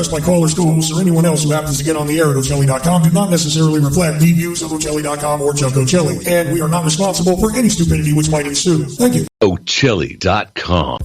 By callers, co-hosts, or anyone else who happens to get on the air at Ocelli.com do not necessarily reflect the views of Ocelli.com or Chuck Ocelli, and we are not responsible for any stupidity which might ensue. Thank you. Ocelli.com.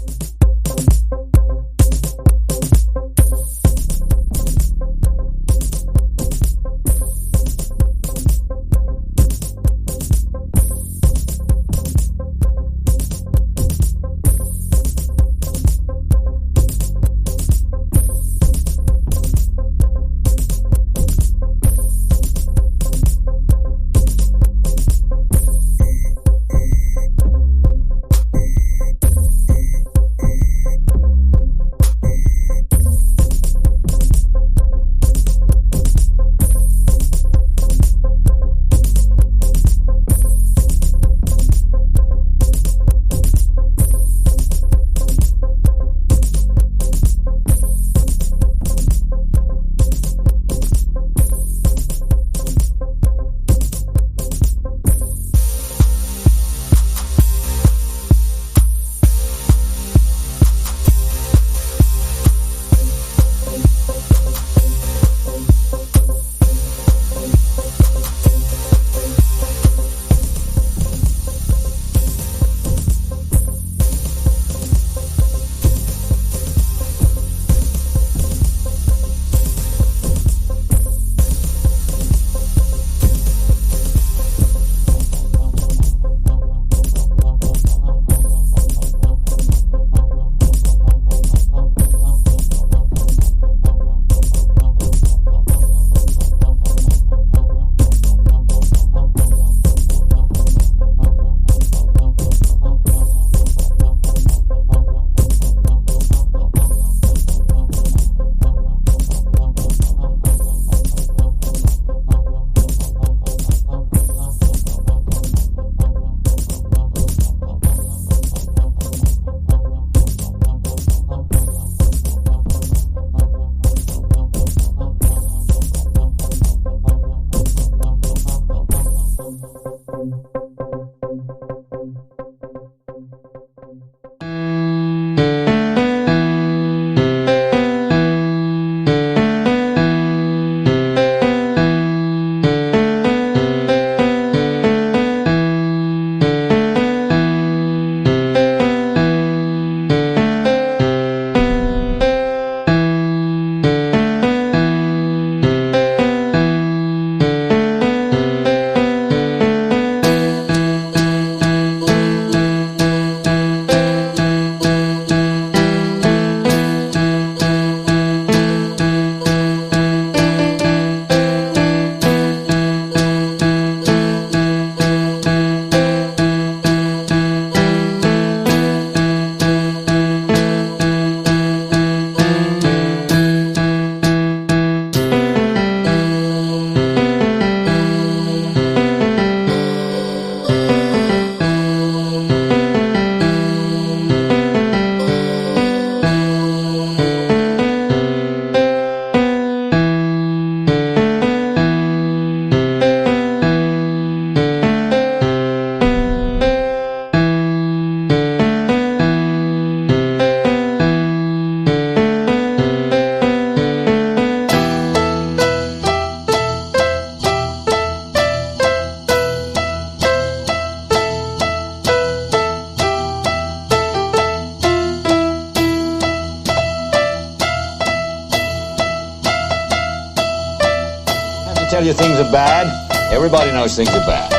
can't tell you things are bad. Everybody knows things are bad.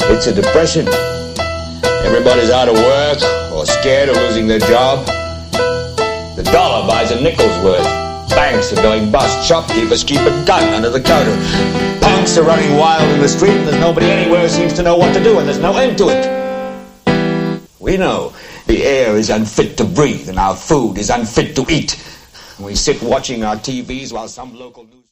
It's a depression. Everybody's out of work or scared of losing their job. The dollar buys a nickel's worth. Banks are going bust. Shopkeepers keep a gun under the counter. Punks are running wild in the street, and there's nobody anywhere who seems to know what to do, and there's no end to it. We know the air is unfit to breathe, and our food is unfit to eat. We sit watching our TVs while some local news...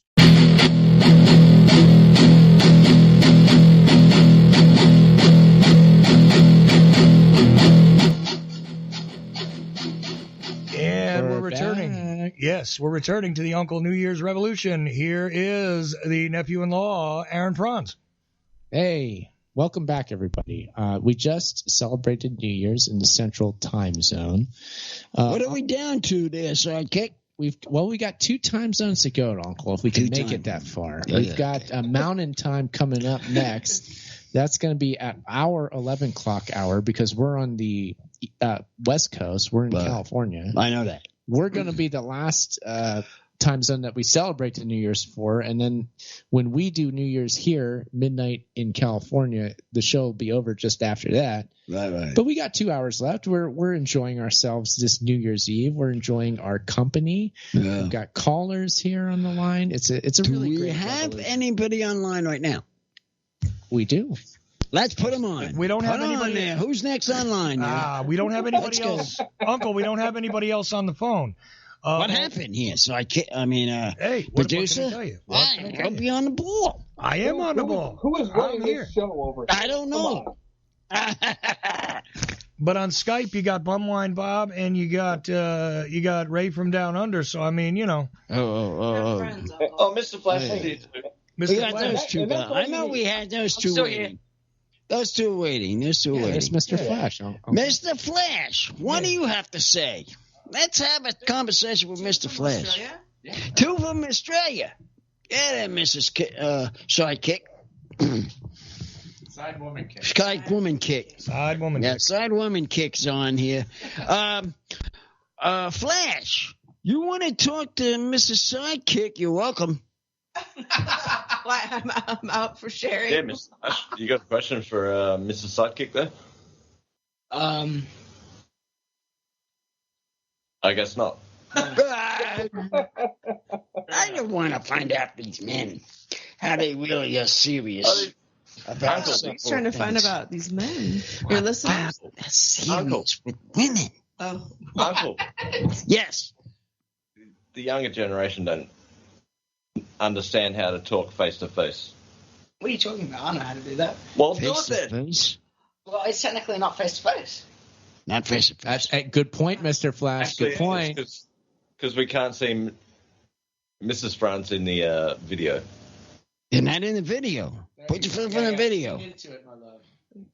And we're returning. Yes, we're returning to the Uncle New Year's Revolution. Here is the nephew-in-law, Aaron Franz. Hey, welcome back, everybody. We just celebrated New Year's in the Central Time Zone. What are we down to there, sidekick? We got 2 time zones to go, Uncle, if we can make it that far. We've got Mountain Time coming up next. That's going to be at our 11 o'clock hour because we're on the West Coast. We're in California. I know that. We're going to be the last time zone that we celebrate the New Year's for. And then when we do New Year's here, midnight in California, the show will be over just after that. Right. But we got 2 hours left. We're enjoying ourselves this New Year's Eve. We're enjoying our company. Yeah. We've got callers here on the line. It's a really great. Do we have anybody online right now? We do. Let's put them on. We don't have anybody there. Who's next online? We don't have anybody else. Uncle, we don't have anybody else on the phone. What happened here? So hey, producer, what can I tell you? I'll be on the ball. I am on the ball. Who is running this show over here? I don't know. But on Skype, you got Bumwine Bob and you got Ray from Down Under. So I mean, you know. Oh, Mr. Flash. We got those two. I know we had those two waiting. Those two are waiting. There's Mr. Flash. Mr. Flash, what do you have to say? Let's have a conversation with Mr. Flash. Yeah. 2 from Australia. Yeah, there, Mrs. Sidekick. Side woman kick. Side woman kick. Side woman kick. Yeah, side woman kick's on here. Flash, you want to talk to Mrs. Sidekick? You're welcome. I'm out for sharing. Yeah, Miss, you got a question for Mrs. Sidekick there? I guess not. I don't want to find out these men, how they really are serious about He's trying to find about these men. You're listening? Serious with women. Oh. Uncle. Yes. The younger generation don't understand how to talk face to face. What are you talking about? I know how to do that. Well, do it then. Well, it's technically not face to face. Not face to face. That's a good point, Mr. Flash. Actually, good point. Because we can't see Mrs. Franz in the video. You're not in the video. Put your foot in the video. Into it, my love.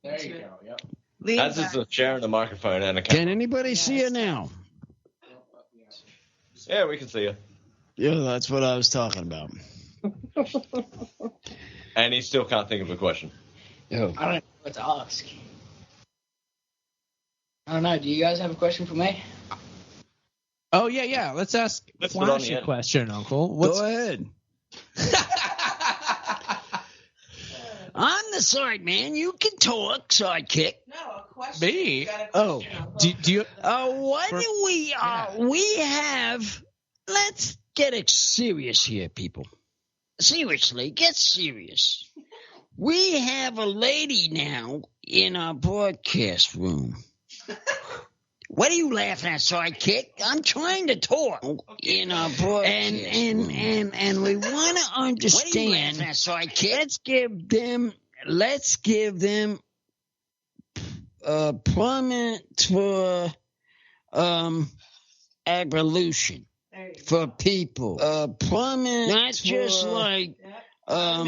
There you go. Yep. As is sharing the microphone and a camera. Can anybody see her now? Yeah, we can see her. Yeah, that's what I was talking about. And he still can't think of a question. Oh. I don't know what to ask. I don't know. Do you guys have a question for me? Oh, yeah. Let's ask Flash a question, Uncle. Go ahead. I'm the side man. You can talk, sidekick. No, a question. Me? Oh. Do you... what do we... we have... Let's get it serious here, people. Seriously, get serious. We have a lady now in our broadcast room. What are you laughing at, sidekick? I'm trying to talk in our broadcast and we want to understand. What are you laughing at, sidekick? Let's give them prominent for evolution for people. Prominent, not just like how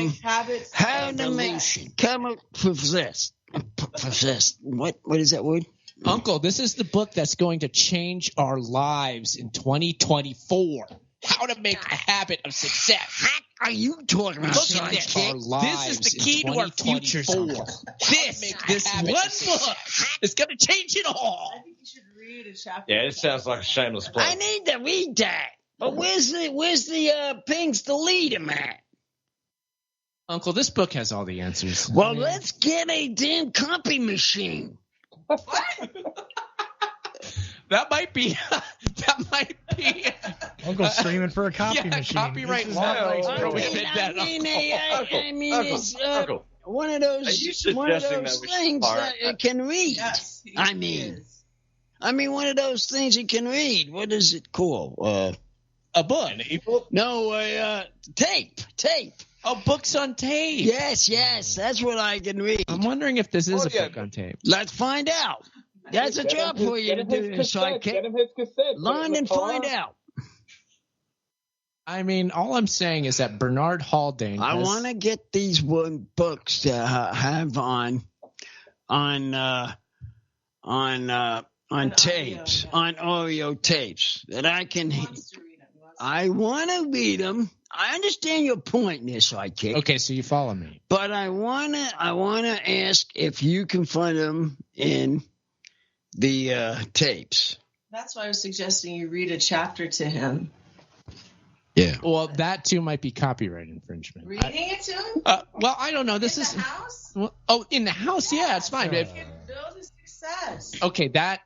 to make come up possessed. What is that word? Uncle, this is the book that's going to change our lives in 2024. How to make a habit of success. What are you talking about? This is the key to our futures, Uncle. This one book is going to change it all. I think you should read a chapter. Yeah, it sounds like a shameless plug. I need to read that. But where's the things to lead him at? Uncle, this book has all the answers. Well, let's get a damn copy machine. That might be. Uncle's streaming for a copy machine. Copyright law. I mean, it's one of those things that it can read. Yes, I mean, one of those things it can read. What is it called? A book? An e-book? No, tape. Oh, books on tape. Yes, that's what I can read. I'm wondering if this is a book on tape. Let's find out. That's a job for you to do, sidekick. Get him his cassette. Learn and find out. I mean, all I'm saying is that Bernard Haldane. I want to get these books to have on tapes, on audio tapes that I can. I want to read them. I understand your point, there, sidekick. Okay, so you follow me. But I wanna ask if you can find them in the tapes. That's why I was suggesting you read a chapter to him. Yeah. Well, that too might be copyright infringement. Reading it to him? Well, I don't know. This is in the house. Well, in the house, yeah, it's fine. Build a success. Okay, that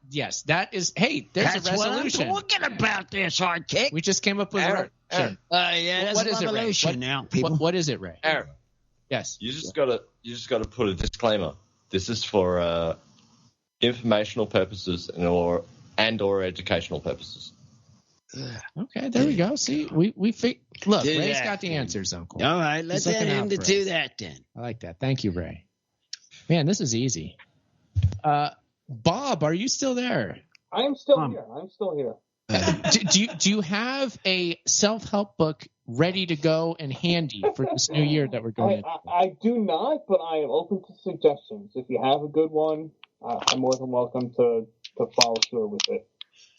is. Hey, there's a resolution. What I'm talking about there, sidekick. We just came up with Aaron. Yeah, that's what a is revolution it, Ray? now, people. What is it, Ray? Aaron. Yes. You just gotta put a disclaimer. This is for informational purposes or educational purposes. Okay, there we go. See, we look. Ray's got the answers, Uncle. All right, let's let him to do that then. I like that. Thank you, Ray. Man, this is easy. Bob, are you still there? I am still here. Do you have a self-help book ready to go and handy for this new year that we're going into? I do not, but I am open to suggestions. If you have a good one, I'm more than welcome to follow through with it.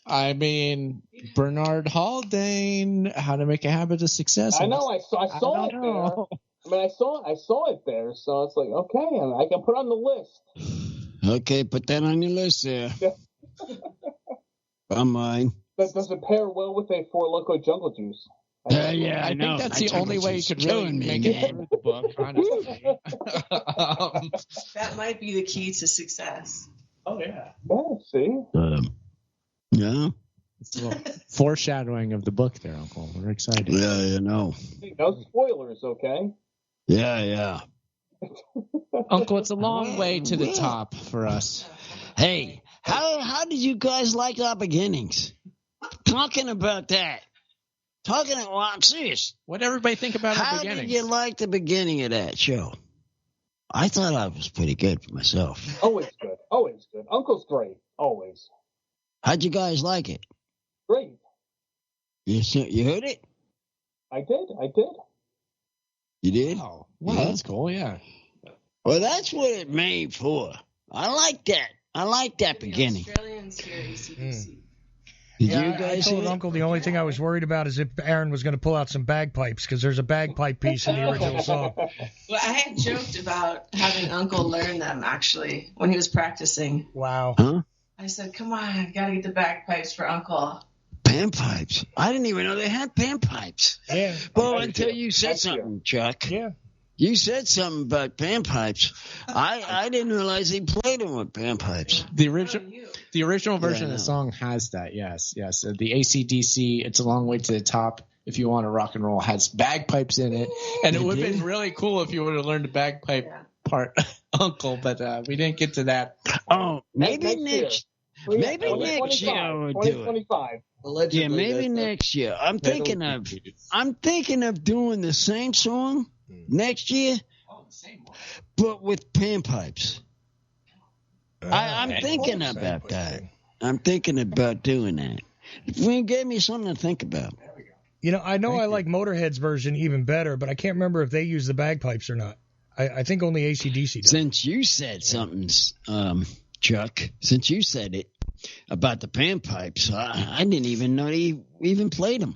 I mean, Bernard Haldane, How to Make a Habit of Success. I know. I saw it there. I mean, I saw it there, so it's like, okay, I can put it on the list. Okay, put that on your list there. On mine. That doesn't pair well with a 4 Loko Jungle Juice. Yeah, I think that's the only way you could really make it through the book, honestly. That might be the key to success. Oh, yeah. Yeah, see? Yeah. It's a little foreshadowing of the book there, Uncle. We're excited. Yeah, you know. No spoilers, okay? Yeah. Uncle, it's a long way to the top for us. Hey, how did you guys like our beginnings? Talking about that. I'm serious. What did everybody think about our beginnings? How did you like the beginning of that show? I thought I was pretty good for myself. Always good. Uncle's great. Always. How'd you guys like it? Great. You heard it? I did. You did? Wow, that's cool, yeah. Well, that's what it made for. I like that beginning. Australian series, CBC. I told Uncle the only thing I was worried about is if Aaron was going to pull out some bagpipes, because there's a bagpipe piece in the original song. Well, I had joked about having Uncle learn them, actually, when he was practicing. Wow. Huh? I said, come on, got to get the bagpipes for Uncle. Panpipes? I didn't even know they had panpipes. Yeah. Well, until you said something, Chuck. Yeah. You said something about panpipes. I didn't realize he played them with panpipes. The original version of the song has that, yes. The AC/DC, It's a Long Way to the Top, if you want to rock and roll, has bagpipes in it. And it would have been really cool if you would have learned the bagpipe part, Uncle, but we didn't get to that. Oh, maybe next year we'll do it. 2025. Yeah, maybe next year. I'm thinking of doing the same song next year, but with panpipes. I'm thinking about that. I'm thinking about doing that. You gave me something to think about. You know, I like Motorhead's version even better, but I can't remember if they use the bagpipes or not. I think only AC/DC does. Since you said something, Chuck, since you said it about the panpipes, I didn't even know he even played them.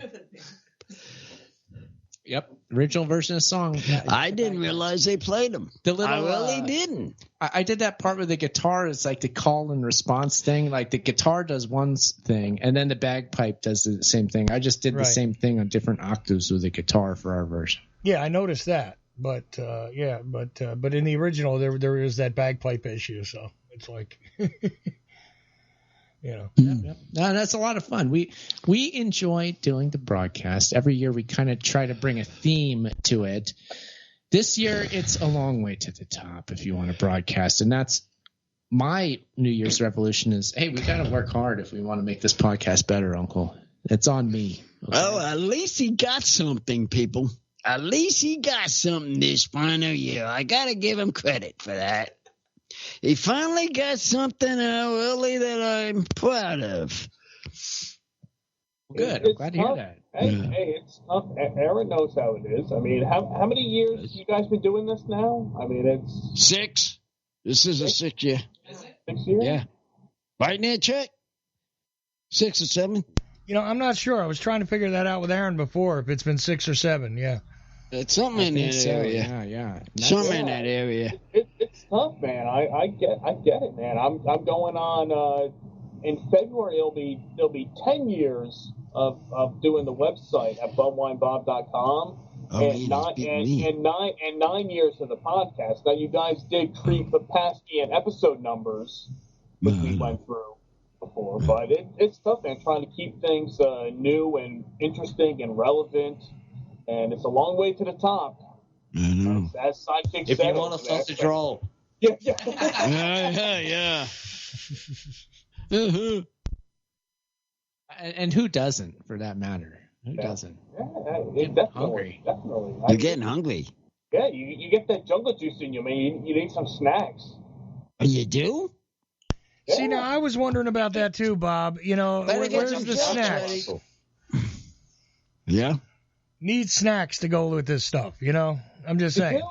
Yep, original version of the song. I didn't realize they played them. I really didn't. I did that part with the guitar. It's like the call and response thing. Like the guitar does one thing, and then the bagpipe does the same thing. I just did the same thing on different octaves with the guitar for our version. Yeah, I noticed that. But but in the original there is that bagpipe issue, so it's like Yep. No, that's a lot of fun. We enjoy doing the broadcast. Every year we kind of try to bring a theme to it. This year it's a long way to the top if you want to broadcast, and that's my New Year's resolution is, hey, we got to work hard if we want to make this podcast better, Uncle. It's on me. Okay? Well, at least he got something, people. At least he got something this final year. I got to give him credit for that. He finally got something early that I'm proud of. Good. I'm glad to hear that. Hey, it's tough. Aaron knows how it is. I mean, how many years you guys been doing this now? I mean, it's 6. This is a 6th year. 6 years? Yeah. Right now, check. 6 or 7. I'm not sure. I was trying to figure that out with Aaron before, if it's been 6 or 7, yeah. It's something in that area. Yeah. Something in that area. It's tough, man. I get it, man. I'm going on in February. It'll be 10 years of doing the website at bumwinebob.com. And 9 years of the podcast. Now, you guys did creep the Pasky and episode numbers, which we went through before, but it's tough, man. Trying to keep things new and interesting and relevant, and it's a long way to the top. As sidekick if said, you want a sausage roll. Yeah. Yeah. And who doesn't, for that matter? Who doesn't? Yeah, definitely. You're getting hungry. Yeah, you get that jungle juice in you, man. You need some snacks. You do? Yeah. See, now I was wondering about that too, Bob. Where's the snacks? Yeah. Need snacks to go with this stuff, I'm just saying.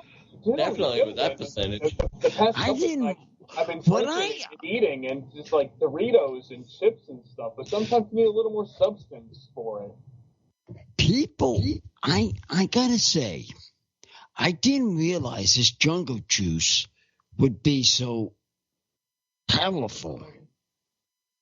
Definitely with that percentage. The past couple I've been drinking and eating and just like Doritos and chips and stuff, but sometimes you need a little more substance for it. People, I gotta say, I didn't realize this jungle juice would be so powerful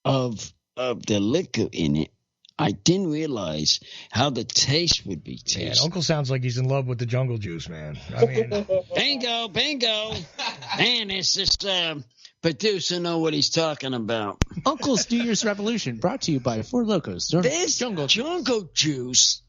of the liquor in it. I didn't realize how the taste would be tasted. Man, Uncle sounds like he's in love with the jungle juice, man. I mean, bingo. Man, it's just producer know what he's talking about. Uncle's New Year's Revolution, brought to you by Four Locos. This jungle juice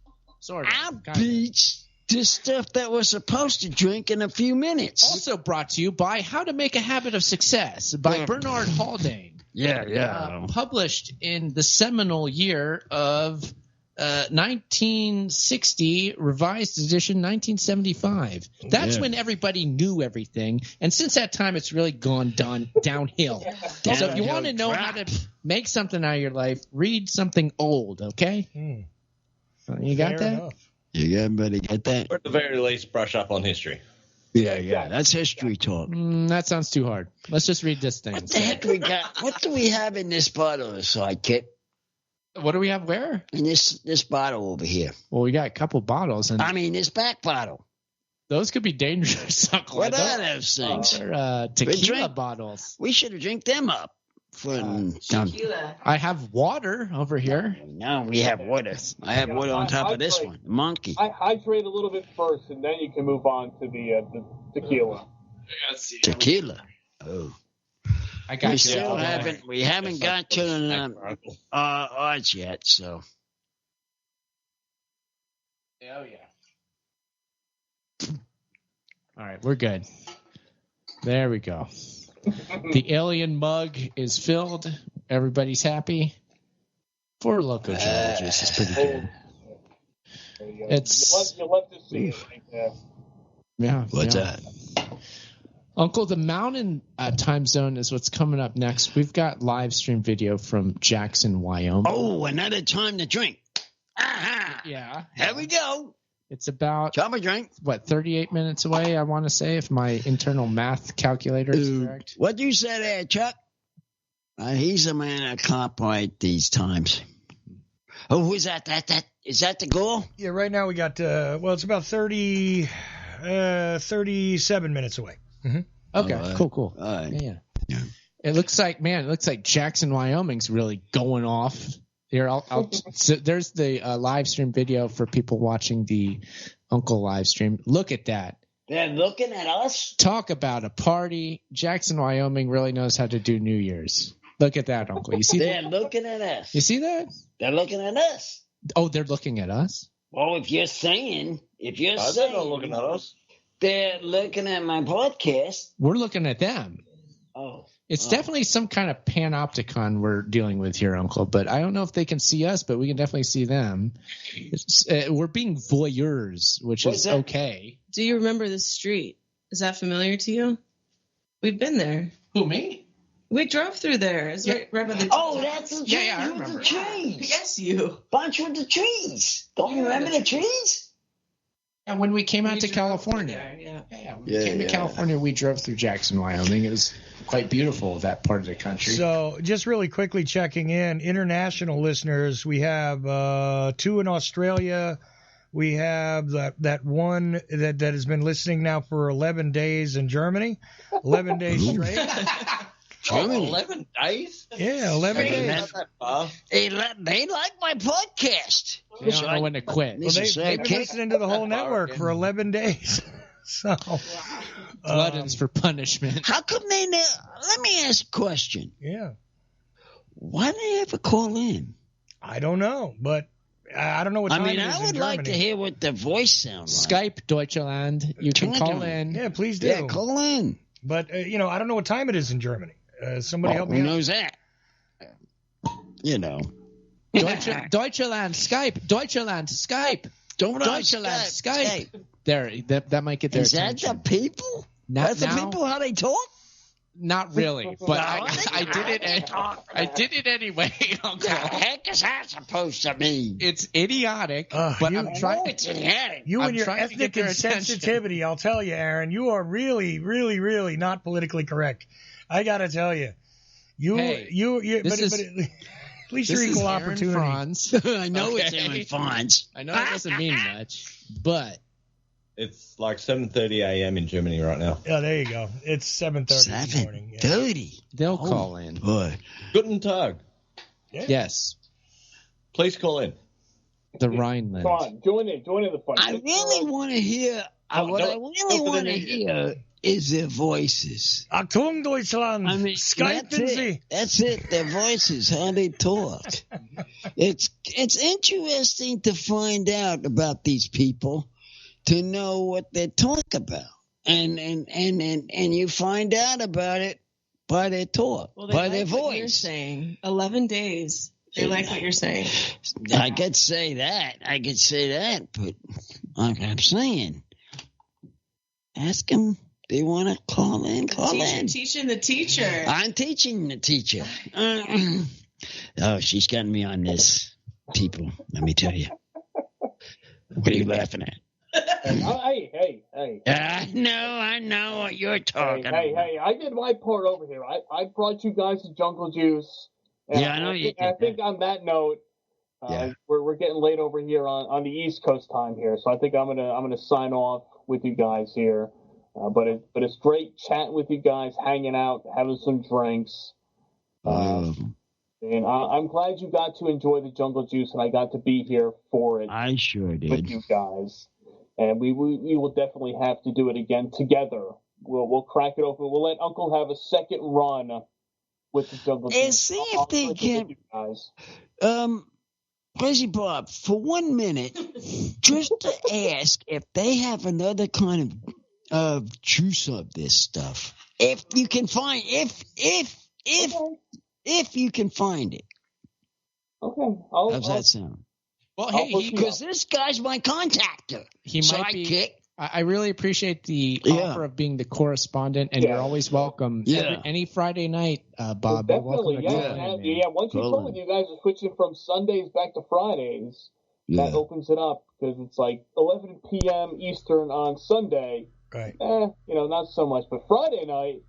outbeats the stuff that we're supposed to drink in a few minutes. Also brought to you by How to Make a Habit of Success by Bernard Haldane. Yeah. Published in the seminal year of 1960, revised edition 1975. That's when everybody knew everything. And since that time, it's really gone downhill. So if you want to know how to make something out of your life, read something old, okay? You got that? Enough. You everybody get that? Or at the very least, brush up on history. Yeah. That's history talk. That sounds too hard. Let's just read this thing. What the heck we got? What do we have in this bottle, sidekick? What do we have where? In this bottle over here. Well, we got a couple bottles. This back bottle. Those could be dangerous. What are those things? They're tequila bottles. We should have drank them up. Tequila. I have water over here. No, we have water. I have water on top of this one. Monkey. I hydrate a little bit first, and then you can move on to the tequila. Tequila. Oh. I got we still haven't. We haven't got to odds yet. So. Oh yeah. All right, we're good. There we go. The alien mug is filled. Everybody's happy. Four Loko challenges is pretty good. It's you love to see it right there. Yeah. What's that? Uncle, the mountain time zone is what's coming up next. We've got live stream video from Jackson, Wyoming. Oh, another time to drink. Aha. Yeah. Here we go. It's about, Chop a drink. 38 minutes away, I want to say, if my internal math calculator is correct. What you say there, Chuck? He's a man of copyright these times. Oh, who is that? Is that the goal? Yeah, right now we got, it's about 37 minutes away. Mm-hmm. Okay, cool. All right. Yeah. It looks like Jackson, Wyoming's really going off. Here, so there's the live stream video for people watching the Uncle live stream. Look at that. They're looking at us? Talk about a party. Jackson, Wyoming really knows how to do New Year's. Look at that, Uncle. You see They're that? looking at us. You see that? They're looking at us. Oh, they're looking at us? Well, if you're saying, they're not looking at us. They're looking at my podcast. We're looking at them. Oh. It's definitely some kind of panopticon we're dealing with here, Uncle. But I don't know if they can see us, but we can definitely see them. We're being voyeurs, which is okay. Do you remember this street? Is that familiar to you? We've been there. Who, me? We drove through there. It's right by the that's the trees I with remember. the trees. Yes, you. Bunch with the trees. Don't you remember the trees? And when we came out to California. When we came to California, we drove through Jackson, Wyoming. It was quite beautiful, that part of the country. So just really quickly checking in, international listeners, we have 2 in Australia. We have that one that has been listening now for 11 days in Germany. 11 days straight. Germany. 11 days? Yeah, 11 days. They like my podcast. They don't know when to quit. Well, they've been listening to the whole network for 11 days. So, Gluttons for punishment. How come they never? Let me ask a question. Yeah. Why do they ever call in? I don't know, but I don't know what time it is in Germany. I would like to hear what their voice sounds like. Skype Deutschland. You can call in. Yeah, please do. Yeah, call in. But, I don't know what time it is in Germany. Somebody help me Who out. knows that? You know. Deutschland, Skype. Deutschland, Skype. Deutschland, Skype. There, that might get their attention. Is that the people? That's the people how they talk? Not really, but I did it. I did it anyway, Uncle. The heck is that supposed to mean? It's idiotic, but I'm trying. It's idiotic. You and your ethnic insensitivity, I'll tell you, Aaron, you are really, really, really not politically correct. I gotta tell you, but at least you're equal opportunity. I know it's Aaron Franz. I know it doesn't mean much, but it's like 7:30 a.m. in Germany right now. Oh, there you go. It's 7:30 in the morning. 7:30. They'll call in. Boy. Guten Tag. Yeah. Yes. Please call in. The Rhineland. Come on, join in the fun. I really want to hear. What I really want to hear is their voices. Achtung, Deutschland. I mean, that's it. Their voices, how they talk. It's interesting to find out about these people, to know what they talk about, and you find out about it by their talk, by their voice. What you're saying 11 days. They like what you're saying. I could say that, but I'm saying, ask them. They want to call in. Teaching the teacher. I'm teaching the teacher. Oh, she's got me on this, people. Let me tell you. What are you laughing at? Hey. I know what you're talking about. Hey, I did my part over here. I brought you guys the Jungle Juice. And I know you did. I think on that note, we're getting late over here on the East Coast time here, so I think I'm gonna sign off with you guys here. But it's great chatting with you guys, hanging out, having some drinks. And I'm glad you got to enjoy the Jungle Juice, and I got to be here for it. I sure did. With you guys. And we will definitely have to do it again together. We'll crack it open. We'll let Uncle have a second run with the Jungle Juice. And see if they can. Crazy Bob, for 1 minute, just to ask if they have another kind of juice of this stuff. If you can find, if you can find it. Okay. How's that sound? Well, hey, because this guy's my contactor. He might be. I really appreciate the offer of being the correspondent, and you're always welcome. Any Friday night, Bob. Definitely, yeah. Once you told me you guys are switching from Sundays back to Fridays, that opens it up because it's like 11 p.m. Eastern on Sunday. Right. Not so much, but Friday night,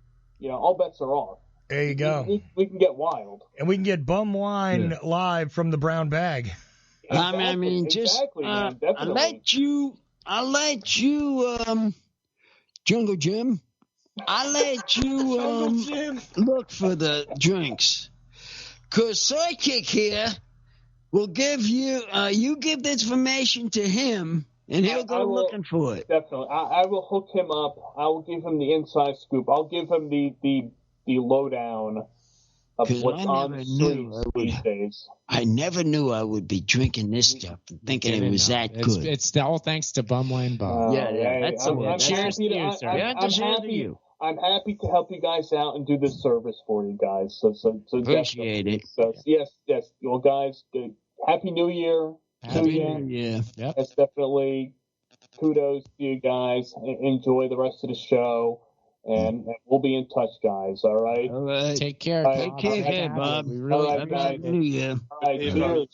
all bets are off. There you go. We can get wild, and we can get bum wine live from the brown bag. Exactly, I mean, just man, I'll let you, Jungle Jim. I'll let you look for the drinks. Because Sidekick here will give you, you give the information to him, And he'll go looking for it. Definitely. I will hook him up. I will give him the inside scoop. I'll give him the lowdown of what's on the streets these days. I never knew I would be drinking this stuff, thinking it was that good. It's all thanks to Bumwine Bob. That's cheers to you, sir. I'm happy to help you guys out and do this service for you guys. So appreciate it. So yes. Well, guys, Happy New Year. Happy New Year. Yep. That's definitely kudos to you guys. Enjoy the rest of the show. And we'll be in touch, guys. All right. All right. Take care. Take care, Bob. We really Happy New Year. All right. Cheers.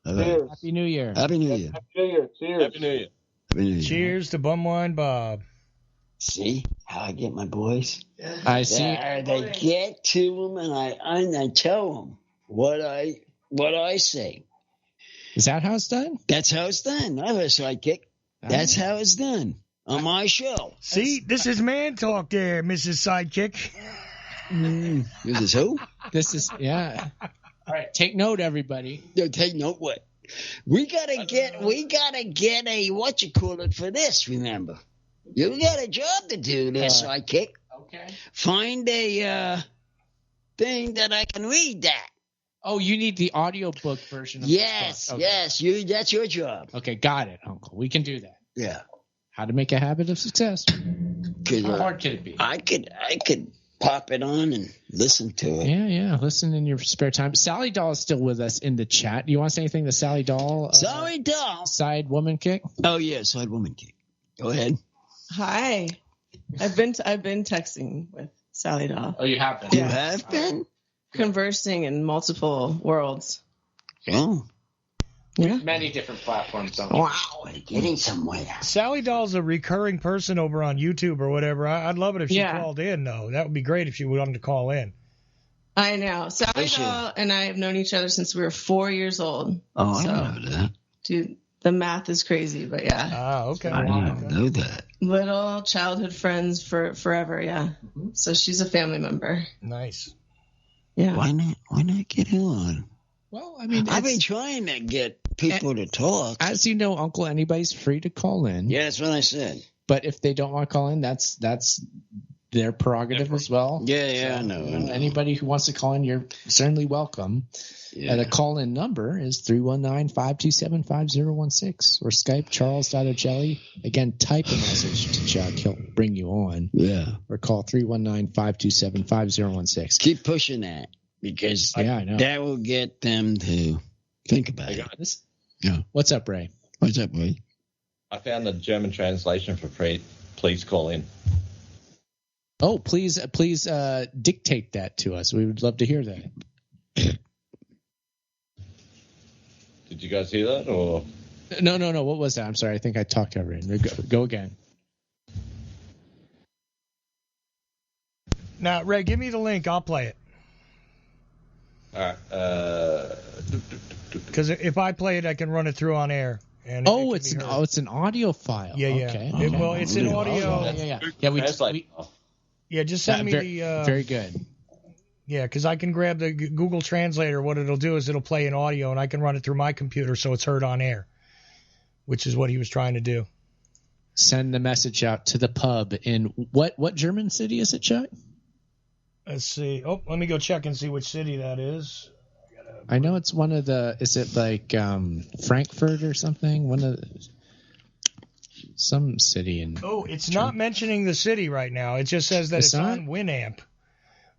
Cheers. Happy New Year. Happy New Year. Happy New Year. Cheers. Happy New Year. Happy New Year. Cheers to Bumwine Bob. See how I get my boys? I see. They get to them, and I tell them what I say. Is that how it's done? That's how it's done. I have a sidekick. That's how it's done on my show. See, this is man talk there, Mrs. Sidekick. This is who? This is, yeah. All right, take note, everybody. No, take note what? We gotta get a whatchamacallit for this, remember. You got a job to do there, sidekick. Okay. Find a thing that I can read that. Oh, you need the audiobook version of Yes, this book. yes, that's your job. Okay, got it, Uncle. We can do that. Yeah. How to make a habit of success. How hard could it be? I could pop it on and listen to it. Yeah. Listen in your spare time. Sally Doll is still with us in the chat. Do you want to say anything to Sally Doll? Sally Doll. Side woman kick? Oh, yeah, side woman kick. Go ahead. Hi. I've been texting with Sally Doll. Oh, you have been? You have been? Conversing in multiple worlds. Oh. Yeah. Many different platforms. Wow, we're getting somewhere. Sally Doll's a recurring person over on YouTube or whatever. I'd love it if she called in, though. That would be great if she wanted to call in. I know. Sally Doll and I have known each other since we were 4 years old. Oh, I know that. Dude, the math is crazy, but yeah. Ah, okay. I didn't know that. Little childhood friends for forever, yeah. Mm-hmm. So she's a family member. Nice. Yeah. Why not get her on? Well, I mean, I've been trying to get people to talk. As you know, Uncle, anybody's free to call in. Yeah, that's what I said. But if they don't want to call in, that's their prerogative as well. Yeah, I know. Anybody who wants to call in, you're certainly welcome. Yeah. The call-in number is 319-527-5016 or Skype Charles.Ocelli. Again, type a message to Chuck. He'll bring you on. Yeah. Or call 319-527-5016. Keep pushing that because I know. That will get them to think about it. This? Yeah. What's up, Ray? What's up, Ray? I found the German translation for please call in. Oh, please dictate that to us. We would love to hear that. Did you guys hear that? Or No. What was that? I'm sorry. I think I talked over it. Go again. Now, Ray, give me the link. I'll play it. All right. Because if I play it, I can run it through on air. And it's an audio file. Yeah. Okay. It's an audio. Yeah. Just send me the. Very good. Yeah, because I can grab the Google Translator. What it'll do is it'll play in audio, and I can run it through my computer so it's heard on air, which is what he was trying to do. Send the message out to the pub in what German city is it, Chuck? Let's see. Oh, let me go check and see which city that is. I know it's one of the. Is it like Frankfurt or something? Some city in. Oh, it's not mentioning the city right now. It just says that it's on Winamp.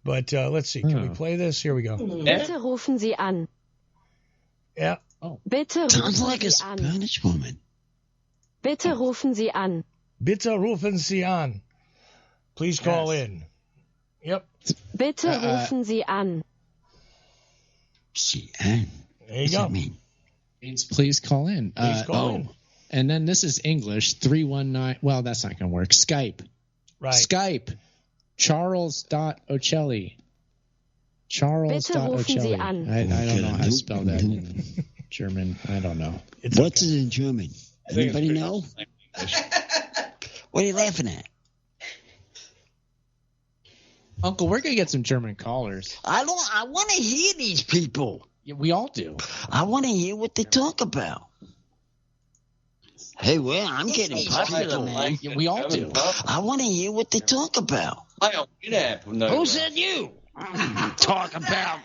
But let's see. Can we play this? Here we go. Bitte rufen Sie an. Yeah. Oh. Bitte rufen Sounds like a Sie an. Spanish woman. Bitte rufen Sie an. Bitte rufen Sie an. Please call in. Yep. Bitte rufen Sie an. Sie an. There you go. That mean? Means please call in. Please call in. And then this is English 319. Well, that's not going to work. Skype. Right. Skype. Charles.Ocelli. Charles.Ocelli. I don't know how to spell that in German. I don't know. What's it in German? Anybody know? What are you laughing at? Uncle, we're going to get some German callers. I want to hear these people. Yeah, we all do. I want to hear what they talk about. Hey, well, I'm getting popular, man. We all do. I want to hear what they talk about. Who said you? Talk about.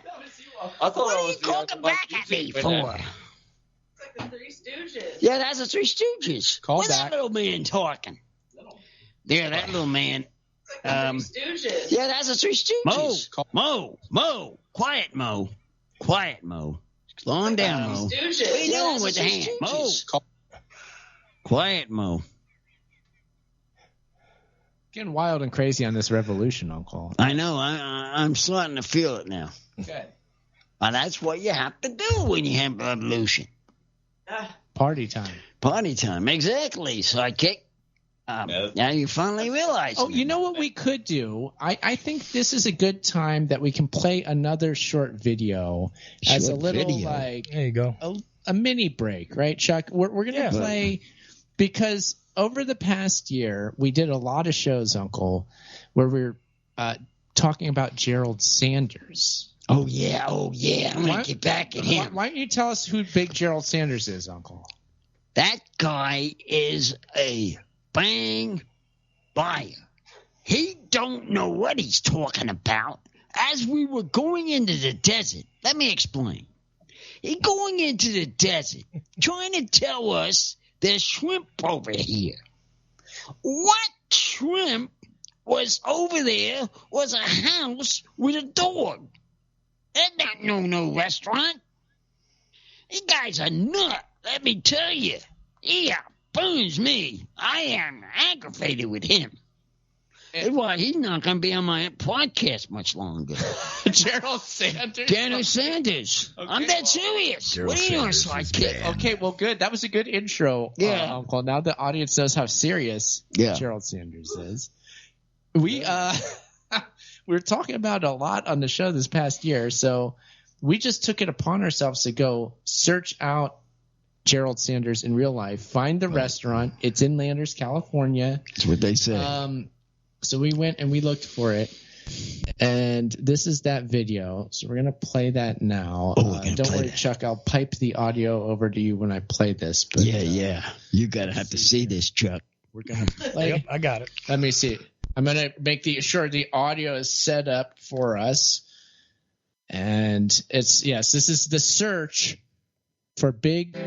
What are you talking back at me for? It's like the Three Stooges. Yeah, that's the Three Stooges. Where's that little man talking? Yeah, that little man. Three Stooges. Yeah, that's the Three Stooges. Mo. Quiet, Mo. Slow him down, Mo. Stooges. What are you doing with the hand? Mo. Quiet, Mo. Getting wild and crazy on this revolution, Uncle. I know. I'm starting to feel it now. Okay. Well, that's what you have to do when you have revolution. Party time. Exactly, sidekick. Now you finally realize. Oh, you know what we could do? I think this is a good time that we can play another short video as a little like there you go. A mini break, right, Chuck? We're going to play because over the past year we did a lot of shows, Uncle, where we're talking about Jerald Sanders. Oh yeah. I'm going to get back at him. Why don't you tell us who Big Jerald Sanders is, Uncle? That guy is a bang buyer. He don't know what he's talking about. As we were going into the desert, let me explain. He going into the desert, trying to tell us there's shrimp over here. What shrimp was over there was a house with a dog. That's not no restaurant. You guys are nut, let me tell you. He burns me. I am aggravated with him. That's why he's not going to be on my podcast much longer. Jerald Sanders. Okay, I'm dead serious. What are you doing, sidekick? Okay, well, good. That was a good intro, Uncle. Now the audience knows how serious Jerald Sanders is. We were talking about a lot on the show this past year, so we just took it upon ourselves to go search out Jerald Sanders in real life, find the restaurant. It's in Landers, California. That's what they say. So we went and we looked for it, and this is that video. So we're gonna play that now. Don't worry, Chuck. I'll pipe the audio over to you when I play this. But, yeah. You gotta have to see this, Chuck. We're gonna play. Yep, I got it. Let me see. I'm gonna make sure the audio is set up for us, and this is the search for Big. Look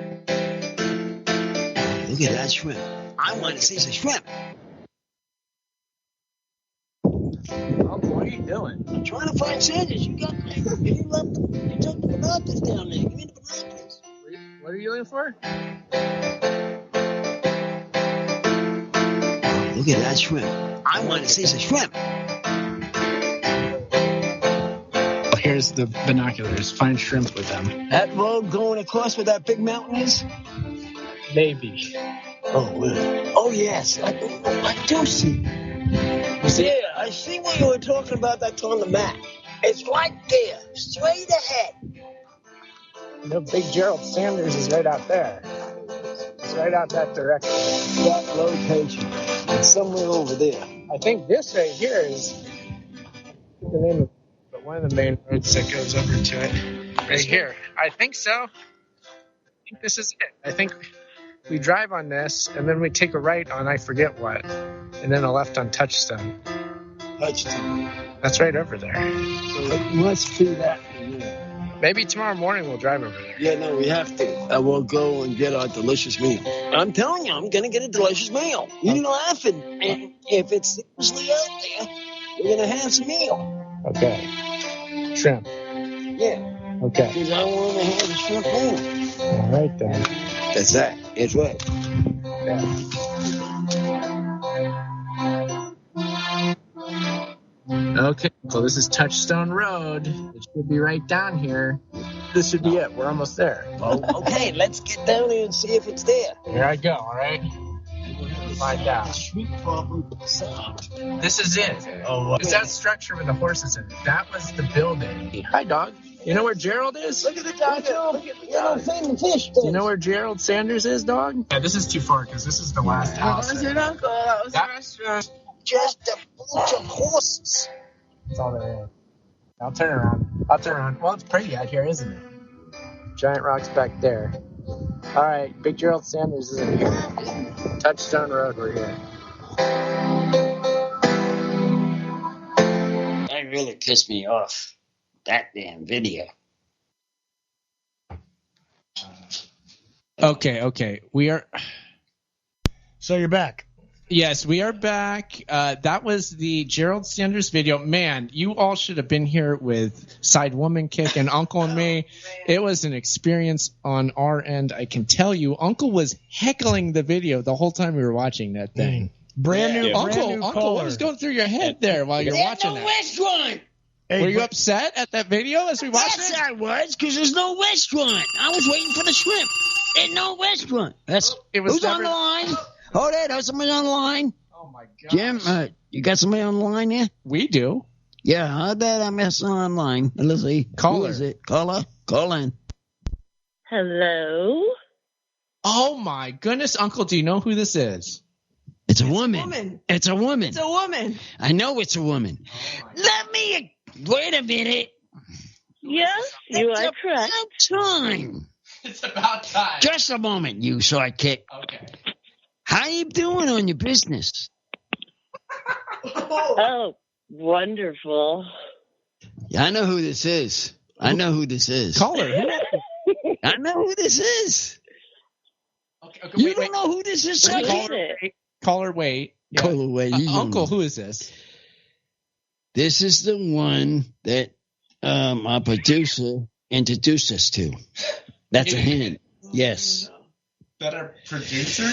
at that shrimp. I want to see some shrimp. What are you doing? I'm trying to find Sanders. You took the binoculars down there. Give me the binoculars. What are you looking for? Look at that shrimp. I want to see some shrimp. Here's the binoculars. Find shrimp with them. That road going across where that big mountain is? Maybe. Oh, really? Oh, yes. I do see. Yeah, I see what you were talking about. That's on the map. It's right there, straight ahead. Big Jerald Sanders is right out there. It's right out that direction. That location. It's somewhere over there. I think this right here is the name of one of the main roads that goes over to it. Right here. I think so. I think this is it. I think we drive on this, and then we take a right on I forget what, and then a left on Touchstone. That's right over there. So it must be that. Maybe tomorrow morning we'll drive over there. Yeah, no, we have to. We'll go and get our delicious meal. I'm telling you, I'm going to get a delicious meal. You're laughing. And if it's seriously out there, we're going to have some meal. Okay. Shrimp. Yeah. Okay. Because I want to have a shrimp meal. All right, then. That's that. It's right. Yeah. Okay, so this is Touchstone Road. It should be right down here. This should be it. We're almost there. Oh, okay, let's get down here and see if it's there. Here I go, all right? Find out. This is it. Oh, it's that structure with the horses in it. That was the building. Hi, dog. You know where Jerald is? Look at the dog. Look at the dog feeding fish. Do you know where Jerald Sanders is, dog? Yeah, this is too far because this is the last house. That was your uncle. That was the restaurant. Just a bunch of horses. That's all there is. I'll turn around. Well, it's pretty out here, isn't it? Giant rocks back there. All right, Big Jerald Sanders isn't here. Touchstone Road, we're here. That really pissed me off. That damn video. Okay. We are. So you're back. Yes, we are back. That was the Jerald Sanders video. Man, you all should have been here with Side Woman Kick and Uncle and me. It was an experience on our end. I can tell you, Uncle was heckling the video the whole time we were watching that thing. Brand new Uncle, caller. what was going through your head there while you're watching that? Restaurant. Hey, were you upset at that video as we watched Yes, it? I was, because there's no restaurant. I was waiting for the shrimp. There's no restaurant. Who's on the line? Hold it. There's somebody on the line. Oh, my God. Jim, you got somebody on the line here? We do. Yeah, I bet I'm messing online. Let's see. Who is it? Caller? Call in. Hello? Oh, my goodness, Uncle, do you know who this is? It's a woman. It's a woman. It's a woman. I know it's a woman. Wait a minute. Yes, you are correct. It's about time. It's about time. Just a moment, you sidekick. Okay. How you doing on your business? Oh, wonderful. I know who this is. Caller, who? I know who this is. Okay, You don't know who this is, Caller, wait. Yeah. Caller, wait. Uncle, who is this? This is the one that our producer introduced us to. That's a hint. Yes. Better producer?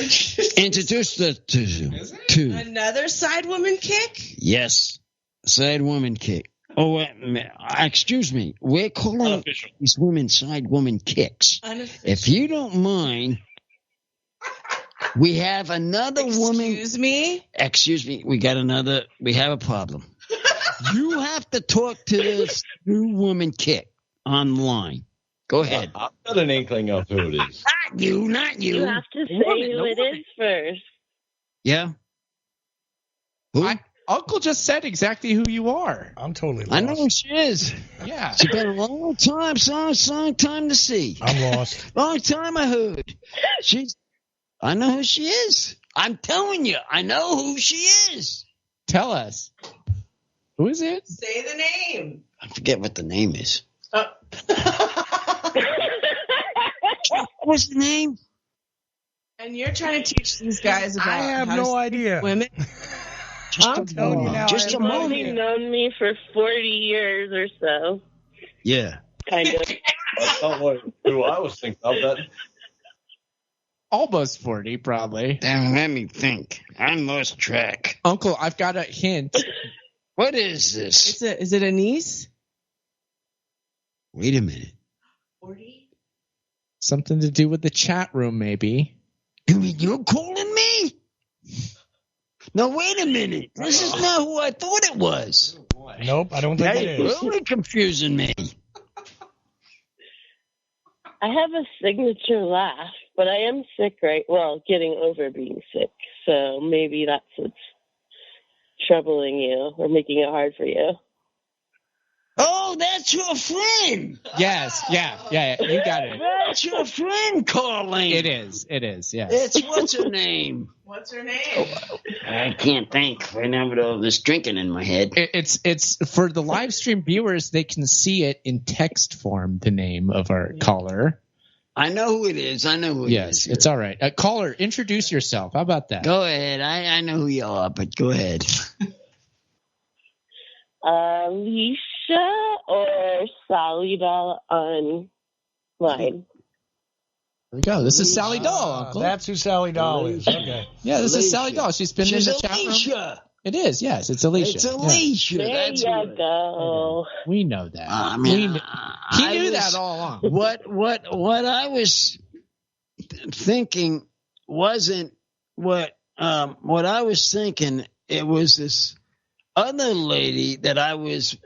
Introduced us to. Another Side Woman Kick? Yes. Side woman kick. Oh, excuse me. We're calling these women side woman kicks. If you don't mind, we have another woman. Excuse me. We have a problem. You have to talk to this new woman kick online. Go ahead. I've got an inkling of who it is. Not you. You have to say who it is first. Yeah. Who? Uncle just said exactly who you are. I'm totally lost. I know who she is. Yeah. She's been a long time, long time to see. I'm lost. Long time I heard. I know who she is. I'm telling you, I know who she is. Tell us. Who is it? Say the name. I forget what the name is. What's the name? And you're trying to teach these guys about I have how no to idea. women. I'm telling you now. Just a You've only moment. known me for 40 years or so. Yeah. Kind of. That's not who I was thinking of. That. Almost 40, probably. Damn, let me think. I lost track. Uncle, I've got a hint. What is this? Is it a niece? Wait a minute. 40? Something to do with the chat room, maybe. You mean you're calling me? No, wait a minute. This is not who I thought it was. Nope, I don't think it You're is. really confusing me. I have a signature laugh, but I am sick getting over being sick. So maybe that's what's troubling you or making it hard for you. Oh, that's your friend. Yes, yeah, you got it. That's your friend calling. It is, yes. It's what's her name? What's her name? I can't think right now with all this drinking in my head. It's for the live stream viewers, they can see it in text form, the name of our caller. I know who it is. Yes, it's all right. Caller, introduce yourself. How about that? Go ahead. I know who you are, but go ahead. Alicia or Sally Doll online? There we go. This is Sally Doll, Uncle. That's who Sally Doll is. Okay. Yeah, this is Sally Doll. She's been in the chat room. It is, yes. It's Alicia. It's Alicia. There That's you go. We know that. He knew that all along. What I was thinking wasn't what I was thinking. It was this other lady that I was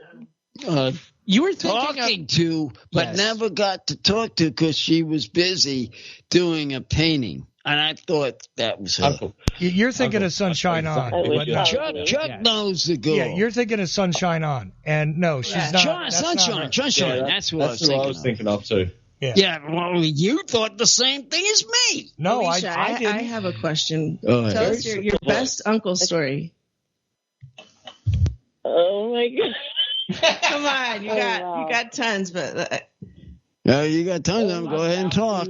you were talking to, but Yes. never got to talk to because she was busy doing a painting. And I thought that was her. You're thinking of Sunshine On. but no. Chuck knows the girl. Yeah, you're thinking of Sunshine On. And no, she's not. Sunshine. That's what I was thinking of. Too. Yeah, well, you thought the same thing as me. No, Alicia, I didn't. I have a question. Go Tell ahead. us your best uncle story. Oh my god! Come on, you got tons, but You got tons of them. Go ahead and talk.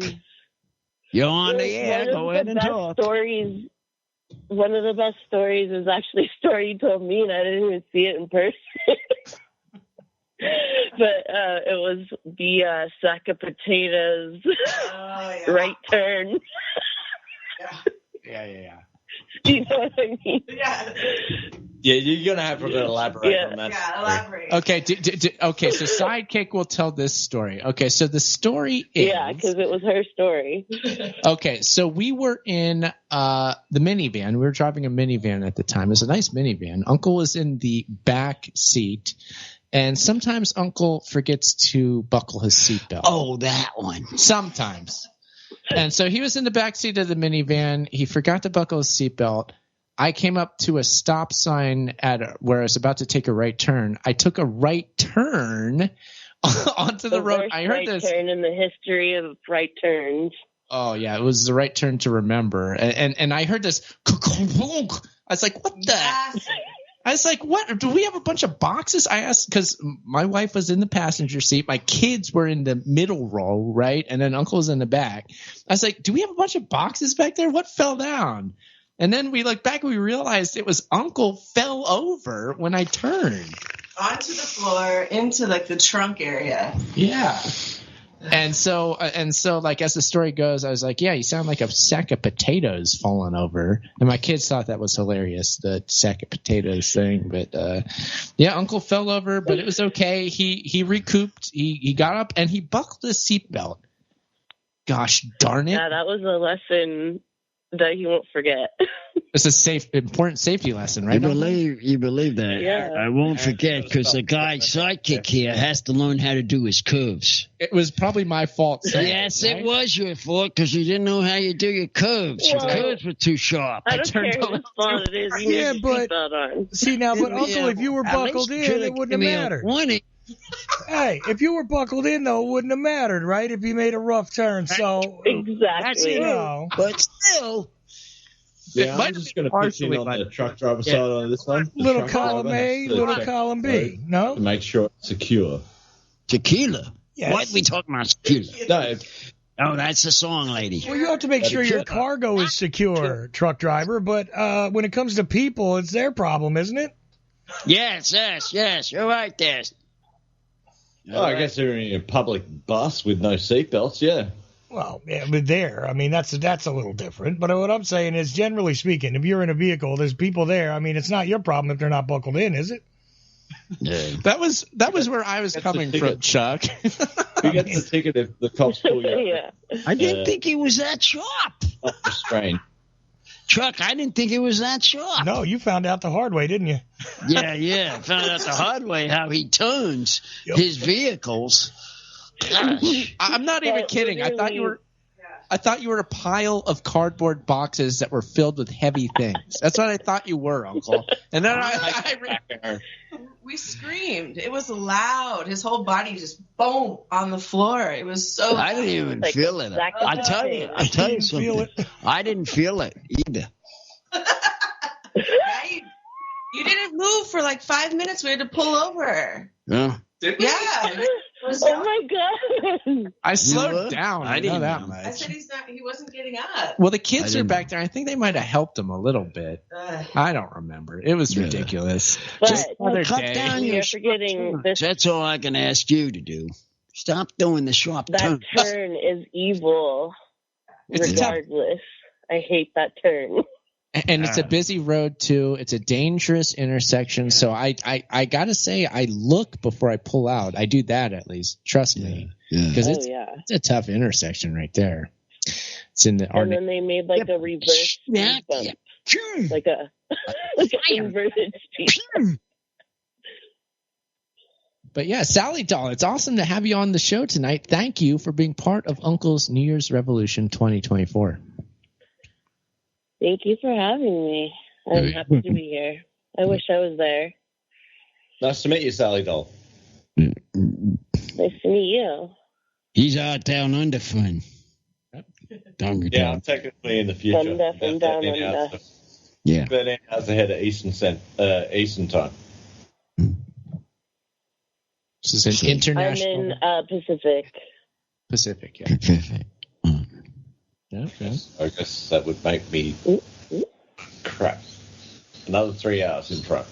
You're on the air. Go ahead and talk. One of the best stories is actually a story you told me, and I didn't even see it in person. But it was the sack of potatoes right turn. Yeah. You know what I mean? Yeah, you're going to have to elaborate on that. Yeah, elaborate. Okay, okay, so Sidekick will tell this story. Okay, so the story is... Yeah, because it was her story. Okay, so we were in the minivan. We were driving a minivan at the time. It was a nice minivan. Uncle was in the back seat, and sometimes Uncle forgets to buckle his seatbelt. Oh, that one. Sometimes. And so he was in the back seat of the minivan. He forgot to buckle his seatbelt. I came up to a stop sign where I was about to take a right turn. I took a right turn onto the road. I heard this turn in the history of right turns. Oh yeah, it was the right turn to remember. And I heard this. I was like, what the? I was like, what? Do we have a bunch of boxes? I asked because my wife was in the passenger seat. My kids were in the middle row, right? And then Uncle was in the back. I was like, do we have a bunch of boxes back there? What fell down? And then we looked back and we realized it was Uncle fell over when I turned. Onto the floor, into like the trunk area. Yeah. And so like as the story goes, I was like, yeah, you sound like a sack of potatoes falling over. And my kids thought that was hilarious, the sack of potatoes thing. But yeah, Uncle fell over, but it was okay. He recouped. He got up and he buckled his seatbelt. Gosh darn it. Yeah, that was a lesson that he won't forget. It's a important safety lesson, right? You believe that? Yeah. I won't forget because the guy Sidekick here has to learn how to do his curves. It was probably my fault. Yes, right? It was your fault because you didn't know how you do your curves. Your curves were too sharp. I don't care whose fault it is. You need your seatbelt on. See now, but Uncle, if you were buckled in, it wouldn't have mattered. Hey, if you were buckled in, though, it wouldn't have mattered, right? If you made a rough turn, so exactly. You know. But still. Yeah, I'm just going to pitch in on the truck driver side on this one. Little column A, little column B. No? To make sure it's secure. Tequila? Yes. What are we talking about? Tequila? No. Oh, that's the song lady. Well, you have to make sure your cargo is secure, truck driver. But when it comes to people, it's their problem, isn't it? Yes. You're right there. Oh, I guess they're in a public bus with no seatbelts, yeah. Well, yeah, but I mean, that's a little different. But what I'm saying is, generally speaking, if you're in a vehicle, there's people there. I mean, it's not your problem if they're not buckled in, is it? Yeah. That was where I was coming from, Chuck. Who gets the ticket if the cops pull you up? Yeah. I didn't think he was that sharp. Restrained. Chuck, I didn't think he was that sharp. No, you found out the hard way, didn't you? Yeah. Found out the hard way how he turns his vehicles. Gosh. I'm not even kidding. I thought you were a pile of cardboard boxes that were filled with heavy things. That's what I thought you were, Uncle. And then we screamed. It was loud. His whole body just boom on the floor. It was so. I didn't even feel it. I tell you something. I didn't feel it either. You didn't move for like 5 minutes. We had to pull over. Yeah. Yeah. Oh my god! I slowed down. I didn't know that know. much. I said he wasn't getting up. Well, the kids are back there. I think they might have helped him a little bit. I don't remember. It was ridiculous. But just another cut day. down your forgetting this. That's all I can ask you to do. Stop doing the sharp turns. That turn is evil. Regardless, I hate that turn. And it's a busy road too. It's a dangerous intersection. So I gotta say, I look before I pull out. I do that at least. Trust me, because it's a tough intersection right there. It's in the. And then they made like a reverse speed bump, like a inverted speed. But yeah, Sally Doll, it's awesome to have you on the show tonight. Thank you for being part of Uncle's New Year's Revolution 2024. Thank you for having me. I'm happy to be here. I wish I was there. Nice to meet you, Sally Doll. Nice to meet you. He's our down under friend. Yeah, I'm technically in the future. Thunder from down under. Yeah. 13 hours ahead of Eastern time. This is an international. I'm in Pacific. Pacific, yeah. Pacific. Yeah, okay. I guess that would make me crap. Another 3 hours in front.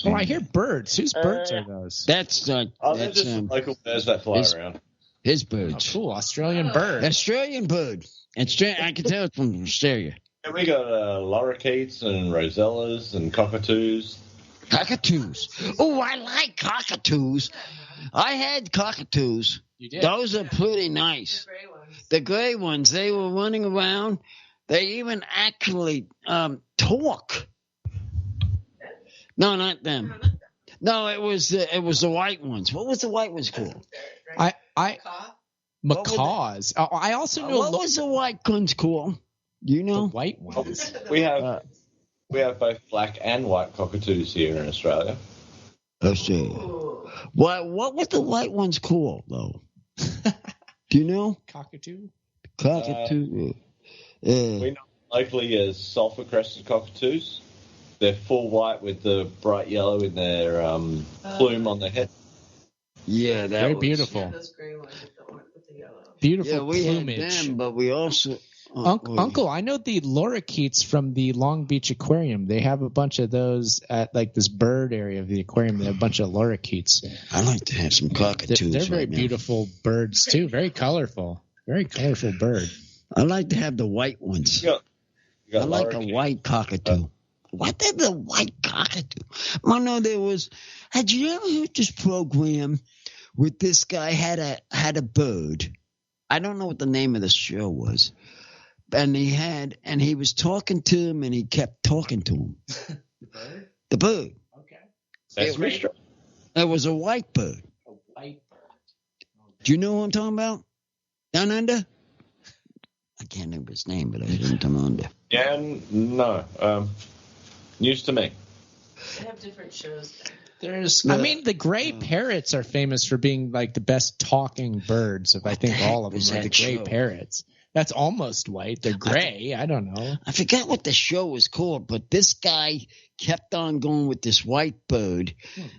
Oh, I hear birds. Whose birds are those? That's they're just local birds that fly around. His birds. Oh, cool, Australian bird. Australian bird. I can tell it's from Australia. Yeah, we got lorikeets and rosellas and cockatoos. Cockatoos. Oh, I like cockatoos. I had cockatoos. You did? Those are pretty nice. The gray ones. They were running around. They even actually talk. No, not them. No, it was the white ones. What was the white ones called? Macaws. I also know. What was the white ones called? Do you know? The white ones. We have both black and white cockatoos here in Australia. Australia. What was the white ones called though? Do you know? Cockatoo. We know locally as sulphur-crested cockatoos. They're full white with the bright yellow in their plume on their head. Yeah, very beautiful. Yeah, those gray ones with the yellow. Beautiful yeah, we plumage. had them, but we also. Uncle, I know the lorikeets from the Long Beach Aquarium. They have a bunch of those at like this bird area of the aquarium. They have a bunch of lorikeets. I like to have some cockatoos. They're very beautiful birds too. Very colorful. Very colorful bird. I like to have the white ones. You got I like a white cockatoo. What is the white cockatoo? I know there was. Had you ever heard this program with this guy had a bird? I don't know what the name of the show was. And he was talking to him, and he kept talking to him. The bird? The bird. Okay. It was a white bird. A white bird. Do you know what I'm talking about? Down under? I can't remember his name, but I heard him down under. Yeah, no. News to me. They have different shows. I mean, the gray parrots are famous for being like the best talking birds of I think all of them are the gray parrots. That's almost white. They're gray. I don't know. I forgot what the show was called, but this guy kept on going with this white bird,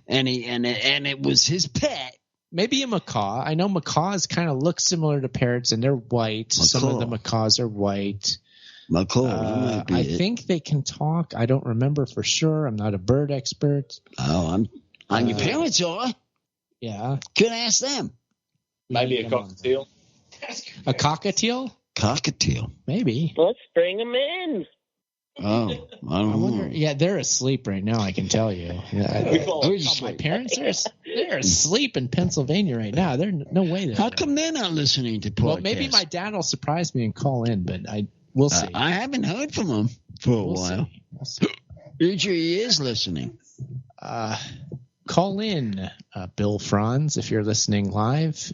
and it was his pet. Maybe a macaw. I know macaws kind of look similar to parrots, and they're white. Macaw. Some of the macaws are white. Macaw. I think they can talk. I don't remember for sure. I'm not a bird expert. Oh, your parents are. Yeah. Could ask them. Maybe a cockatiel. A cockatiel? Cockatiel. Maybe. Let's bring them in. Oh, I don't know. Yeah, they're asleep right now, I can tell you. My parents, they're asleep in Pennsylvania right now. They're no way. How come they're not listening to podcasts? Well, maybe my dad will surprise me and call in, but we'll see. I haven't heard from him for a while. We'll see. Usually he is listening. Call in, Bill Franz, if you're listening live.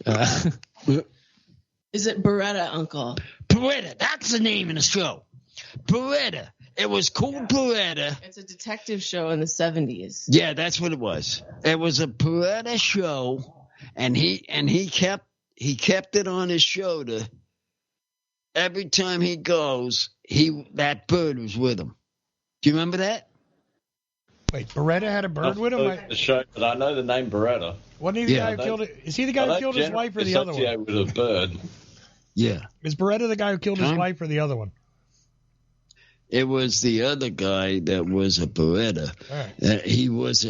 Is it Beretta, Uncle? Beretta. That's the name of the show. Beretta. It was called Beretta. It's a detective show in the 70s. Yeah, that's what it was. It was a Beretta show, and he kept it on his shoulder. Every time he goes, that bird was with him. Do you remember that? Wait, Beretta had a bird with him? The show, but I know the name Beretta. Wasn't he the guy who killed it? Is he the guy who killed his wife or the other one? With a bird. Yeah. Is Beretta the guy who killed his wife or the other one? It was the other guy that was a Beretta. Right. He was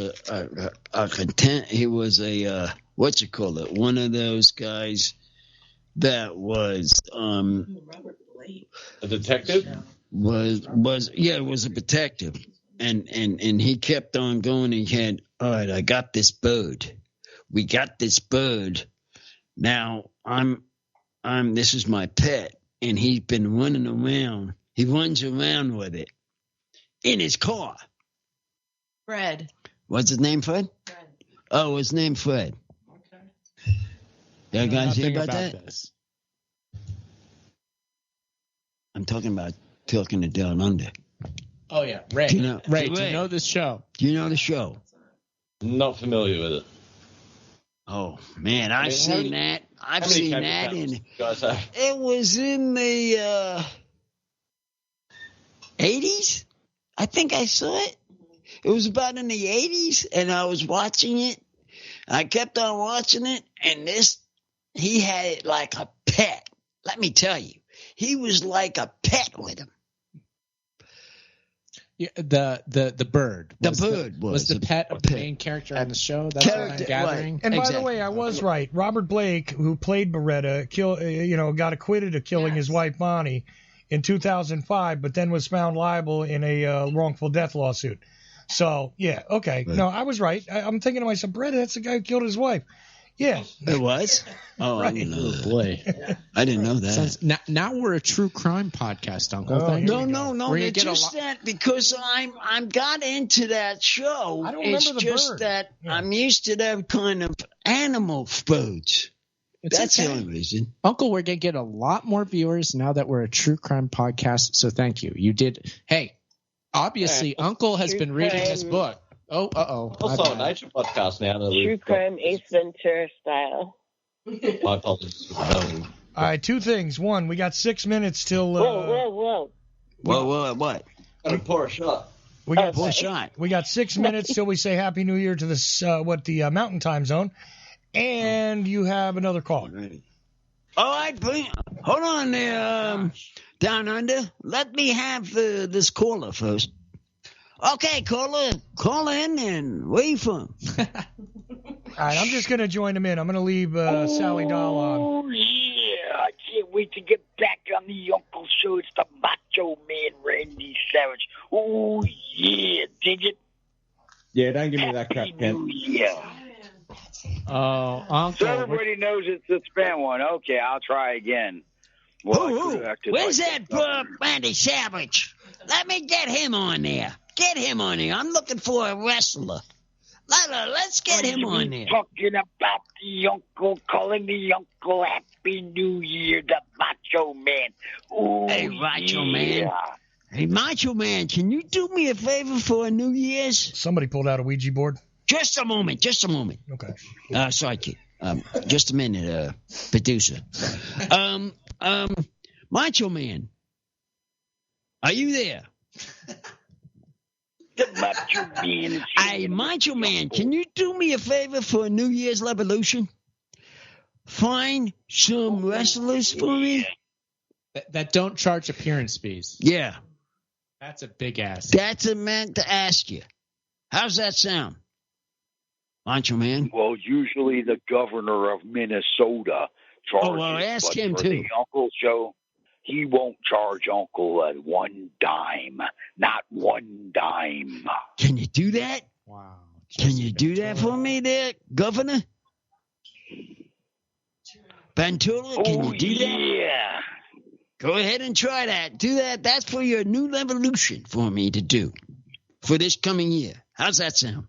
he was a what's it called? One of those guys that was Robert Blake. A detective? It was a detective. And he kept on going. He had, all right, I got this bird. We got this bird. Now this is my pet, and he's been running around. He runs around with it in his car. Fred. What's his name, Fred? Fred. Oh, his name Fred. Okay. You guys hear about that? This. I'm talking to Down Under. Oh, yeah. Ray. Do you know this show? Do you know the show? Not familiar with it. Oh man, I've seen that. I've seen that it was in the 80s. I think I saw it. It was about in the 80s, and I was watching it. I kept on watching it, and he had it like a pet. Let me tell you, he was like a pet with him. Yeah, the bird. Was the pet of the main character on the show. That's what I'm gathering. Right. And by the way, I was right. Robert Blake, who played Beretta, got acquitted of killing his wife Bonnie in 2005, but then was found liable in a wrongful death lawsuit. So yeah, okay. Right. No, I was right. I'm thinking to myself, Beretta, that's the guy who killed his wife. Yeah, it was. Oh, right. I didn't know that. Boy, I didn't know that. Now we're a true crime podcast, Uncle. No. It's just that because I'm got into that show. I don't remember the just bird. That I'm used to that kind of animal foods. That's the only reason. Uncle, we're gonna get a lot more viewers now that we're a true crime podcast. So thank you. You did. Hey, obviously, Uncle has been reading this book. Also a nature podcast now. True crime, Ace Ventura style. My apologies. All right, two things. One, we got 6 minutes till. Whoa. What? Gotta pour a shot. We got 6 minutes till we say Happy New Year to this the Mountain Time Zone, and you have another call. All right, hold on there, Down Under. Let me have this caller first. Okay, caller, call in and where you from? All right, I'm just going to join him in. I'm going to leave Sally Dahl on. Oh, yeah. I can't wait to get back on the Uncle Show. It's the Macho Man, Randy Savage. Oh, yeah. Dig it? Yeah, don't give me that crap, Ken. Yeah. Oh, Uncle. So everybody knows it's the spam one. Okay, I'll try again. Well, where's that Randy Savage? Let me get him on there. Get him on there. I'm looking for a wrestler. Let's get him on there. Talking about the Uncle, calling the Uncle Happy New Year, the Macho Man. Ooh, hey, Macho Man. Hey, Macho Man, can you do me a favor for a New Year's? Somebody pulled out a Ouija board. Just a moment. Okay. Sidekick. Just a minute, producer. Macho Man, are you there? Hey, Macho Man, can you do me a favor for a New Year's revolution? Find some wrestlers for me. That don't charge appearance fees. Yeah. That's a big ask. That's a man to ask you. How's that sound, Macho Man? Well, usually the governor of Minnesota charges. Oh, well, ask him for too. The Uncle Show, he won't charge Uncle at one dime. Not one dime. Can you do that? Wow. Can you do that for me there, Governor? Ventura, can you do that? Yeah. Go ahead and try that. Do that. That's for your new revolution for me to do for this coming year. How's that sound?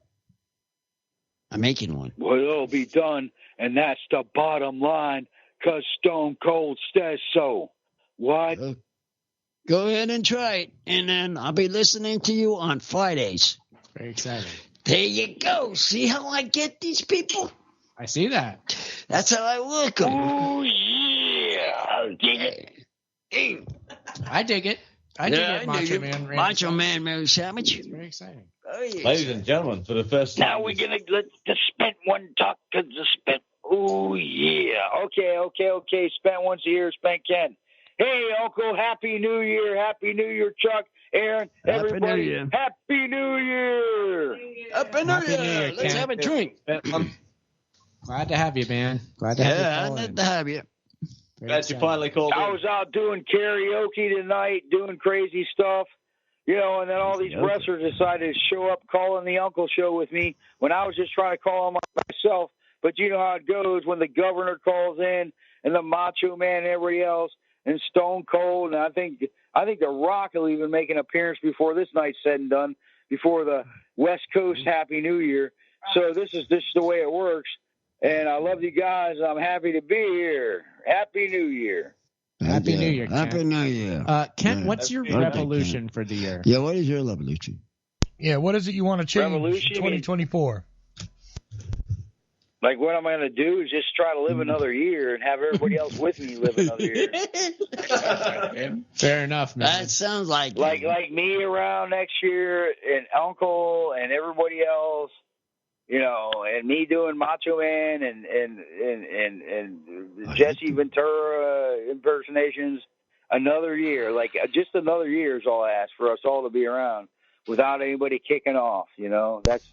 I'm making one. Well, it'll be done, and that's the bottom line, because Stone Cold says so. What? Go ahead and try it, and then I'll be listening to you on Fridays. Very exciting. There you go. See how I get these people? I see that. That's how I work them. Oh, yeah. Dig it. Hey. I dig it. I dig it, Macho Man. Macho Man, Mary Savage. It's very exciting. Oh, yes. Ladies and gentlemen, for the first time. Now we're going to let the spent one talk to the spent. Oh, yeah. Okay. Spent once a year, spent Ken. Hey, Uncle, Happy New Year. Happy New Year, Chuck, Aaron, everybody. Happy New Year. Happy New Year. Happy New Year. Let's have a drink. Glad to have you, man. Glad to have you. Yeah, glad to have you. Glad you finally called I was out doing karaoke tonight, doing crazy stuff, and then all these wrestlers decided to show up calling the Uncle Show with me when I was just trying to call them myself. But you know how it goes when the governor calls in and the Macho Man and everybody else and Stone Cold. And I think The Rock will even make an appearance before this night's said and done, before the West Coast Happy New Year. So this is the way it works. And I love you guys. I'm happy to be here. Happy New Year. Happy New Year, Ken. Happy New Year. Ken, what's your revolution for the year? Yeah, what is your revolution? Yeah, what is it you want to change Revolution? 2024? Like, what I'm going to do is just try to live another year and have everybody else with me live another year. Fair enough, man. That sounds like me around next year, and Uncle and everybody else, you know, and me doing Macho Man and Jesse Ventura impersonations. Another year, like just another year is all I ask for us all to be around without anybody kicking off. You know, that's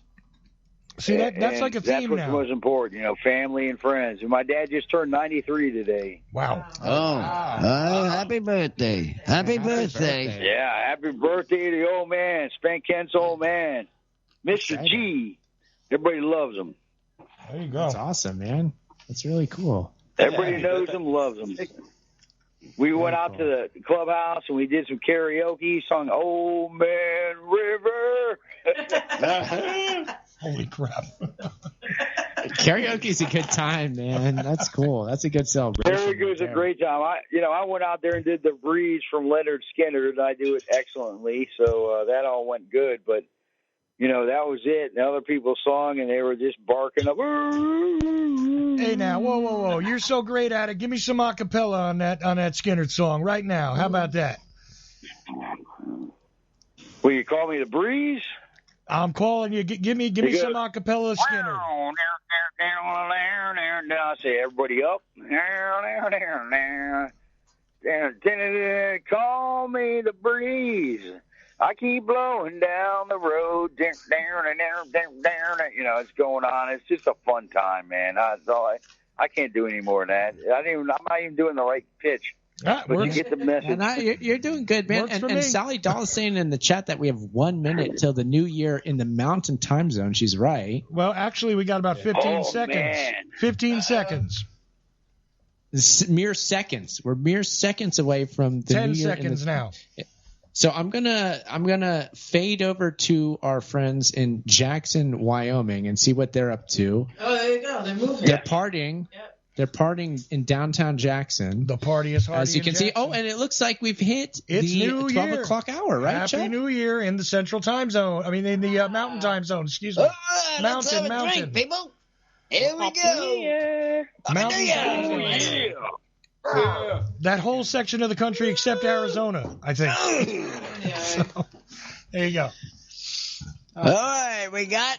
like a theme that's what's now. most important. You know, family and friends. And my dad just turned 93 today. Wow! Happy birthday! Happy birthday! Yeah, happy birthday to the old man, Spank Kent's old man, Mr. G. Everybody loves him. There you go. That's awesome, man. That's really cool. Everybody knows him, loves him. We went out to the clubhouse and we did some karaoke, sung Old Man River. Holy crap. Karaoke's a good time, man. That's cool. That's a good celebration. Karaoke was a great time. I went out there and did The Breeze from Leonard Skinner, and I do it excellently. So that all went good. But, you know, that was it. And other people sung, and they were just barking up. Hey, now, whoa. You're so great at it. Give me some a cappella on that Skinner song right now. How about that? Will you call me The Breeze? I'm calling you. Give me some a cappella Skinner. I say, everybody up. Call me The Breeze. I keep blowing down the road. You know, it's going on. It's just a fun time, man. I can't do any more than that. I'm not even doing the right pitch. But you get the message. You're doing good, man. And Sally Dahl is saying in the chat that we have 1 minute till the new year in the Mountain Time Zone. She's right. Well, actually, we got about 15 seconds. Man. 15 seconds. Mere seconds. We're mere seconds away from the 10 new year. 10 seconds now. So I'm gonna fade over to our friends in Jackson, Wyoming, and see what they're up to. Oh, there you go. They're moving. They're partying. Yep. They're partying in downtown Jackson. The party is hard. As you can see. Oh, and it looks like we've hit the 12 o'clock hour, right, Happy Chuck? New Year in the Central Time Zone. I mean, in the Mountain Time Zone. Excuse me. Let's have a drink, people. Here we go. Mountain Time Zone. Yeah. That whole section of the country except Arizona, I think. So, there you go. All right, we got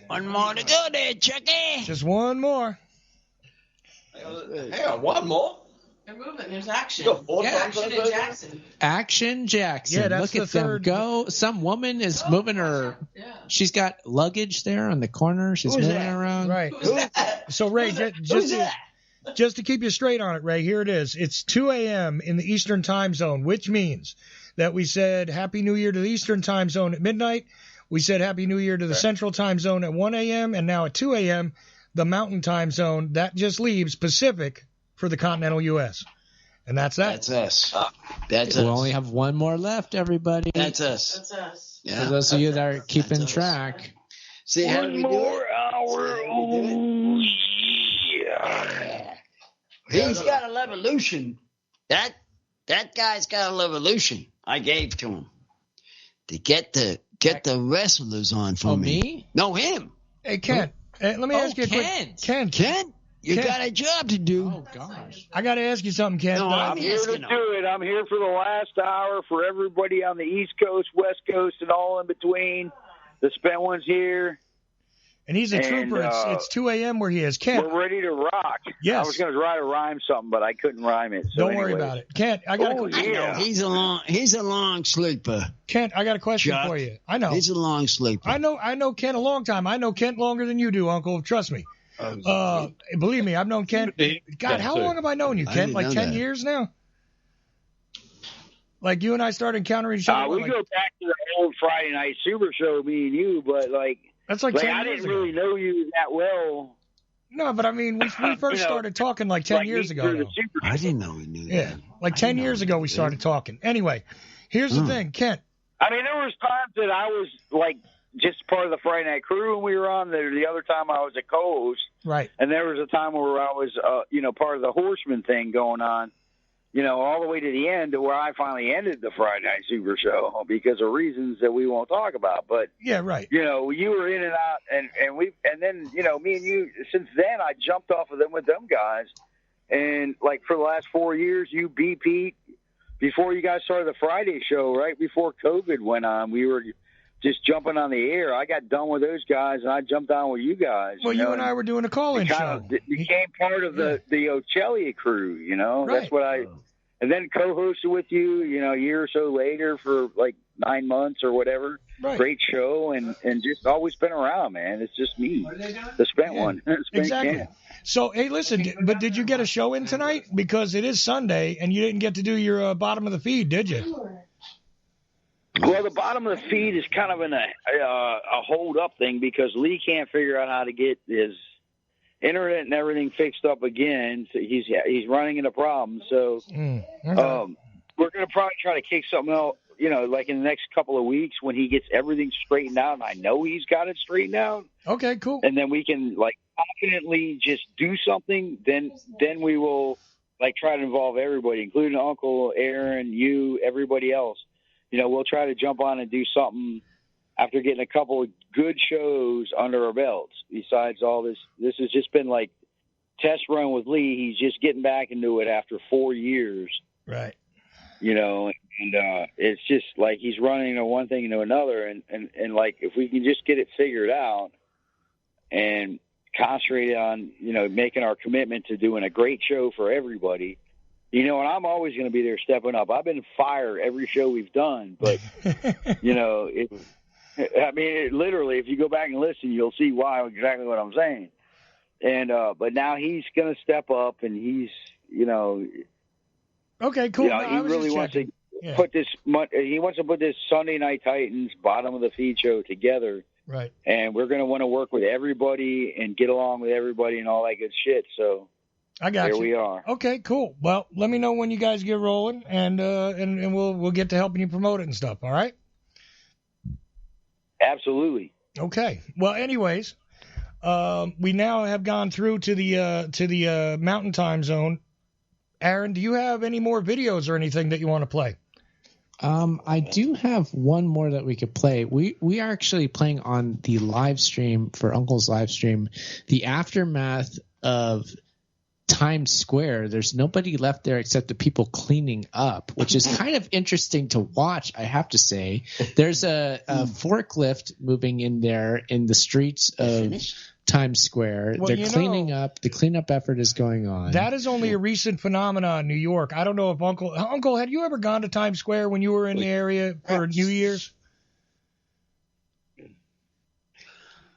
one more to go there, Chucky. Just one more. Hang on, one more? They're moving. There's action. Action in Jackson. Action Jackson. Yeah, that's Look at the them third. go. Some woman is moving her. Yeah. She's got luggage there on the corner. She's moving around. Right. So, Ray, just to keep you straight on it, Ray, here it is. It's 2 a.m. in the Eastern Time Zone, which means that we said Happy New Year to the Eastern Time Zone at midnight. We said Happy New Year to the Central Time Zone at 1 a.m. And now at 2 a.m., the Mountain Time Zone. That just leaves Pacific for the continental U.S. And that's that. That's us. That's We'll us. only have one more left, everybody. That's us. That's us. Yeah. For those of you that are keeping track. See how do we do it? Hour. Oh, yeah. He's got a revolution. That guy's got a revolution. I gave to him to get the wrestlers on for me. Me? No, him. Hey, Kent, let me ask you a quick. Kent, you got a job to do. Oh gosh. I got to ask you something, Kent. No, I'm here to do it. I'm here for the last hour for everybody on the East Coast, West Coast, and all in between. The spent one's here. And he's a trooper. It's 2 a.m. where he is. Kent. We're ready to rock. Yes. I was going to try to rhyme something, but I couldn't rhyme it. So Don't worry about it. Kent, I got He's a long sleeper. Kent, I got a question Chuck. for you. I know. He's a long sleeper. I know Kent a long time. I know Kent longer than you do, Uncle. Trust me. Believe me, I've known Kent. God, how long have I known you, Kent? Like 10 years now? Like you and I started encountering each other? We go back to the old Friday Night Super Show, me and you, but that's like 10 I years didn't ago. really know you that well. No, but I mean, we first started talking like 10 years ago. Though. I didn't know we knew that. Yeah, like 10 years ago we started talking. Anyway, here's the thing, Kent. I mean, there was times that I was just part of the Friday Night Crew when we were on there. The other time I was a co-host. Right. And there was a time where I was, part of the Horseman thing going on. all the way to the end to where I finally ended the Friday Night Super Show because of reasons that we won't talk about. But yeah, right. You were in and out, and then me and you. Since then, I jumped off of them with them guys, and like for the last 4 years, you beat Pete before you guys started the Friday show. Right before COVID went on, we were just jumping on the air. I got done with those guys, and I jumped on with you guys. Well, you and I were doing a call-in show. Became part of the Ocelli crew, Right. That's what and then co-hosted with you, a year or so later for like 9 months or whatever. Right. Great show, and just always been around, man. It's just me, the spent one. Exactly. Can. So, hey, listen, but did you get a show in tonight? Because it is Sunday, and you didn't get to do your bottom of the feed, did you? Well, the bottom of the feed is kind of in a hold-up thing because Lee can't figure out how to get his internet and everything fixed up again. So he's running into problems. So we're going to probably try to kick something out, like in the next couple of weeks when he gets everything straightened out, and I know he's got it straightened out. Okay, cool. And then we can, confidently just do something. Then we will, try to involve everybody, including Uncle, Aaron, you, everybody else. We'll try to jump on and do something after getting a couple of good shows under our belts. Besides all this has just been like test run with Lee. He's just getting back into it after 4 years. Right. And it's just like he's running one thing into another. And if we can just get it figured out and concentrate on, making our commitment to doing a great show for everybody. And I'm always going to be there stepping up. I've been fired every show we've done, but, literally, if you go back and listen, you'll see why exactly what I'm saying. And, but now he's going to step up and he's, okay, cool. He really wants to put this Sunday Night Titans bottom of the feed show together. Right. And we're going to want to work with everybody and get along with everybody and all that good shit. So, I got you. Here we are. Okay, cool. Well, let me know when you guys get rolling, and we'll get to helping you promote it and stuff. All right? Absolutely. Okay. Well, anyways, we now have gone through to the Mountain Time Zone. Aaron, do you have any more videos or anything that you want to play? I do have one more that we could play. We are actually playing on the live stream for Uncle's live stream, the aftermath of Times Square. There's nobody left there except the people cleaning up, which is kind of interesting to watch, I have to say. There's a forklift moving in there in the streets of Times Square. Well, they're cleaning up. The cleanup effort is going on. That is only a recent phenomenon in New York. I don't know if Uncle, had you ever gone to Times Square when you were in the area for New Year's?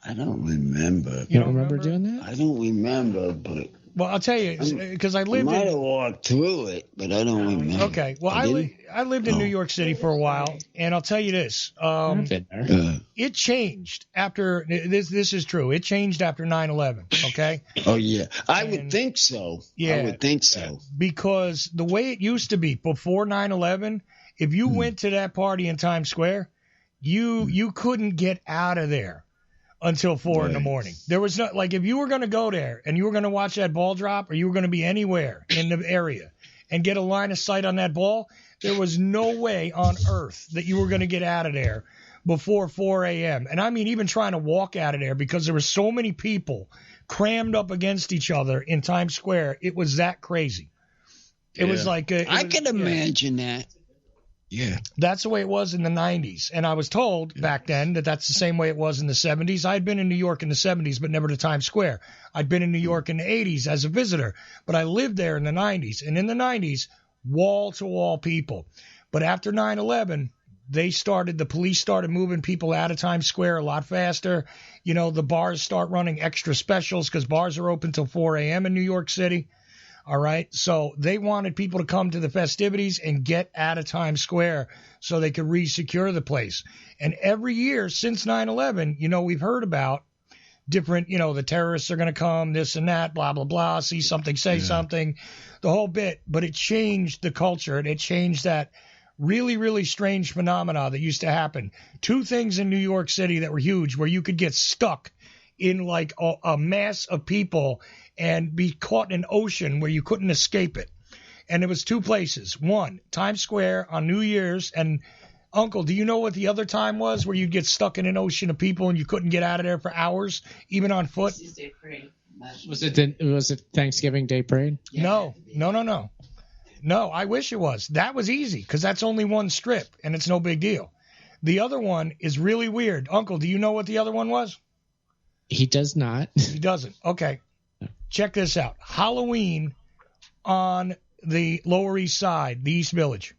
I don't remember. You don't remember doing that? I don't remember, but... Well, I'll tell you, because I lived I might have walked through it, but I don't remember. Okay. Well, I lived in New York City for a while, and I'll tell you this. It changed after, this is true, it changed after 9/11, okay? Oh, yeah. I would think so. Yeah. I would think so. Because the way it used to be before 9/11, if you went to that party in Times Square, you couldn't get out of there until 4 in the morning. There was no, if you were going to go there and you were going to watch that ball drop, or you were going to be anywhere in the area and get a line of sight on that ball, there was no way on earth that you were going to get out of there before 4 a.m. And I mean, even trying to walk out of there, because there were so many people crammed up against each other in Times Square. It was that crazy. It was like... I can imagine that. Yeah. That's the way it was in the 90s. And I was told back then that that's the same way it was in the 70s. I'd been in New York in the 70s, but never to Times Square. I'd been in New York in the 80s as a visitor, but I lived there in the 90s. And in the 90s, wall-to-wall people. But after 9/11, the police started moving people out of Times Square a lot faster. The bars start running extra specials because bars are open till 4 a.m. in New York City. All right. So they wanted people to come to the festivities and get out of Times Square so they could re-secure the place. And every year since 9/11, we've heard about different, the terrorists are going to come, this and that, blah, blah, blah, see something, say something, the whole bit. But it changed the culture, and it changed that really, really strange phenomena that used to happen. Two things in New York City that were huge, where you could get stuck in a mass of people and be caught in an ocean where you couldn't escape it. And it was two places. One, Times Square on New Year's. And, Uncle, do you know what the other time was where you'd get stuck in an ocean of people and you couldn't get out of there for hours, even on foot? Was it Thanksgiving Day Parade? No. No, I wish it was. That was easy because that's only one strip, and it's no big deal. The other one is really weird. Uncle, do you know what the other one was? He does not. He doesn't. Okay. Check this out. Halloween on the Lower East Side, the East Village.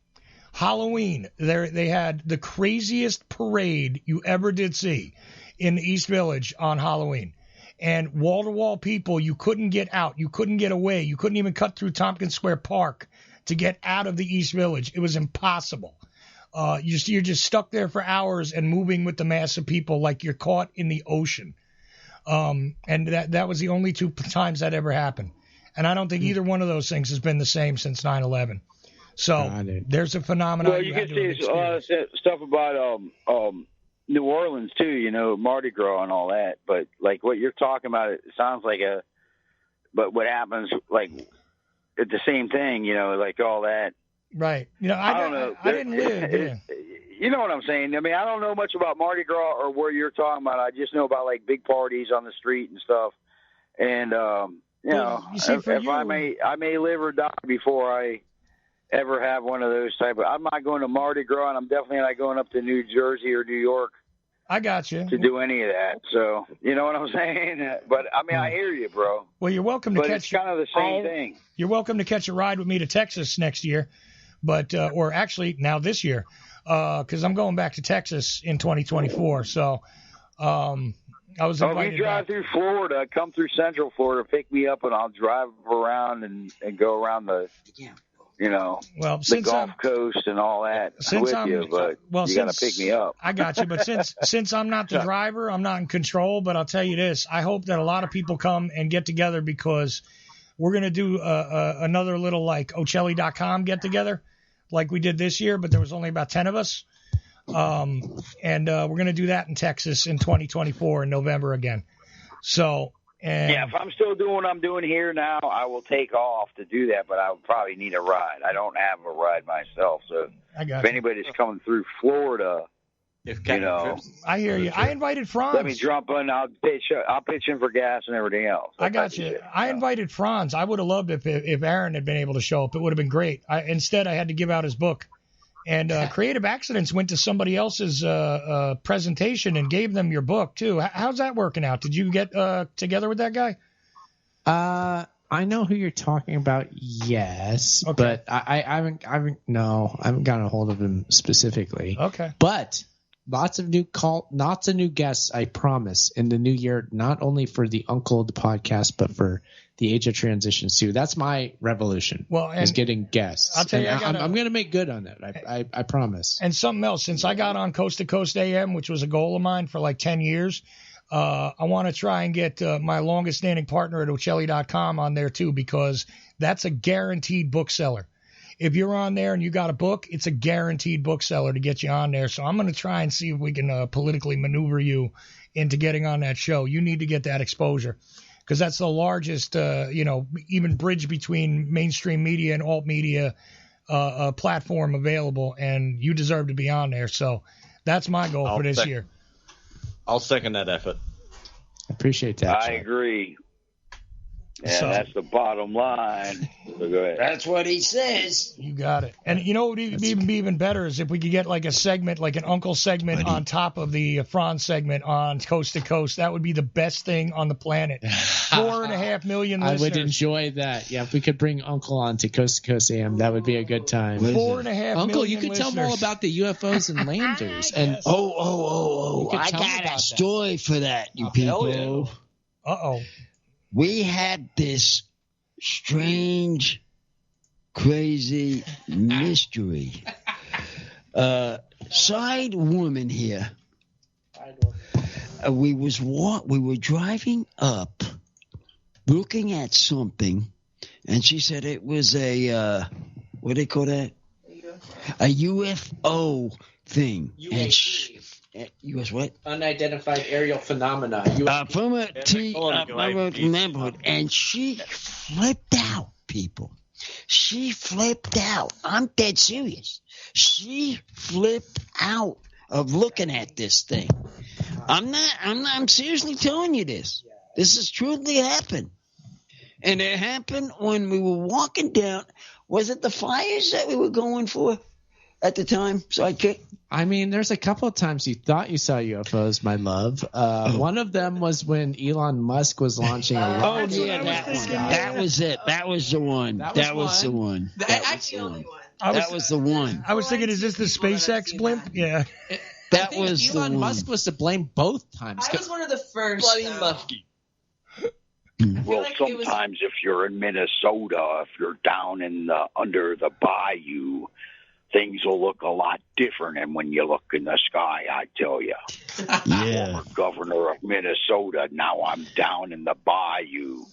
Halloween, they had the craziest parade you ever did see in the East Village on Halloween. And wall-to-wall people, you couldn't get out. You couldn't get away. You couldn't even cut through Tompkins Square Park to get out of the East Village. It was impossible. You're just stuck there for hours and moving with the mass of people like you're caught in the ocean. And that was the only two times that ever happened. And I don't think either one of those things has been the same since 9/11. So there's a phenomenon. Well, you can see a lot of stuff about New Orleans too, you know, Mardi Gras and all that. But like what you're talking about, it sounds like but what happens like at the same thing, you know, like all that. Right. You know, I don't know. I didn't live. Yeah. You know what I'm saying? I mean, I don't know much about Mardi Gras or where you're talking about. I just know about like big parties on the street and stuff. And you know, I may live or die before I ever have one of those type of. I'm not going to Mardi Gras, and I'm definitely not going up to New Jersey or New York. I got you. To do any of that. So, you know what I'm saying? But I mean, I hear you, bro. Well, you're welcome to but catch. It's kind of the same thing. You're welcome to catch a ride with me to Texas next year, but or actually now this year, because I'm going back to Texas in 2024. So, I was invited. If you drive through Florida, come through Central Florida, pick me up, and I'll drive around and go around the. You know, the Gulf Coast and all that with you, but you got to pick me up. I got you, but since I'm not the driver, I'm not in control. But I'll tell you this: I hope that a lot of people come and get together because we're gonna do another little like Ocelli.com get together, like we did this year, but there was only about 10 of us, and we're gonna do that in Texas in 2024 in November again. So. Yeah, if I'm still doing what I'm doing here now, I will take off to do that, but I'll probably need a ride. I don't have a ride myself, so if anybody's coming through Florida, you know. I hear you. I invited Franz. Let me jump in. I'll pitch in for gas and everything else. I got you. I invited Franz. I would have loved if Aaron had been able to show up. It would have been great. Instead, I had to give out his book. And Creative Accidents went to somebody else's presentation and gave them your book, too. How's that working out? Did you get together with that guy? I know who you're talking about, yes. Okay. But I haven't gotten a hold of him specifically. Okay. But lots of new guests, I promise, in the new year, not only for the Uncle, the podcast, but for the Age of Transitions too. That's my revolution. Is getting guests. I'll tell you, I'm going to make good on that. I promise. And something else, since I got on Coast to Coast AM, which was a goal of mine for like 10 years, I want to try and get my longest standing partner at Ocelli.com on there too, because that's a guaranteed bookseller. If you're on there and you got a book, it's a guaranteed bookseller to get you on there. So I'm going to try and see if we can politically maneuver you into getting on that show. You need to get that exposure. Because that's the largest, even bridge between mainstream media and alt media platform available, and you deserve to be on there. So that's my goal for this year. I'll second that effort. I appreciate that. I agree. And that's the bottom line. So go ahead. That's what he says. You got it. And you know what would be even better is if we could get like a segment, like an Uncle segment on top of the Franz segment on Coast to Coast. That would be the best thing on the planet. 4.5 million listeners. I would enjoy that. Yeah, if we could bring Uncle on to Coast AM, that would be a good time. 4.5 million Uncle, you could tell them all about the UFOs and landers. And I got a story for that, you people. Uh-oh. We had this strange, crazy mystery. Side woman here. We were driving up, looking at something, and she said it was a what do they call that? A UFO thing. U.S. what? Unidentified aerial phenomena. From a neighborhood, and she flipped out, people. She flipped out. I'm dead serious. She flipped out of looking at this thing. I'm seriously telling you this. This has truly happened. And it happened when we were walking down. Was it the fires that we were going for at the time, Sidekick? I mean, there's a couple of times you thought you saw UFOs, my love. One of them was when Elon Musk was launching a rocket. Oh, yeah, that one. That was it. That was the one. That was the one. That was the one. I was thinking, is this the SpaceX blimp? Yeah. That was the one. Elon Musk was to blame both times. I was one of the first. Bloody Muskie. Well, sometimes if you're in Minnesota, if you're down in under the bayou, things will look a lot different than when you look in the sky, I tell you. Yeah. Former governor of Minnesota, now I'm down in the bayou.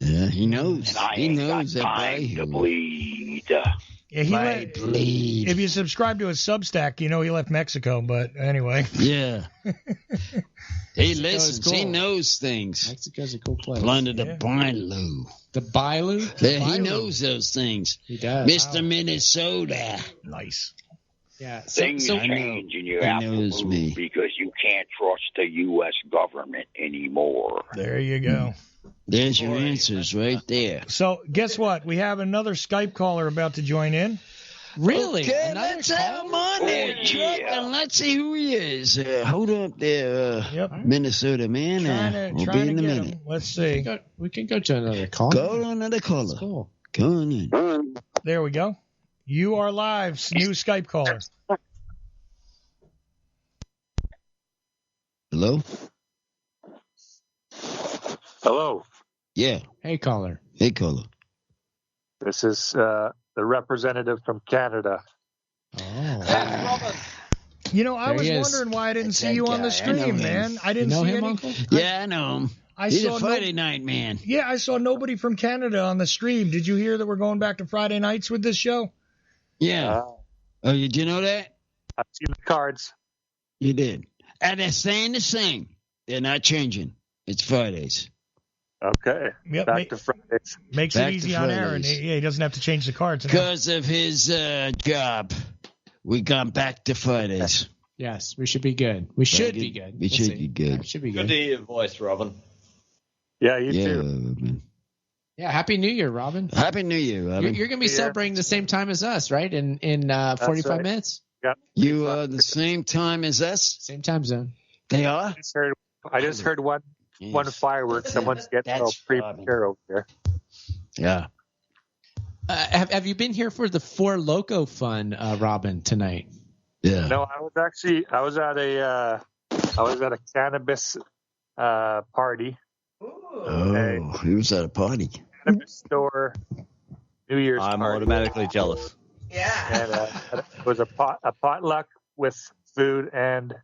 Yeah, he knows. And I ain't got time to bleed. Yeah, if you subscribe to his Substack, you know he left Mexico, but anyway. Yeah. He listens. Cool. He knows things. Mexico's a cool place. Under the bayou. The bayou? Yeah, he knows those things. He does. Mr. Minnesota. Nice. Yeah. Things change and you have to move because you can't trust the U.S. government anymore. There you go. There's your answers right there. So, guess what? We have another Skype caller about to join in. Really? Okay, let's have him on there, Chuck, and let's see who he is. Hold up there, Minnesota man. We'll be in a minute. Him. Let's see. We can go to another caller. Go to another caller. Cool. Go on in. There we go. You are live, new Skype caller. Hello? Hello. Yeah. Hey, caller. Hey, caller. This is the representative from Canada. Oh. You know, I was wondering why I didn't see you on the stream, man. I didn't see him, any. Uncle? Yeah, I know him. He's a Friday night man. Yeah, I saw nobody from Canada on the stream. Did you hear that we're going back to Friday nights with this show? Yeah. Did you know that? I've seen the cards. You did. And they're staying the same. They're not changing. It's Fridays. Okay. Yep, back to Fridays. Makes it easy on Aaron. He doesn't have to change the cards. Because of his job, we gone back to Fridays. Yes, we should be good. We should be good. We should be good. Yeah, should be good. Good to hear your voice, Robin. Yeah, you too. Robin. Yeah, Happy New Year, Robin. Happy New Year, Robin. You're going to be celebrating the same time as us, right? In 45 minutes? Yep. You are the same time as us? Same time zone. They are? I just heard one firework. Someone's getting a little premature over here. Yeah. Have you been here for the For Loko fun, Robin, tonight? Yeah. No, I was at a cannabis party. Oh, he was at a party. Cannabis store. New Year's I'm party. automatically jealous. Yeah. And it was a potluck with food and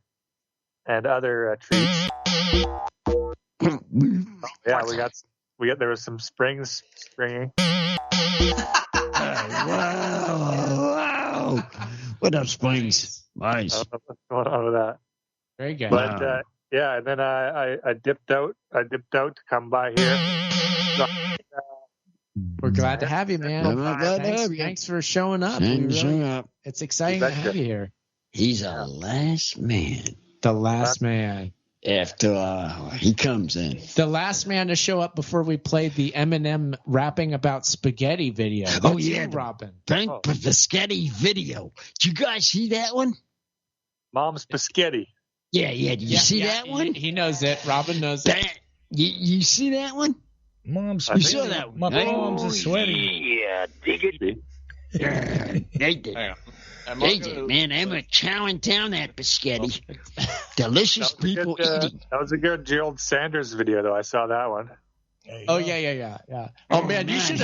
other treats. Yeah, there was some springs springing. Wow. What up, Springs? Nice. What's going on with that? Very good. But yeah, and then I dipped out. I dipped out to come by here. We're glad to have you, man. Thanks for showing up. It's exciting to have you here. He's a last man. The last man. After he comes in. The last man to show up before we played the Eminem rapping about spaghetti video. That's you, Robin. Thank for the spaghetti video. Did you guys see that one? Mom's spaghetti. Yeah. Did you see that one? He knows it. Robin knows it. You see that one? Mom's you saw that one. My palms are sweaty. Yeah, dig it. They did. They did, man. They were chowing down that biscotti. Delicious people eating. That was a good Jerald Sanders video, though. I saw that one. Oh yeah. Oh man, you should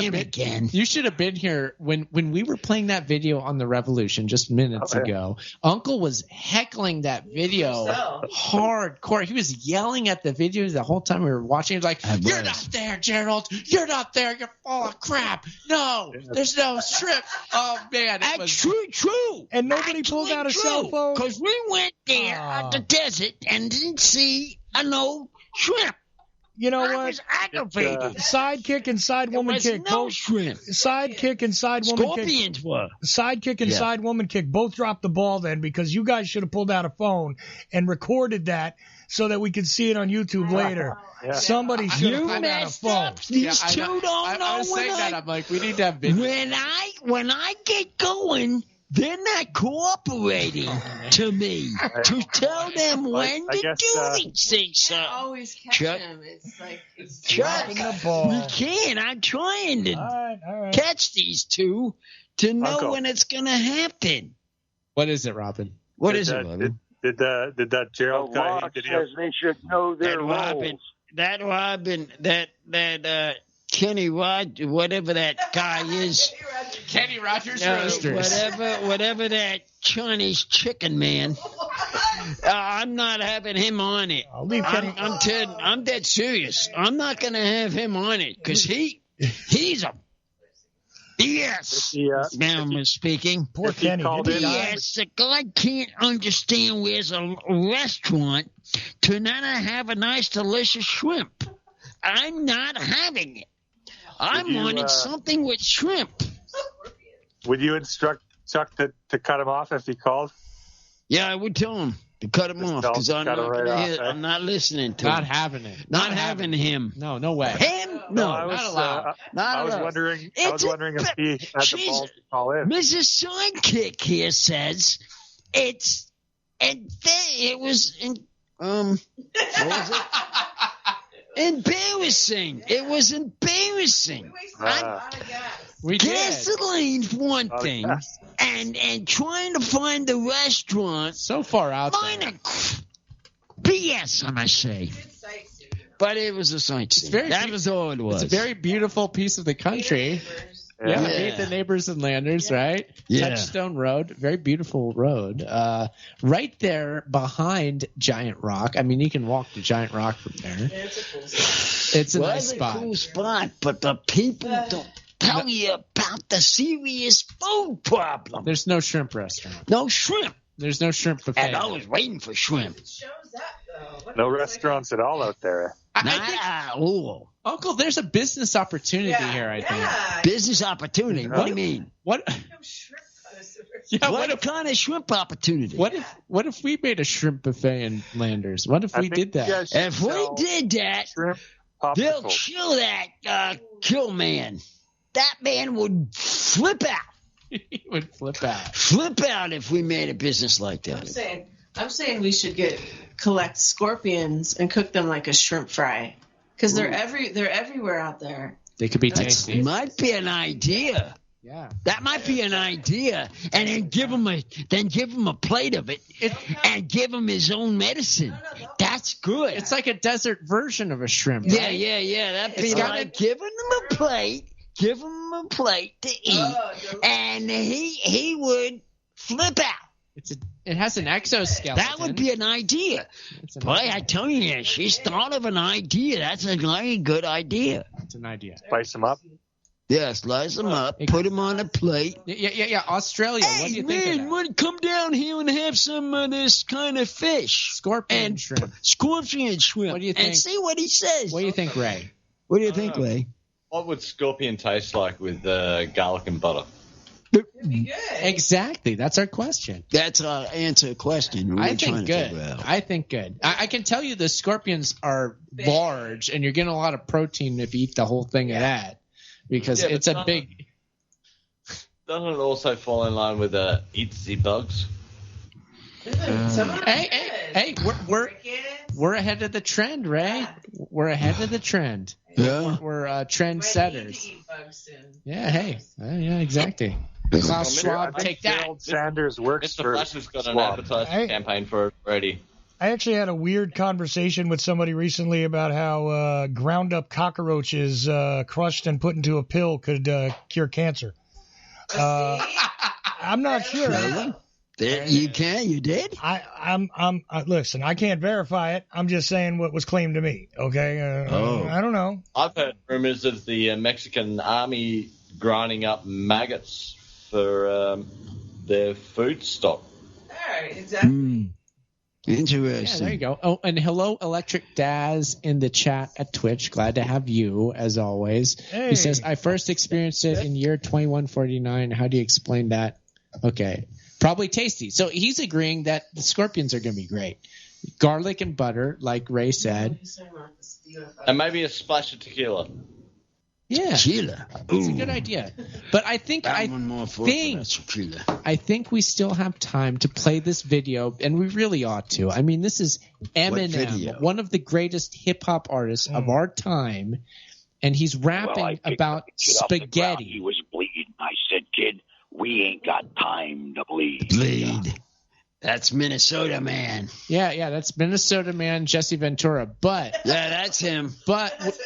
have been here when we were playing that video on the Revolution just minutes ago. Uncle was heckling that video hardcore. He was yelling at the video the whole time we were watching. He was like, "You're not there, Jerald. You're not there. You're full of crap. No, there's no strip." Oh man, it was true. And nobody pulled out a cell phone because we went there at the desert and didn't see no shrimp. You know I what? was aggravated. Sidekick and side woman kick. No shrimp. Sidekick and side woman kick. Scorpions were. Sidekick and side woman kick both dropped the ball then, because you guys should have pulled out a phone and recorded that so that we could see it on YouTube later. Yeah. Somebody should have pulled out a phone. These two don't know. I was saying that. I'm like, we need to have video. When I get going, they're not cooperating to me to tell them when to do these things. So always catch him. It's like Chuck, the ball. we can. I'm trying to All right. catch these two to know Uncle. when it's going to happen. What is it, Robin? What is it, Robin? Did that Jerald guy? Locke Did he says they should know their roles. That Kenny Rogers, whatever that guy is. Kenny Rogers Roasters. Whatever that Chinese chicken man. I'm not having him on it. I'm dead serious. I'm not going to have him on it because he's a BS. Now I'm speaking. Poor Kenny. BS. The guy can't understand where's a restaurant to not have a nice, delicious shrimp. I'm not having it. I'm wanting something with shrimp. Would you instruct Chuck to cut him off if he called? Yeah, I would tell him to cut him off because I'm not listening to him. Not having it. Not having him. No way. Him? No, not allowed. I was wondering if he had the balls to call in. Mrs. Sidekick here says it was what was it? Embarrassing. It was embarrassing. Gasoline's one thing, and trying to find the restaurant so far out there. BS, I must say. But it was a sightseeing. That was all it was. It's a very beautiful piece of the country. Yeah, meet the neighbors and landers, right? Yeah. Touchstone Road, very beautiful road. Right there behind Giant Rock. I mean, you can walk to Giant Rock from there. It's a nice spot. It's a cool spot, but the people don't tell you about the serious food problem. There's no shrimp restaurant. No shrimp. There's no shrimp buffet. And I was waiting for shrimp. No restaurants at all out there. Uncle, there's a business opportunity here, I think. Business opportunity? What do you mean? What kind of shrimp opportunity? What if we made a shrimp buffet in Landers? What if we did that? If we did that, they'll kill that kill man. That man would flip out. He would flip out. Flip out if we made a business like that. I'm saying we should collect scorpions and cook them like a shrimp fry, because they're everywhere out there. They could be tasty. Might be an idea. Yeah, that might be an idea, and then give him a plate of it, and give him his own medicine. That's good. It's like a desert version of a shrimp. Yeah, right? yeah. That'd be like giving him a plate. Give him a plate to eat, and he would flip out. It has an exoskeleton. That would be an idea. Boy, I tell you, she's thought of an idea. That's a very good idea. It's an idea. Spice them up. Yeah, slice them up, put them on a plate. Yeah. Australia, what do you think of that? Man, come down here and have some of this kind of fish. Scorpion shrimp. Scorpion shrimp. What do you think? And see what he says. What do you think, Ray? What do you think, Ray? What would scorpion taste like with garlic and butter? Exactly. That's our question. That's our answer question. I think good. I can tell you the scorpions are large, and you're getting a lot of protein if you eat the whole thing of that, because it's a big. Doesn't it also fall in line with itsy bugs? Hey, we're ahead of the trend, Ray. We're ahead of the trend. Yeah, we're trend setters. Yeah, hey, yeah, exactly. Klaus Schwab, take that. Jerald Sanders works Mr. for Flash has got an advertising campaign for it already. I actually had a weird conversation with somebody recently about how ground up cockroaches crushed and put into a pill could cure cancer. I'm not sure. You can? You did? Listen, I can't verify it. I'm just saying what was claimed to me. Okay. I don't know. I've heard rumors of the Mexican army grinding up maggots for their food stock. All right, exactly. Interesting. Yeah, there you go. Oh, and hello, Electric Daz in the chat at Twitch. Glad to have you, as always. Hey. He says, I first experienced it in year 2149. How do you explain that? Okay. Probably tasty. So he's agreeing that the scorpions are going to be great. Garlic and butter, like Ray said. And maybe a splash of tequila. Yeah. Tequila. It's a good idea. But I think we still have time to play this video, and we really ought to. I mean, this is Eminem, one of the greatest hip-hop artists of our time, and he's rapping about spaghetti. He was bleeding. I said, kid, we ain't got time to bleed. That's Minnesota Man. Yeah, that's Minnesota Man, Jesse Ventura. But yeah, that's him. But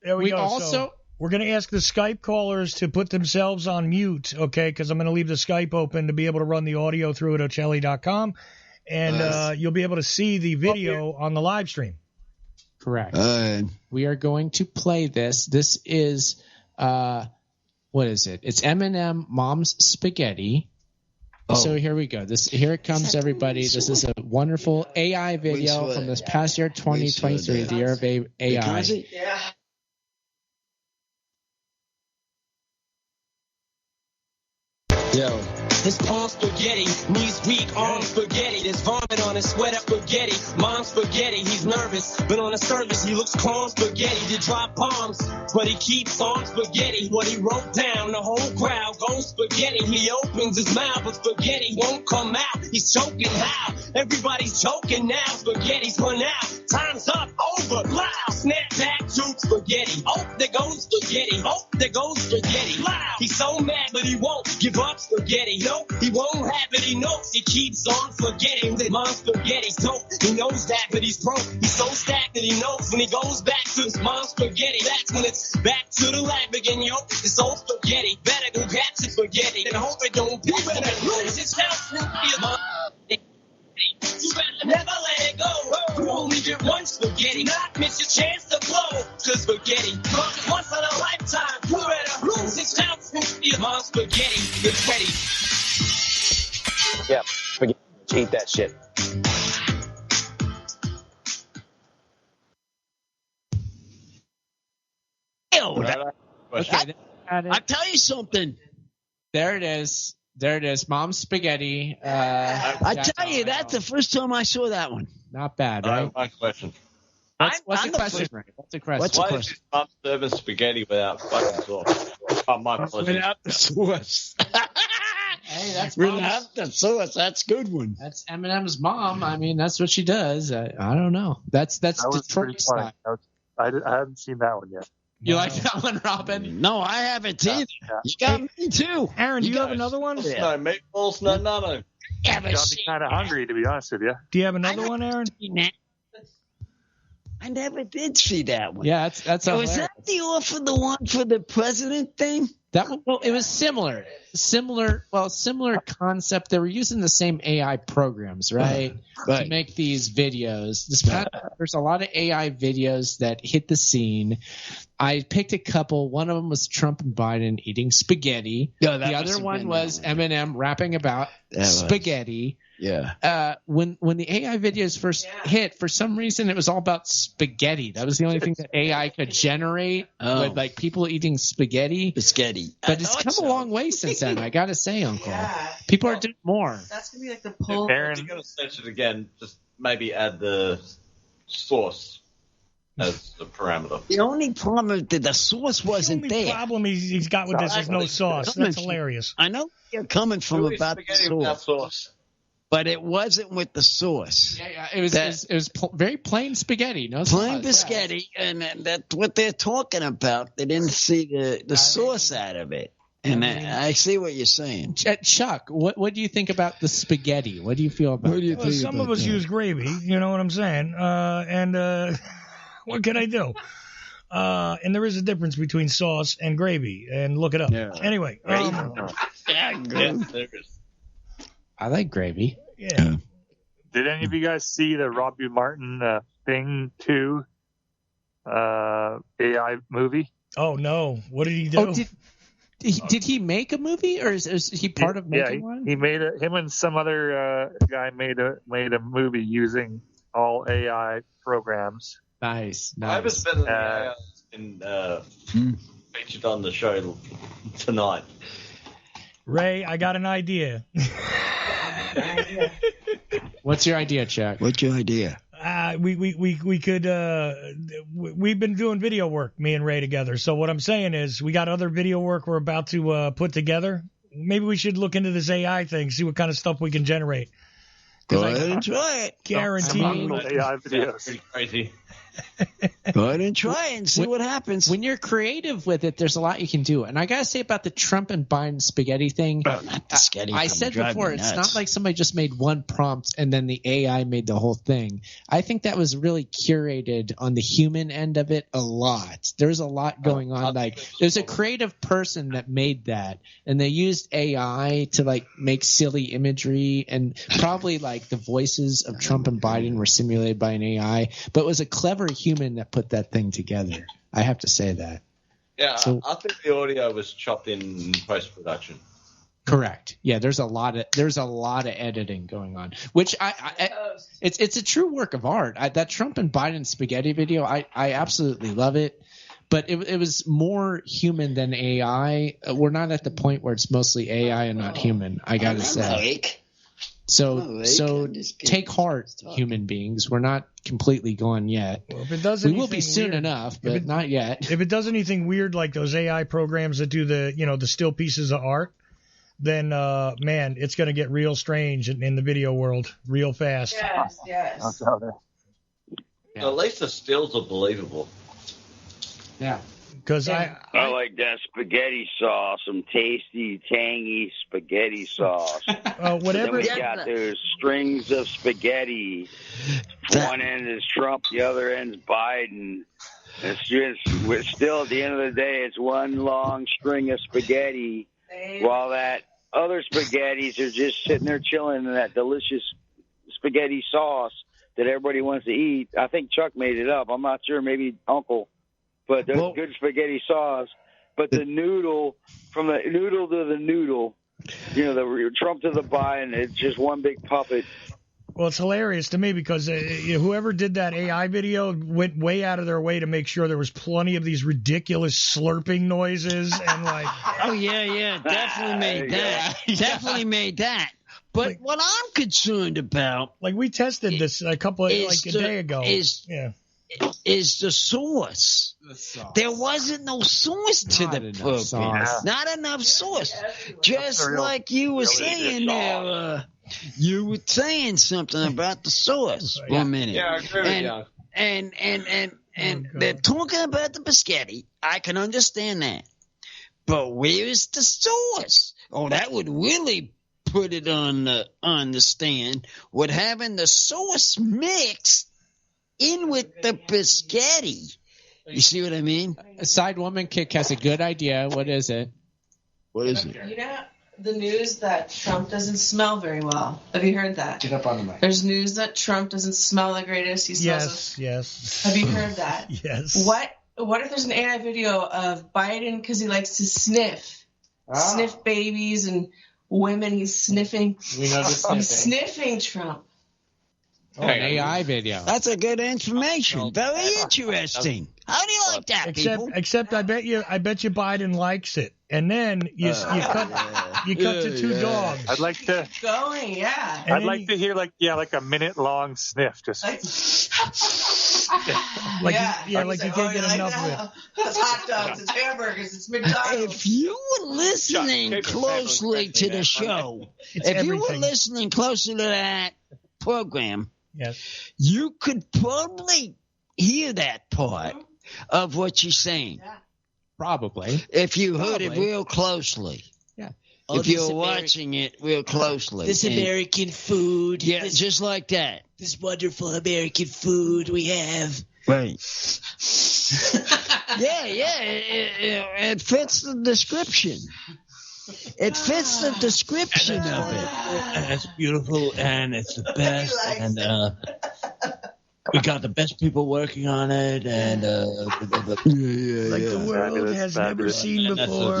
there we go. also... So we're going to ask the Skype callers to put themselves on mute, okay, because I'm going to leave the Skype open to be able to run the audio through at Ocelli.com, and you'll be able to see the video on the live stream. Correct. We are going to play this. This is, what is it? It's Eminem, Mom's Spaghetti. Oh. So here we go. Here it comes, everybody. This is a wonderful AI video from this past year, 2023, the year of AI. Yeah. Yo. His palm spaghetti, knees weak, arms spaghetti. There's vomit on his sweater spaghetti. Mom's spaghetti, he's nervous, but on the surface he looks calm spaghetti. To drop bombs, but he keeps on spaghetti. What he wrote down, the whole crowd goes spaghetti. He opens his mouth, but spaghetti won't come out. He's choking how? Everybody's choking now. Spaghetti's run out. Time's up, over, loud. Snap back to spaghetti. Oh, there goes spaghetti. Oh, there goes spaghetti. Loud. He's so mad, but he won't give up spaghetti. No, he won't have it. He knows he keeps on forgetting that mom's spaghetti's dope. He knows that, but he's broke. He's so stacked that he knows when he goes back to his mom's spaghetti. That's when it's back to the lab again, yo. This old spaghetti. Better go catch it spaghetti. And hope it don't be better. Lose his house. You better never let it go. You only get one spaghetti, not miss your chance to blow. Cause spaghetti comes once in a lifetime. You better lose his house. Your mom's spaghetti is ready. Yep, spaghetti. Eat that shit. Ew, I tell you something. There it is. There it is. Mom's spaghetti. I tell you, that's the first time I saw that one. Not bad, right? My question. What's the question, Ray? What's the question? Why is his mom serving spaghetti without fucking sauce? Without the sauce. Hey, that's without the sauce. That's a good one. That's Eminem's mom. I mean, that's what she does. I don't know. That's Detroit style. I haven't seen that one yet. You like that one, Robin? No, I haven't either. You got me too. Aaron, do you have another one? No meatballs, no nothing. Got me kind of hungry, to be honest with you. Do you have another one, Aaron? I never did see that one. Yeah, that's was that the offer, the one for the president thing? That one, well, it was similar concept. They were using the same AI programs, right, to make these videos. There's a lot of AI videos that hit the scene. I picked a couple. One of them was Trump and Biden eating spaghetti. Yeah, the other one was Eminem rapping about spaghetti. Yeah. When the AI videos first hit, for some reason it was all about spaghetti. That was the only thing that AI could generate with like people eating spaghetti. But it's come a long way since then. I gotta say, Uncle. Yeah. People are doing more. That's gonna be like the pull. Aaron, you're gonna search it again. Just maybe add the sauce as the parameter. The only problem is that the sauce wasn't there. The problem he's got with this is no sauce. That's hilarious. I know you're coming from about the sauce. But it wasn't with the sauce. Yeah. It was very plain spaghetti. No plain sauce. spaghetti, and that's what they're talking about. They didn't see the sauce out of it. And I see what you're saying. Chuck, what do you think about the spaghetti? What do you feel about it? Some of us use gravy, you know what I'm saying? And what can I do? And there is a difference between sauce and gravy, and look it up. Yeah. Anyway. There is. I like gravy. Yeah. Did any of you guys see the Robbie Martin Thing 2 AI movie? Oh, no. What did he do? Did he make a movie, or is he part of making one? He made him and some other guy made a movie using all AI programs. Nice. I haven't spent any hours featured on the show tonight. Ray, I got an idea. What's your idea, Chuck? What's your idea? We could we've been doing video work, me and Ray together. So what I'm saying is we got other video work we're about to put together. Maybe we should look into this AI thing, see what kind of stuff we can generate. Go ahead and try it. Guarantee AI videos. Pretty crazy. Go ahead and try it and see what happens. When you're creative with it, there's a lot you can do. And I got to say about the Trump and Biden spaghetti thing, not the spaghetti. I said before, it's not like somebody just made one prompt and then the AI made the whole thing. I think that was really curated on the human end of it a lot. There's a lot going on. Like, there's a creative person that made that, and they used AI to like make silly imagery, and probably like the voices of Trump and Biden were simulated by an AI, but it was a clever human that put that thing together. I have to say that. Yeah, so, I think the audio was chopped in post-production. Correct. Yeah, there's a lot of editing going on, which it's a true work of art. That Trump and Biden spaghetti video, I absolutely love it. But it was more human than AI. We're not at the point where it's mostly AI and not human, I got to say. So take heart, human beings. We're not completely gone yet. Well, if it does we will be soon enough, but not yet. If it does anything weird like those AI programs that do the still pieces of art, then man, it's going to get real strange in the video world real fast. Yes. At least the stills are believable. Yeah. Because I like that spaghetti sauce, some tasty, tangy spaghetti sauce. Whatever. Then we got those strings of spaghetti. One end is Trump, the other end's Biden. We're still at the end of the day, it's one long string of spaghetti, while that other spaghettis are just sitting there chilling in that delicious spaghetti sauce that everybody wants to eat. I think Chuck made it up. I'm not sure, maybe Uncle. But there's good spaghetti sauce. But the noodle, from the noodle to the noodle, the Trump to the Biden, it's just one big puppet. Well, it's hilarious to me because whoever did that AI video went way out of their way to make sure there was plenty of these ridiculous slurping noises and like. Oh yeah, definitely made that. Definitely made that. But what I'm concerned about, like we tested this a day ago, is the sauce. There wasn't no sauce to the program. Not enough sauce. Just like you were saying there, you were saying something about the sauce for a minute. Yeah, I agree with you. And they're talking about the biscotti. I can understand that. But where's the sauce? Oh, that would really put it on the stand, with having the sauce mixed in with the biscotti. You see what I mean? A side woman kick has a good idea. What is it? What is it? You know the news that Trump doesn't smell very well. Have you heard that? Get up on the mic. There's news that Trump doesn't smell the greatest. He smells. Yes. Have you heard that? Yes. What if there's an AI video of Biden because he likes to sniff babies and women? He's sniffing. We know the sniffing. He's sniffing Trump. Oh, an AI video. That's a good information. Very interesting. How do you like that, people? Except I bet you Biden likes it. And then you cut to two dogs. I'd like to going, yeah. I'd like to hear like a minute long sniff, just like you can't get enough of it. It's hot dogs, it's hamburgers, it's McDonald's. If you were listening closely to the show, you were listening closely to that program, yes, you could probably hear that part of what she's saying. Yeah. Probably. If you heard it real closely. Yeah. If you were watching it real closely. This American food. Yeah, just like that. This wonderful American food we have. Right. It fits the description. It fits the description of it. And it's beautiful, and it's the best. And We got the best people working on it, and the world has never seen before.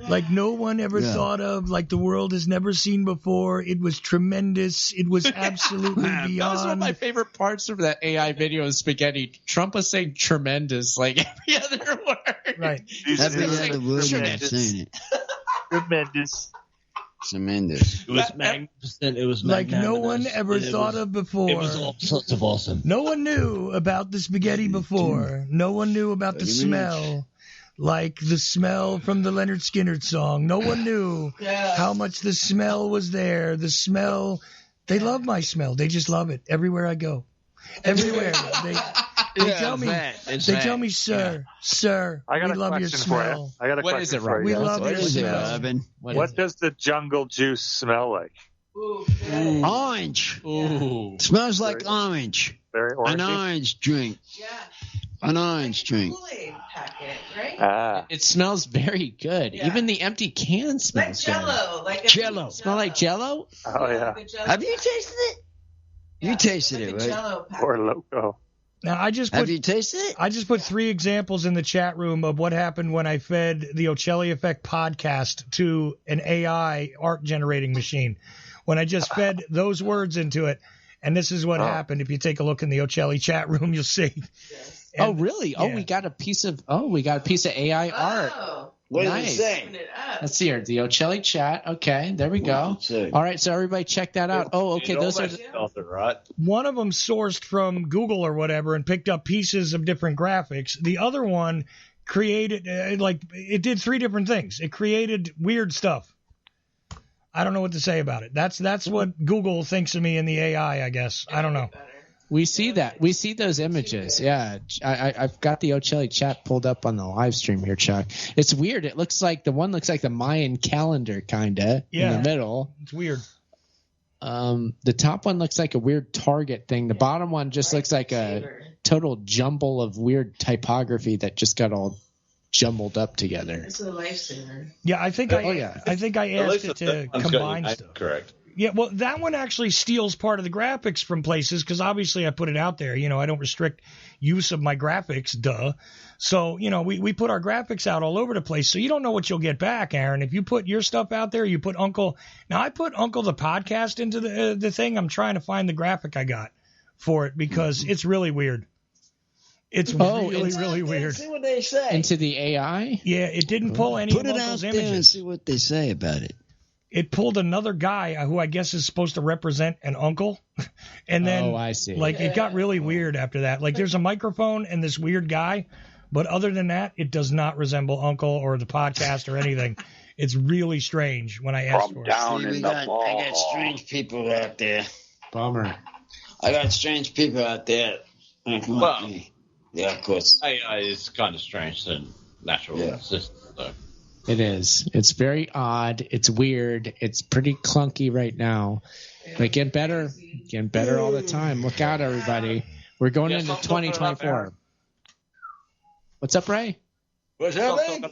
Like no one ever thought of. Like the world has never seen before. It was tremendous. It was absolutely beyond. That was one of my favorite parts of that AI video of Spaghetti. Trump was saying tremendous like every other word. Right. Every other word saying it. Tremendous. Tremendous. It was magnificent. It was like no one ever thought of before. It was all sorts of awesome. No one knew about the spaghetti before. No one knew about the smell. Like the smell from the Leonard Skinner song. No one knew how much the smell was there. The smell. They love my smell. They just love it everywhere I go. Everywhere. They tell me, sir, I got we a love your question smell. for you. I got a question for you. We love your smell. What does the jungle juice smell like? Orange. Ooh. Smells like orange. Very orangey. An orange drink. Yeah. An orange drink. Kool-Aid packet, right? Ah. It smells very good. Yeah. Even the empty can smells Like Jello. Like Jello. Smell like Jello? Oh, yeah. Have you tasted it? You tasted it, right? Jello packet. Or Loko. Now Have you tasted it? I just put 3 examples in the chat room of what happened when I fed the Ocelli Effect podcast to an AI art generating machine. When I just fed those words into it, and this is what happened. If you take a look in the Ocelli chat room, you'll see. Yes. Oh, really? Yeah. We got a piece of AI art. What nice. does it say? Let's see here. The Ocelli chat. Okay, there we go. All right, so everybody check that out. Oh, okay, those are right. One of them sourced from Google or whatever and picked up pieces of different graphics. The other one created it did 3 different things. It created weird stuff. I don't know what to say about it. That's what Google thinks of me in the AI, I guess. I don't know. We see that. We see those images. Yeah. I've got the Ocelli chat pulled up on the live stream here, Chuck. It's weird. It looks like the Mayan calendar kind of in the middle. It's weird. The top one looks like a weird target thing. The bottom one just looks like a total jumble of weird typography that just got all jumbled up together. It's a lifesaver. Yeah, I think I asked it to combine stuff. Correct. Yeah, well, that one actually steals part of the graphics from places because obviously I put it out there. I don't restrict use of my graphics, duh. So, we put our graphics out all over the place. So you don't know what you'll get back, Aaron. If you put your stuff out there, you put Uncle. Now, I put Uncle the podcast into the thing. I'm trying to find the graphic I got for it because it's really weird. It's really weird. See what they say. Into the AI? Yeah, it didn't pull any Put of it Uncle's out images. there and see what they say about it. It pulled another guy who I guess is supposed to represent an uncle. And then I see. It got really weird after that. Like there's a microphone and this weird guy, but other than that, it does not resemble Uncle or the podcast or anything. It's really strange when I asked for it. I got strange people out there. Bummer. I got strange people out there. Well, yeah, of course. AI is kind of strange than natural system, though. It is. It's very odd. It's weird. It's pretty clunky right now. But getting better all the time. Look out, everybody. We're going into 2024. What's up, Ray? What's happening?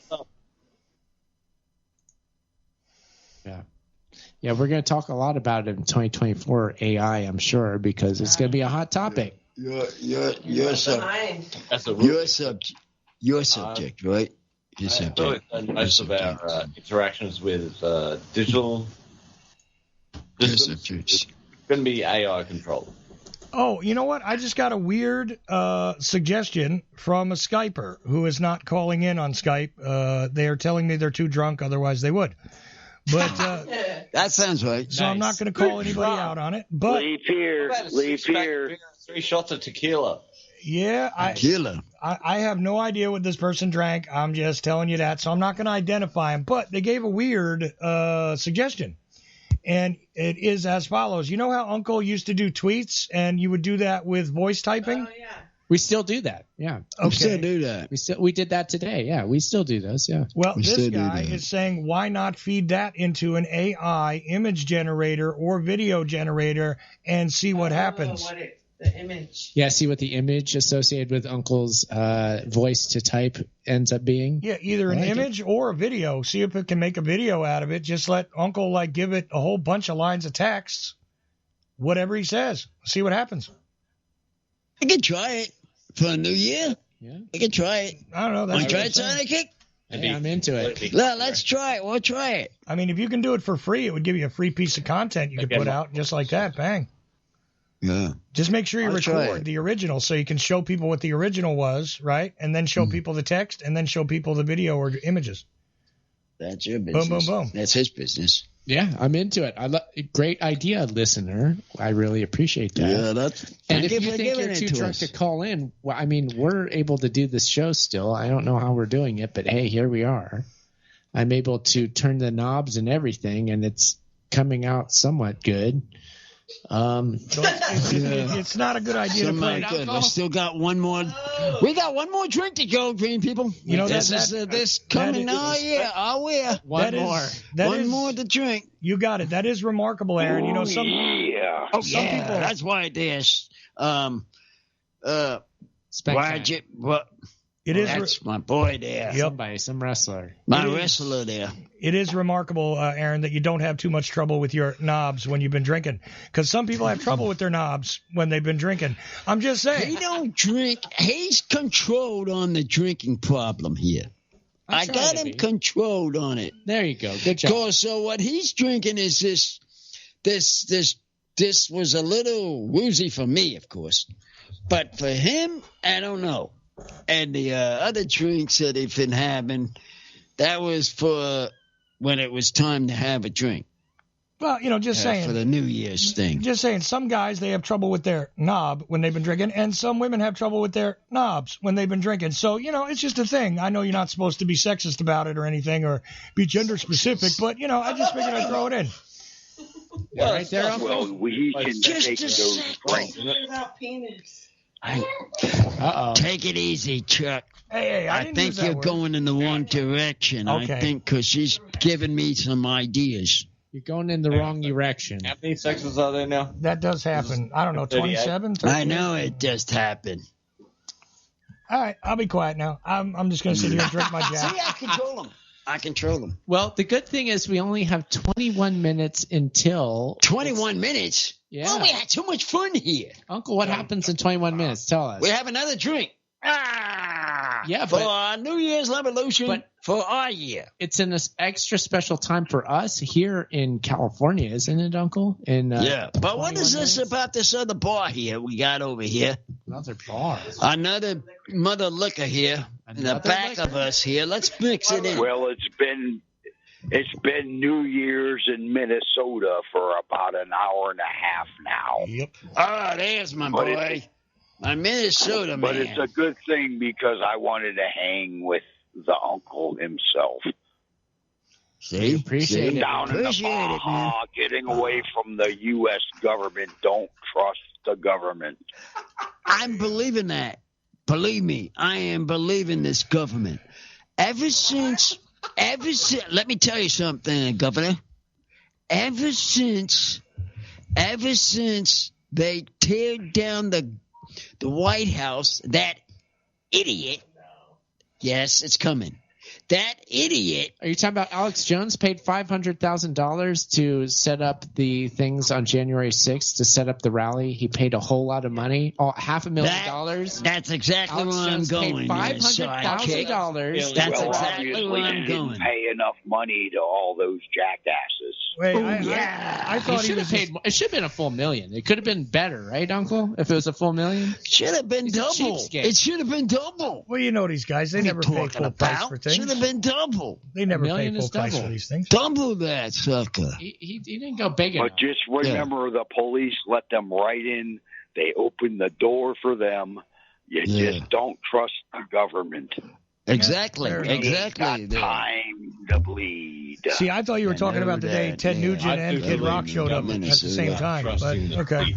Yeah, we're going to talk a lot about it in 2024 AI, I'm sure, because it's going to be a hot topic. Your subject, right? Your subject. Most of our interactions with digital systems is going to be AI controlled. Oh, you know what? I just got a weird suggestion from a Skyper who is not calling in on Skype. They are telling me they're too drunk, otherwise they would. But that sounds right. So nice. I'm not going to call anybody out on it. But Leave here. 3 shots of tequila. Yeah, I have no idea what this person drank. I'm just telling you that, so I'm not going to identify him. But they gave a weird suggestion, and it is as follows. You know how Uncle used to do tweets, and you would do that with voice typing? Oh, yeah. We still do that. Yeah. We still do that. We did that today. Yeah, we still do those. Yeah. Well, this guy is saying, why not feed that into an AI image generator or video generator and see what happens? The image. Yeah, see what the image associated with Uncle's voice to type ends up being. Yeah, either an image or a video. See if it can make a video out of it. Just let Uncle give it a whole bunch of lines of text, whatever he says. See what happens. I can try it for a new year. Yeah. I can try it. I don't know. Want to try it, sidekick? Hey, I'm into it. Let's try it. We'll try it. I mean, if you can do it for free, it would give you a free piece of content you could put out just like that. Bang. Yeah. Just make sure you I'll try record it. the original so you can show people what the original was, right? And then show people the text and then show people the video or images. That's your business. Boom, boom, boom. That's his business. Yeah, I'm into it. Great idea, listener. I really appreciate that. Yeah, that's. And if Thank you for think giving you're it too to drunk us. to call in, well, I mean, we're able to do this show still. I don't know how we're doing it, but hey, here we are. I'm able to turn the knobs and everything, and it's coming out somewhat good. It's not a good idea to play. Good. We still got one more. We got one more drink to go, green people. You know, this coming now. Yeah, I'll wear One more to drink. You got it. That is remarkable, Aaron. You know, some some people. That's why there's what? It is. That's my boy there. Somebody, some wrestler. My wrestler there. It is remarkable, Aaron, that you don't have too much trouble with your knobs when you've been drinking. Because some people have trouble with their knobs when they've been drinking. I'm just saying. He don't drink. He's controlled on the drinking problem here. I got him controlled on it. There you go. Good job. So what he's drinking is this was a little woozy for me, of course. But for him, I don't know. And the other drinks that he's been having, that was for when it was time to have a drink. Well, you know, just saying. For the New Year's thing. Just saying, some guys, they have trouble with their knob when they've been drinking, and some women have trouble with their knobs when they've been drinking. So, you know, it's just a thing. I know you're not supposed to be sexist about it or anything or be gender specific, but, you know, I just figured I'd throw it in. Yeah, right there. Well, we can take those drinks. Take it easy, Chuck. Hey, I think you're going in the wrong direction. Okay. I think because she's giving me some ideas. You're going in the wrong direction. How many sexes are there now? That does happen. I don't know, 27, 38? I know it just happened. All right, I'll be quiet now. I'm just going to sit here and drink my Jack. See, I control them. Well, the good thing is we only have 21 minutes until... 21 minutes? Yeah. Well, we had so much fun here. Uncle, what happens in 21 minutes? Tell us. We have another drink. Yeah, for our New Year's revolution for our year. It's an extra special time for us here in California, isn't it, Uncle? Yeah, but what is this about this other bar here we got over here? Another bar. Another mother liquor here in the back of us here. Let's mix it in. Well, it's been New Year's in Minnesota for about an hour and a half now. Yep. Oh, there's my boy. My Minnesota man. But it's a good thing because I wanted to hang with the uncle himself. See? Appreciate it. Down in the Baja, getting away from the U.S. government. Don't trust the government. I'm believing that. Believe me, I am believing this government. Ever since, let me tell you something, Governor. Ever since they teared down the White House, that idiot, yes, it's coming. That idiot. Are you talking about Alex Jones paid $500,000 to set up the things on January 6th to set up the rally? He paid a whole lot of money, $500,000. That's exactly Alex where I'm Jones going. paid $500,000. That's exactly where I'm going. Didn't pay enough money to all those jackasses. Wait, I thought he should have paid. It should have been a full million. It could have been better, right, Uncle? If it was a full million, should have been double. It should have been double. Well, you know these guys; they never pay full price for things. Should have been double. They never pay full price for these things. Double that sucker. He didn't go big enough. But just remember, the police let them right in. They opened the door for them. You just don't trust the government. Exactly. Got time to bleed. See, I thought you were talking about the day Ted Nugent and Kid Rock showed up at the same time. But okay.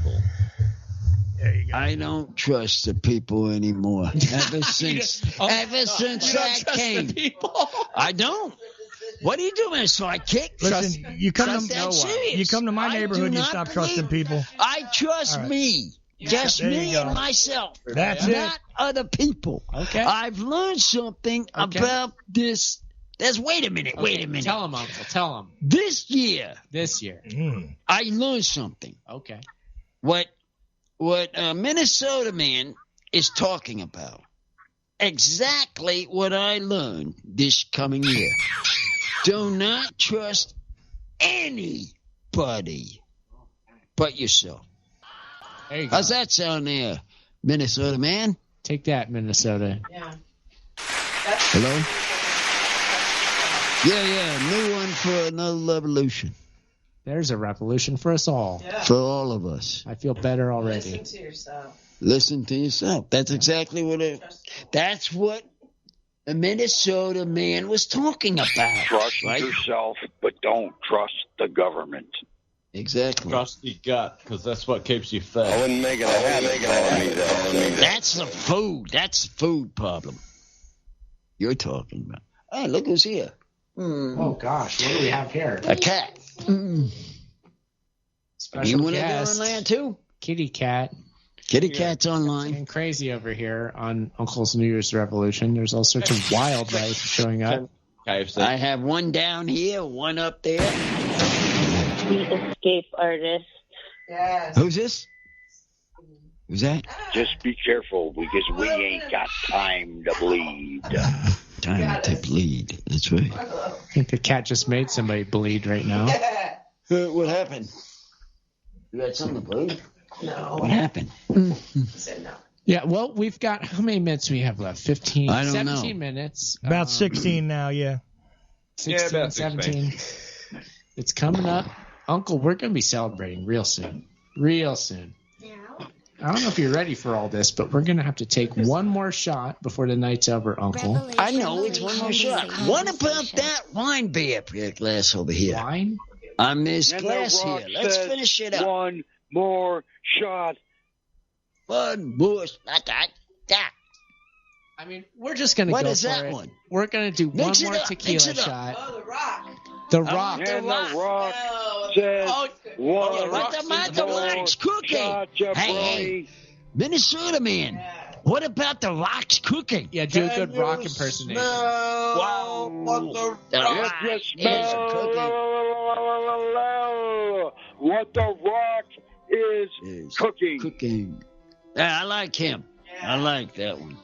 I don't trust the people anymore. Ever since that came, I don't. What are you doing, sidekick? Listen, you come to my neighborhood, you stop trusting people. I trust me. Just me and myself. That's not it. other people. Okay. I've learned something about this. Wait a minute. Tell him, Uncle. Tell him. This year. This year. I learned something. Okay. What what Minnesota Man is talking about. Exactly what I learned this coming year. Do not trust anybody but yourself. How's that sound there, Minnesota Man? Take that, Minnesota. Yeah. Hello? Yeah, new one for another revolution. There's a revolution for us all. Yeah. For all of us. I feel better already. Listen to yourself. Listen to yourself. That's exactly that's what the Minnesota Man was talking about. Trust right? yourself, but don't trust the government. Exactly. Trust your gut, because that's what keeps you fed. I wouldn't make it a habit calling me that. That's the food. That's the food problem you're talking about. Hey, look who's here. Oh, gosh. What do we have here? A cat. Special you want to guest. go online, too? Kitty Cat. Kitty Cat's online. Getting crazy over here on Uncle's New Year's Revolution. There's all sorts of wildlife showing up. I have one down here, one up there. The escape artist. Yes. Who's this? Who's that? Just be careful, because we ain't got time to bleed. Time to bleed. That's right. I think the cat just made somebody bleed right now. What happened? You had something to bleed? No. What happened? Said no. Yeah, well, we've got, how many minutes do we have left? 15? I don't 17 know. minutes. About 16 now, yeah. 16, about 17. It's coming up. Uncle, we're going to be celebrating real soon. Real soon. I don't know if you're ready for all this, but we're going to have to take one more shot before the night's over, Uncle. I know, it's one more shot. What about that wine beer glass over here? Wine? On this And glass The Rock here. Let's says finish it up. One more shot. One more shot. I mean, we're just going to What go is for that it. one? We're going to do Mix one it more up, tequila mix it up. shot. Oh, The Rock. The Rock. And The Rock Oh, says one What about the more Rock's cooking? shot, Hey, Minnesota Man. What about the Rock's cooking? Yeah, do a good Rock impersonation. Wow, what the Rock If you is cooking. smell what The Rock is cooking. Cooking. Yeah, I like him. I like that one.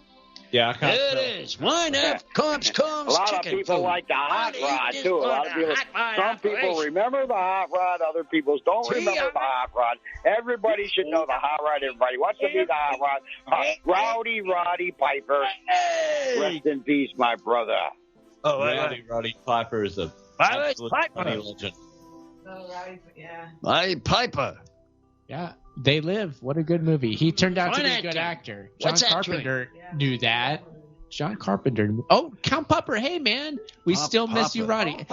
Yeah, I can't There tell. it is. Wine up comes A lot of chicken people food. like the hot I'll rod eat too. A this lot of for the people. hot rod Some people operation. remember the hot rod. Other people don't remember the hot rod. Everybody should know the hot rod. Everybody wants to be the hot rod. Rowdy Roddy Piper. Hey! Rest in peace, my brother. Oh, Roddy Piper is a absolute funny legend. Oh, right. Yeah. Roddy Piper. Yeah, They Live. What a good movie. He turned out to be a good actor. John What's that Carpenter knew that. John Carpenter. Oh, Count Pupper. Hey, man. We still miss you, Roddy.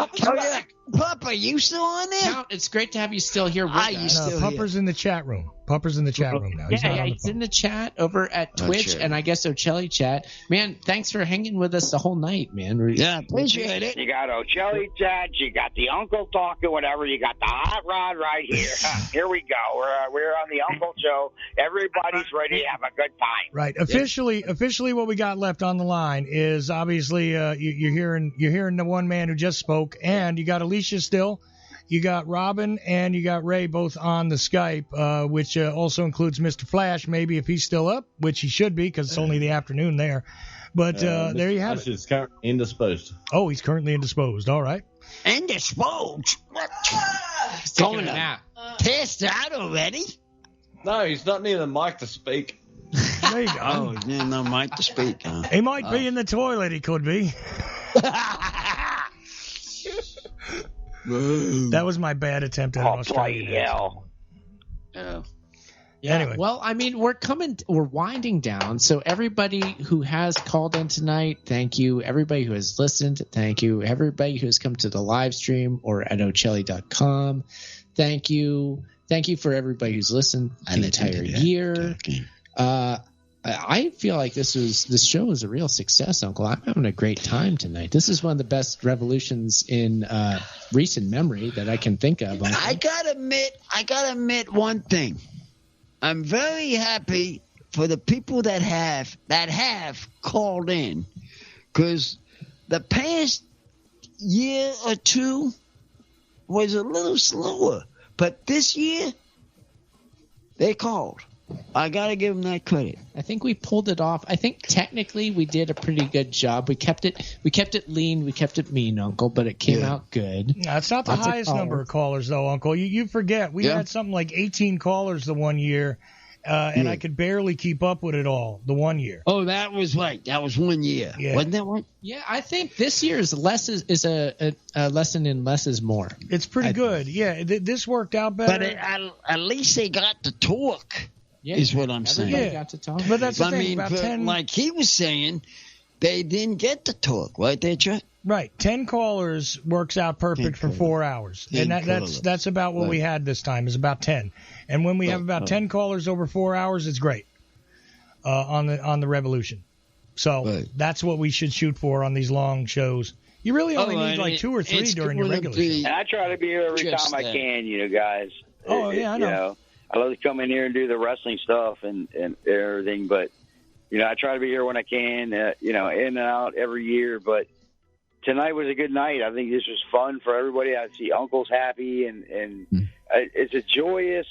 Papa, you still on there? Count, it's great to have you still here with us. No, Pupper's in the chat room. Pupper's in the chat room now. He's not on the He's in the chat over at Twitch and I guess Ocelli chat. Man, thanks for hanging with us the whole night, man. Appreciate it. You got Ocelli chat, you got the uncle talking, whatever. You got the hot rod right here. Here we go. We're on the Uncle Show. Everybody's ready to have a good time. Right. Officially, what we got left on the line is obviously you're hearing the one man who just spoke, and you got Alicia still. You got Robin and you got Ray both on the Skype, which also includes Mr. Flash, maybe if he's still up, which he should be because it's only the afternoon there. But there you have it. He's currently indisposed. Oh, he's currently indisposed. All right. Indisposed? What? He's taking a nap. Passed out already? No, he's not near the mic to speak. There you go. Oh, yeah, no mic to speak. Huh? He might be in the toilet. He could be. That was my bad attempt at an Australian accent. Oh. Yeah, Anyway. well, I mean, we're winding down. So everybody who has called in tonight, thank you. Everybody who has listened, thank you. Everybody who has come to the live stream or at Ocelli.com, thank you. Thank you for everybody who's listened the entire year. I feel like this show is a real success, Uncle. I'm having a great time tonight. This is one of the best revolutions in recent memory that I can think of. Uncle. I gotta admit one thing. I'm very happy for the people that have called in, because the past year or two was a little slower, but this year they called. I gotta give him that credit. I think we pulled it off. I think technically we did a pretty good job. We kept it lean, we kept it mean, Uncle, but it came out good. No, it's not the highest number of callers, though, Uncle. You forget. We had something like 18 callers the one year, and I could barely keep up with it all the 1 year. Oh, that was right. That was 1 year. Yeah. Wasn't that one? Yeah, I think this year's less is a lesson in less is more. It's pretty good. Yeah, this worked out better. But at least they got to talk. Yeah, is what I'm saying. Everybody got to talk. But that's the thing, about 10... like he was saying, they didn't get to talk, right there, Chet? Right. 10 callers works out perfect for 4 hours. And that's about what we had this time, is about 10. And when we have about 10 callers over 4 hours, it's great on the Revolution. So that's what we should shoot for on these long shows. You really only need like 2 or 3 during your regular show. And I try to be here every time I can, guys. Oh, yeah, I know. You know, I love to come in here and do the wrestling stuff and everything, but, I try to be here when I can, in and out every year. But tonight was a good night. I think this was fun for everybody. I see Uncle's happy, and it's a joyous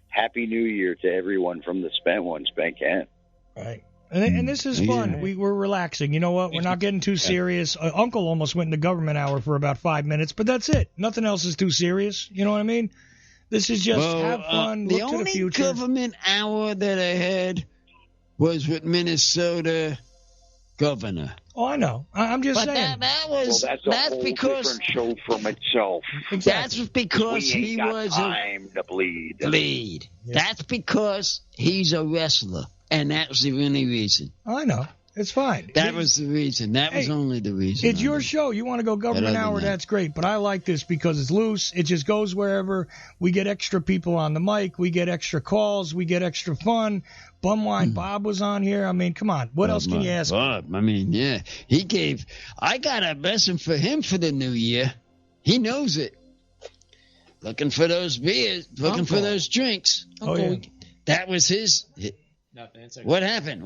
Happy New Year to everyone from the Spent One, Spent Kent. Right. And this is fun. We're relaxing. You know what? We're not getting too serious. Uncle almost went into government hour for about 5 minutes, but that's it. Nothing else is too serious. You know what I mean? This is just have fun, look to the future. The only government hour that I had was with Minnesota governor. Oh, I know. I'm just saying. That's a whole different show from itself. Exactly. That's because he was time to bleed. Yeah. That's because he's a wrestler, and that was the only reason. I know. It's fine. That was the reason. That was only the reason. It's your show. You want to go government hour, that's great. But I like this because it's loose. It just goes wherever. We get extra people on the mic. We get extra calls. We get extra fun. Bumwine Bob was on here. I mean, come on. What else can you ask? Bob. I mean, yeah. I got a blessing for him for the new year. He knows it. Looking for those beers. Looking for those drinks. That was his... Nothing. It's okay. What happened?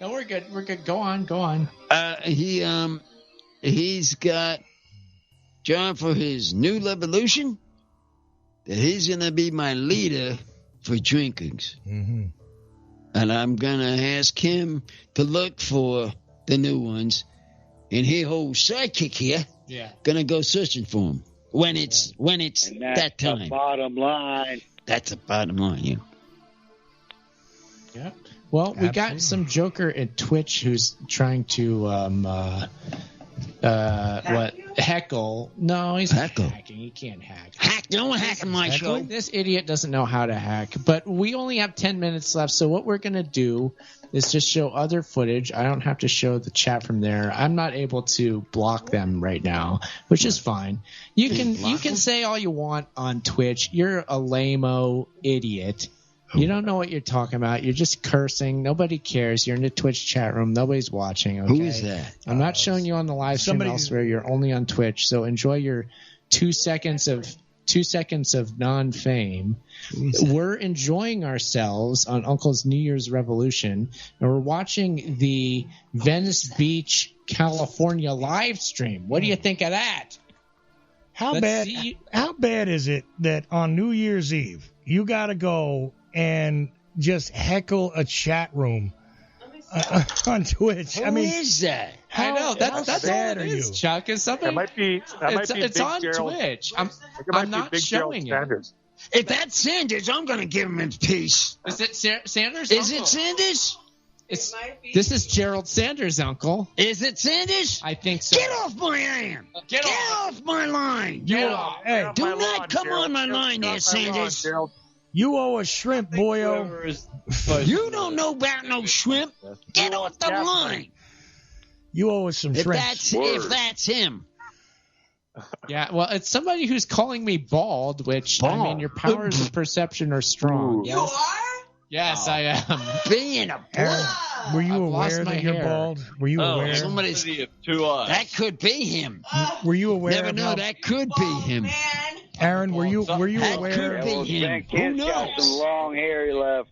No, we're good. We're good. Go on. He's got John for his new revolution that he's gonna be my leader for drinkings, and I'm gonna ask him to look for the new ones, and his whole sidekick here, gonna go searching for them when it's that time. The bottom line. That's the bottom line. Yeah. Yeah. Well, we got some joker at Twitch who's trying to heckle. No, he's not hacking. He can't hack. No one hacking my show. This idiot doesn't know how to hack. But we only have 10 minutes left, so what we're gonna do is just show other footage. I don't have to show the chat from there. I'm not able to block them right now, which is fine. You can say all you want on Twitch. You're a lame-o idiot. You don't know what you're talking about. You're just cursing. Nobody cares. You're in the Twitch chat room. Nobody's watching. Okay? Who is that? I'm not showing you on the live stream elsewhere. You're only on Twitch. So enjoy your 2 seconds of non-fame. We're enjoying ourselves on Uncle's New Year's Revolution, and we're watching the Venice Beach, California live stream. What do you think of that? How bad is it that on New Year's Eve you got to go and just heckle a chat room on Twitch? Who is that? I know that's all it is, Chuck. Is something? It's on Gerald, Twitch. I'm not showing it. If that's Sanders, I'm going to give him his piece. Is it Sanders? Is it Sanders? This is Jerald Sanders, Uncle. Is it Sanders? I think so. Get off my iron. Get off my line. Do not come on my line there, Sanders. You owe a shrimp, boyo. You don't know about no shrimp. Get off the line. You owe us some shrimp. If that's him. Yeah, well, it's somebody who's calling me bald, which, I mean, your powers of perception are strong. You are? Yes, I am. Being a Aaron, were you aware that you're bald? Were you aware? Somebody's 2 eyes. That could be him. Were you aware? Never know. That could be him. Aaron, were you aware? That could be him. Who knows? Got some long hair left.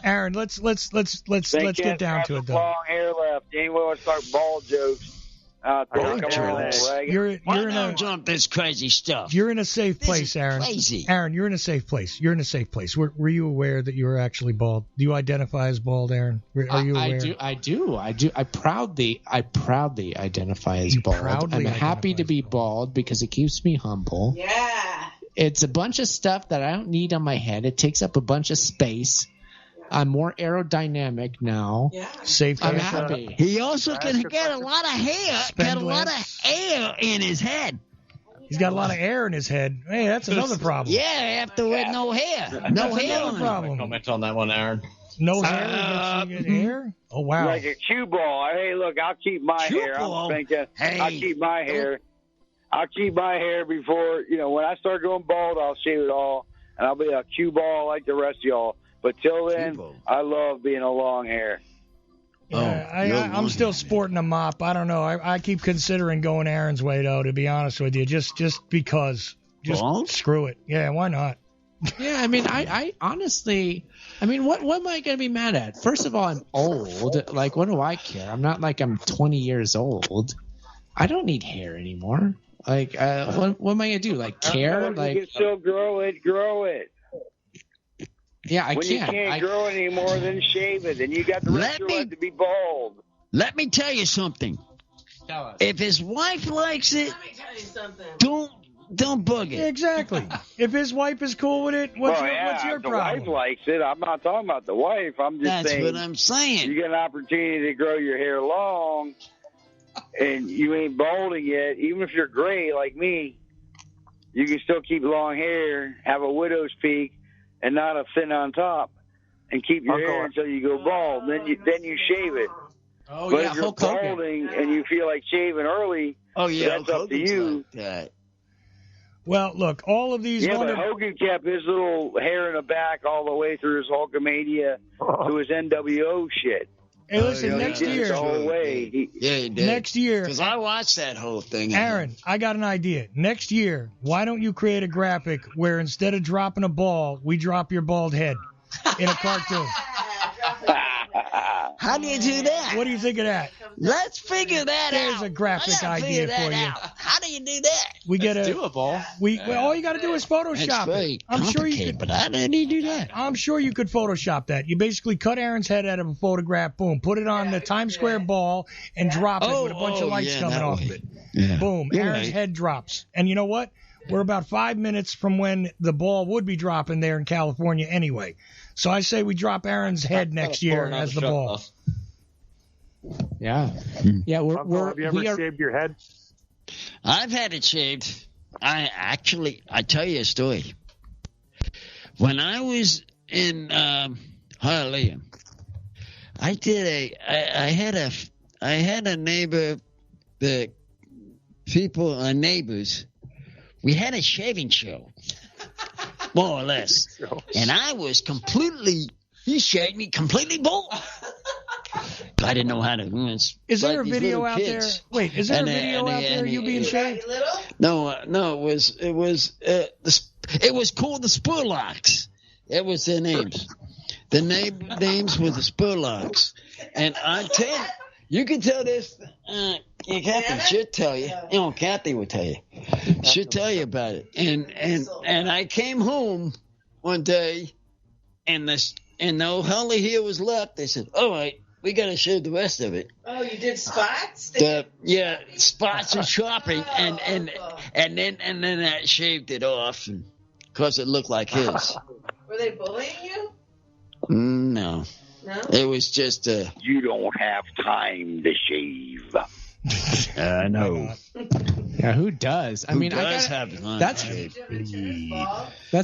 Aaron, let's get down to it though. Long hair left. Anyone want to start bald jokes? You're in a jump this crazy stuff. You're in a safe place, Aaron. Crazy. Aaron, you're in a safe place. You're in a safe place. Were you aware that you were actually bald? Do you identify as bald, Aaron? Are you aware? I do. I proudly identify as bald. I'm happy to be bald because it keeps me humble. Yeah. It's a bunch of stuff that I don't need on my head. It takes up a bunch of space. I'm more aerodynamic now. Yeah. Safe. I'm happy. He also can get a lot of hair. Got a lot of air in his head. He's got a lot of air in his head. Hey, that's another problem. Yeah, after with no hair. No That's hair. another problem. Comment on that one, Aaron. No hair. You get hair. Oh wow. Like a cue ball. Hey, look, I'll keep my hair. I'm thinking, I'll keep my hair. I'll keep my hair before, when I start going bald, I'll shave it all, and I'll be a cue ball like the rest of y'all. But till then, I love being a long hair. Yeah, I'm still sporting a mop. I don't know. I keep considering going Aaron's way, though, to be honest with you, just because. Just screw it. Yeah, why not? Yeah, I mean, I honestly, what am I going to be mad at? First of all, I'm old. Like, what do I care? I'm not like I'm 20 years old. I don't need hair anymore. Like, what am I going to do? Like, care? You can still grow it. Yeah, I when can't. When you can't grow it anymore, then shave it. And you got the rest of your life to be bald. Let me tell you something. Tell us. If his wife likes it, Let me tell you something. don't bug it. Exactly. If his wife is cool with it, what's your problem? If the wife likes it, I'm not talking about the wife. I'm just saying. That's what I'm saying. You get an opportunity to grow your hair long, and you ain't balding yet. Even if you're gray like me, you can still keep long hair, have a widow's peak, and not a thin on top, and keep your hair until you go bald. Then you shave it. Oh, but yeah, if you're Hulk Hogan. balding and you feel like shaving early, that's up to you. Like well, look, all of these. But Hogan kept his little hair in the back all the way through his Hulkamania to his NWO shit. Hey, listen, next year. The whole way. He did. Next year. Because I watched that whole thing. Aaron, I got an idea. Next year, why don't you create a graphic where instead of dropping a ball, we drop your bald head in a cartoon? How do you do that? What do you think of that? Let's figure that out. There's a graphic idea for you. How do you do that? We get It's doable. Well, all you got to do is Photoshop it. I'm sure you could. But how did he do that? I'm sure you could Photoshop that. You basically cut Aaron's head out of a photograph. Boom, put it on the Times Square ball and drop it with a bunch of lights coming off of it. Yeah. Boom, Aaron's head drops. And you know what? We're about 5 minutes from when the ball would be dropping there in California anyway. So I say we drop Aaron's head next year as the ball. Yeah. Yeah, Have you ever shaved your head? I've had it shaved. I tell you a story. When I was in Hialeah, I had a neighbor, neighbors. We had a shaving show, more or less. And I was he shaved me completely bald. I didn't know how to. Is there a video out there? Wait, is there a video out there of you being shaved? No, it was called the Spurlocks. That was their names. The names were the Spurlocks. And I tell you can tell this. Kathy should tell you. Kathy will tell you. She'll tell you about it. And I came home one day, and no hardly hair was left. They said, "All right, we got to shave the rest of it." Oh, you did spots? Spots and shopping, and then I shaved it off, because it looked like his. Were they bullying you? No. No? It was just You don't have time to shave. I know. Yeah, who does? I mean, that's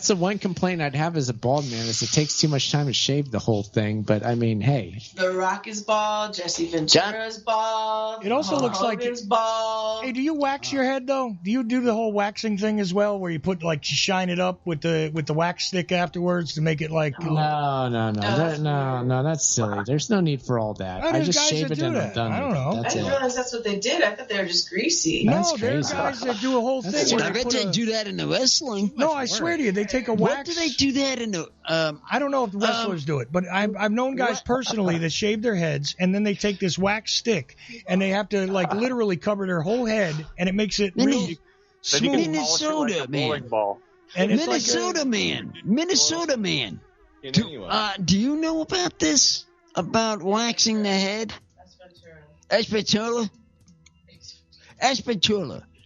the one complaint I'd have as a bald man is it takes too much time to shave the whole thing. But I mean, hey, The Rock is bald. Jesse Ventura's bald. It also looks like Hogan's bald. Hey, do you wax your head though? Do you do the whole waxing thing as well, where you put you shine it up with the wax stick afterwards to make it like? No, that's silly. There's no need for all that. I just shave it and I'm done. I don't know. I didn't realize that's what they did. I thought they were just greasy. No, there are guys that do a whole thing. I bet they do that in the wrestling. No, I swear to you, they take a wax. What do they do that in the? I don't know if the wrestlers do it, but I've known guys personally that shave their heads and then they take this wax stick and they have to like literally cover their whole head and it makes it real smooth. Minnesota man. And it's Minnesota man. Minnesota man. Do you know about this? About waxing the head? Espatula?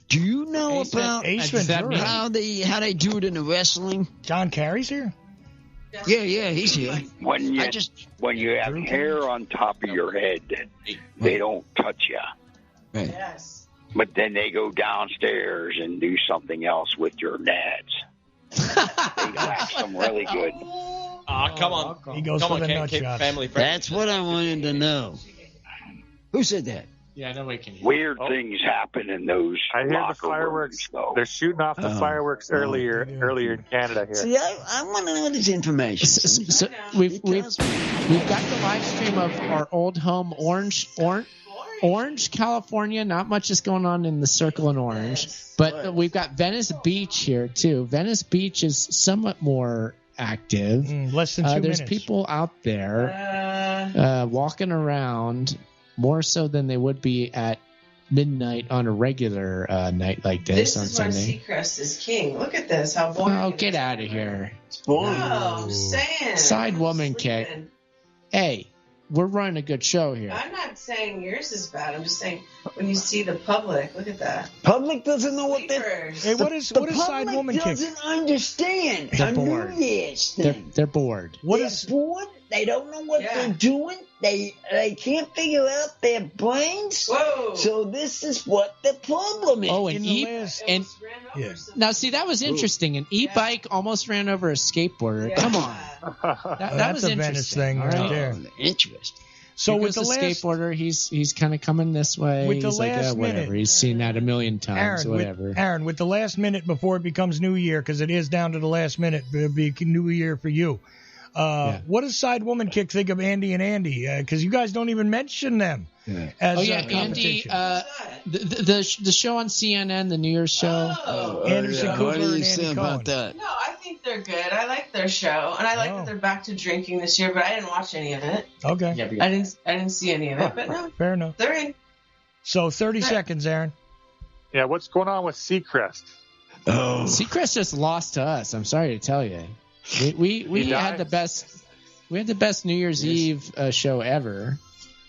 Do you know about how they do it in the wrestling? John Kerry's here? Yeah, he's here. When you have hair on top of your head, they don't touch you. Right. Yes. But then they go downstairs and do something else with your nads. They wax them really good. Come on. He goes for the nut shots. Family friendly. That's what I wanted to know. Who said that? Yeah, nobody can. Weird things happen in those I hear locker the fireworks. rooms, though. They're shooting off the fireworks earlier in Canada here. See, I want to know this information. So we've got the live stream of our old home, Orange, California. Not much is going on in the Circle in Orange, but we've got Venice Beach here too. Venice Beach is somewhat more active. Less than 2 minutes. There's people out there walking around more so than they would be at midnight on a regular night like this on Sunday. This is where Seacrest is king. Look at this. How boring. Oh, get out of here. No, I'm saying. Side woman kick. Hey, we're running a good show here. I'm not saying yours is bad. I'm just saying when you see the public, look at that. Public doesn't know what they're... Hey, what is side woman kick? The public doesn't understand. They're bored. New Year's thing. They're bored. They're bored. They don't know what they're doing. They can't figure out their brains. Whoa. So this is what the problem is. Oh, now see, that was interesting. An e-bike almost ran over a skateboarder. Come on. That was a interesting. Venice thing right there. Interesting. So Here with goes the skateboarder, he's kind of coming this way. With the he's last whatever. minute. He's seen that a million times. Whatever. Aaron, with the last minute before it becomes New Year, because it is down to the last minute, it'll be New Year for you. What does Side Woman Kick think of Andy and Andy? Because you guys don't even mention them. As Andy, the show on CNN, the New Year's show. Anderson Cooper What do you and say Andy about Cohen. that? No, I think they're good. I like their show, and I like that they're back to drinking this year. But I didn't watch any of it. Okay. I didn't see any of it. But no, fair enough. They're in. So 30 seconds, Aaron. Yeah, what's going on with Seacrest? Oh, Seacrest just lost to us. I'm sorry to tell you. We had the best. We had the best New Year's Eve show ever,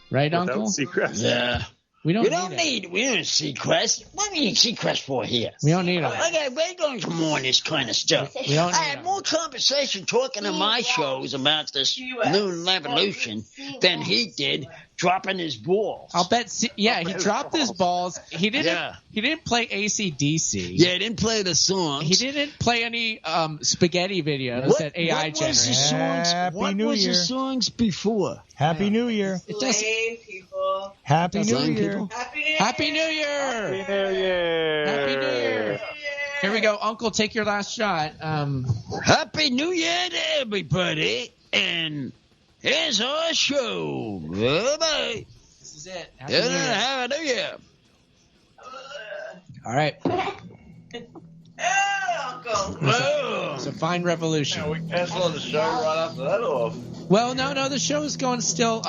right, Without Uncle? Seacrest. Yeah. We don't need Seacrest. What do you need Seacrest for here? We don't need him. Okay, we're going to more on this kind of stuff. We don't I had more conversation talking to my shows about this new revolution than he did dropping his balls. I'll bet. He dropped his balls. He didn't play AC/DC. Yeah, he didn't play the songs. He didn't play any spaghetti videos that AI generated. What was the songs before? Happy New Year. It doesn't. People. Happy New Year. Happy Happy New Year. New Year. Happy New Year. Happy New Year. Here we go, Uncle. Take your last shot. Happy New Year to everybody, and here's our show. Bye-bye. This is it. Happy New Year. All right. Uncle. It's a fine revolution. We canceling the show right after that, or? Well, no, the show is going still.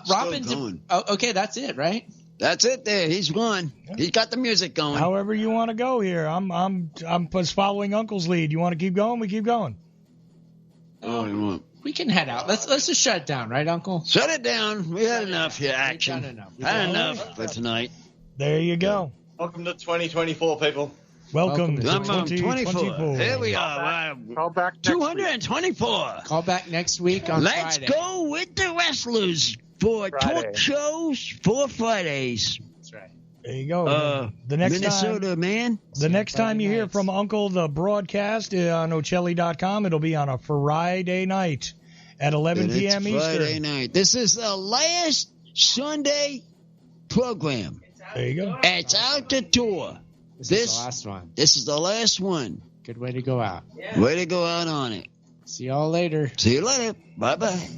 Robin. going. Okay, that's it, right? That's it. There, he's gone. He's got the music going. However you want to go here. I'm just following Uncle's lead. You want to keep going? We keep going. Oh, you want? We can head out. Let's just shut it down, right, Uncle? Shut it down. We had enough here, action. Had enough for tonight. There you go. Welcome to 2024, people. Welcome to 2024. Here we are. Call back 224. Call back next week on Let's Friday. go with the wrestlers for talk shows for Fridays. That's right. There you go. The next Minnesota, time, man. The next time you hear from Uncle the broadcast on Ocelli.com, it'll be on a Friday night at 11 p.m. Eastern. Friday night. This is the last Sunday program. There you go. It's out the door. This is the last one. This is the last one. Good way to go out. Way to go out on it. See y'all later. See you later. Bye-bye.